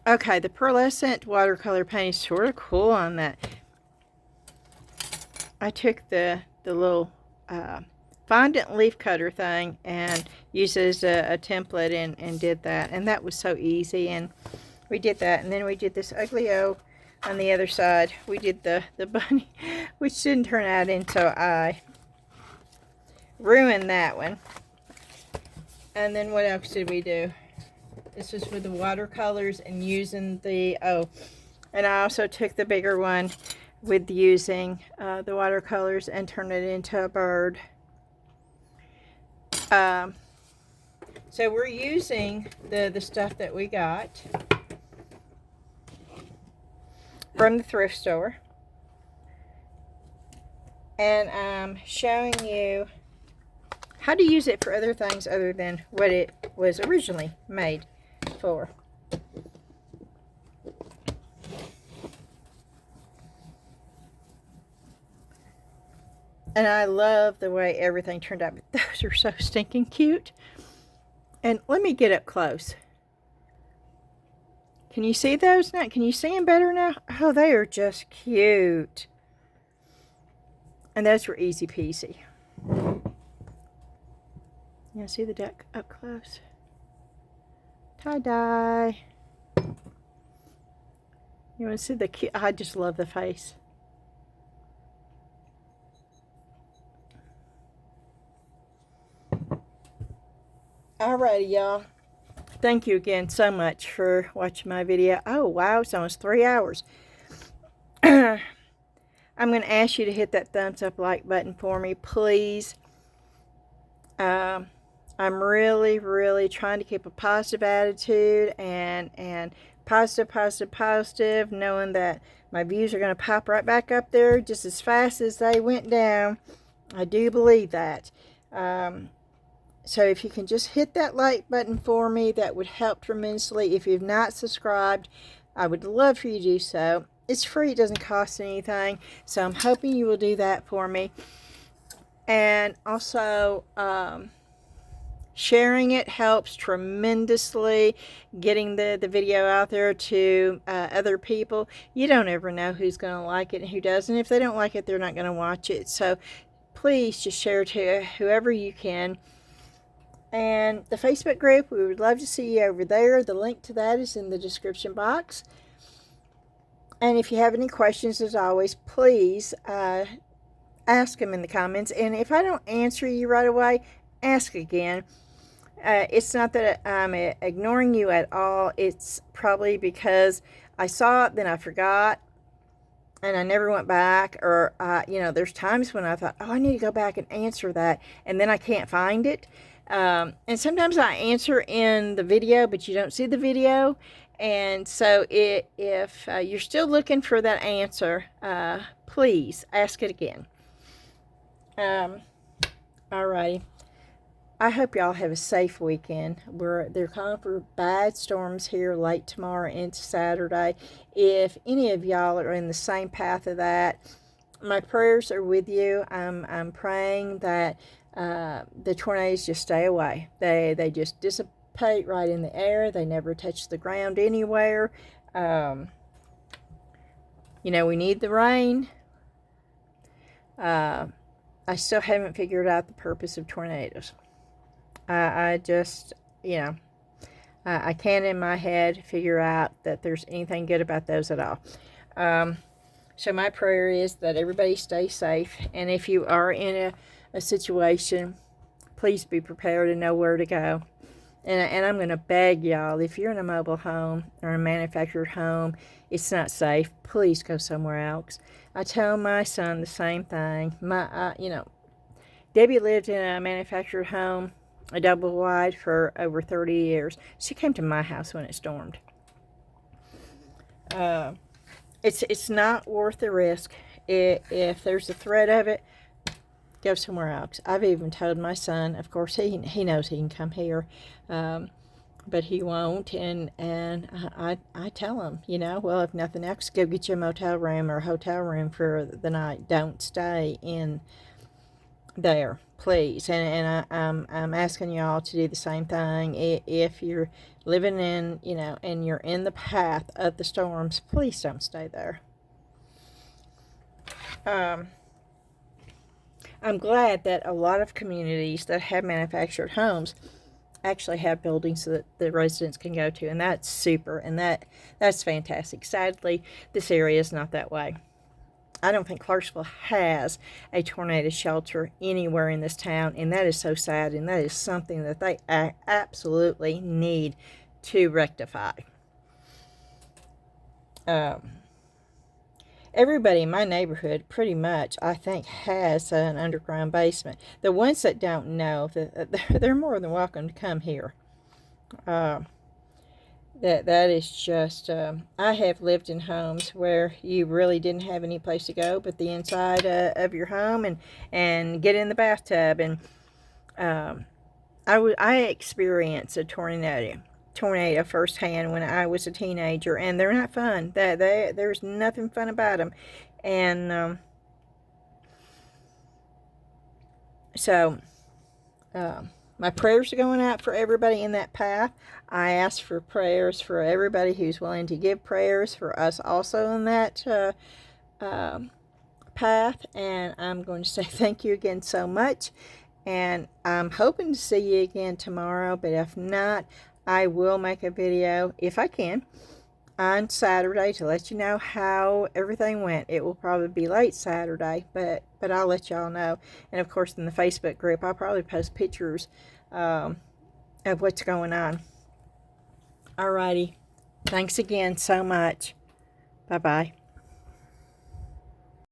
Okay, the pearlescent watercolor paint is sort of cool on that. I took the little fondant leaf cutter thing and used it as a template and did that, and that was so easy. And we did that, and then we did this ugly O on the other side. We did the bunny, which didn't turn out until I ruined that one. And then what else did we do? This was with the watercolors and using the and I also took the bigger one with using the watercolors and turn it into a bird. So we're using the stuff that we got from the thrift store, and I'm showing you how to use it for other things other than what it was originally made for. And I love the way everything turned out. But those are so stinking cute. And let me get up close. Can you see those now? Can you see them better now? Oh, they are just cute. And those were easy peasy. You see the duck up close? Tie-dye. You want to see the cute? I just love the face. Alrighty, y'all. thank you again so much for watching my video. Oh, wow, it's almost 3 hours. I'm going to ask you to hit that thumbs up like button for me, please. I'm really trying to keep a positive attitude and positive, knowing that my views are going to pop right back up there just as fast as they went down. I do believe that. So if you can just hit that like button for me, that would help tremendously. If you've not subscribed, I would love for you to do so. It's free, it doesn't cost anything. So I'm hoping you will do that for me. And also, sharing it helps tremendously, getting the video out there to other people. You don't ever know who's going to like it and who doesn't. If they don't like it, they're not going to watch it. So please just share to whoever you can. And the Facebook group, we would love to see you over there. The link to that is in the description box. And if you have any questions, as always, please ask them in the comments. And if I don't answer you right away, ask again. It's not that I'm ignoring you at all. It's probably because I saw it, then I forgot, and I never went back. Or, you know, there's times when I thought, oh, I need to go back and answer that, and then I can't find it. And sometimes I answer in the video, but you don't see the video. And so if you're still looking for that answer, please ask it again. Alrighty. I hope y'all have a safe weekend. They're calling for bad storms here late tomorrow into Saturday. If any of y'all are in the same path of that, my prayers are with you. I'm praying that the tornadoes just stay away. They just dissipate right in the air. They never touch the ground anywhere. You know, we need the rain. I still haven't figured out the purpose of tornadoes. I just, you know, I can't in my head figure out that there's anything good about those at all. So my prayer is that everybody stays safe. And if you are in a situation, please be prepared and know where to go. And I'm going to beg y'all, if you're in a mobile home or a manufactured home, it's not safe, please go somewhere else. I tell my son the same thing. You know, Debbie lived in a manufactured home, a double wide, for over 30 years. She came to my house when it stormed. It's not worth the risk. If there's a threat of it, go somewhere else. I've even told my son, of course, he knows he can come here, but he won't, and I tell him, you know, well, if nothing else, go get you a motel room or a hotel room for the night. Don't stay in there, please. And I'm asking y'all to do the same thing. If you're living in, you know, and you're in the path of the storms, please don't stay there. I'm glad that a lot of communities that have manufactured homes actually have buildings that the residents can go to, and that's super, and that's fantastic. Sadly, this area is not that way. I don't think Clarksville has a tornado shelter anywhere in this town, and that is so sad, and that is something that they absolutely need to rectify. Everybody in my neighborhood, pretty much, I think, has an underground basement. The ones that don't know, they're more than welcome to come here. That is just, I have lived in homes where you really didn't have any place to go but the inside of your home, and get in the bathtub. And I experienced a tornado firsthand when I was a teenager, and they're not fun. There's nothing fun about them. And so my prayers are going out for everybody in that path. I ask for prayers for everybody who's willing to give prayers for us also in that path. And I'm going to say thank you again so much, and I'm hoping to see you again tomorrow, but if not, I will make a video, if I can, on Saturday to let you know how everything went. It will probably be late Saturday, but I'll let y'all know. And of course, in the Facebook group, I'll probably post pictures of what's going on. Alrighty. Thanks again so much. Bye-bye.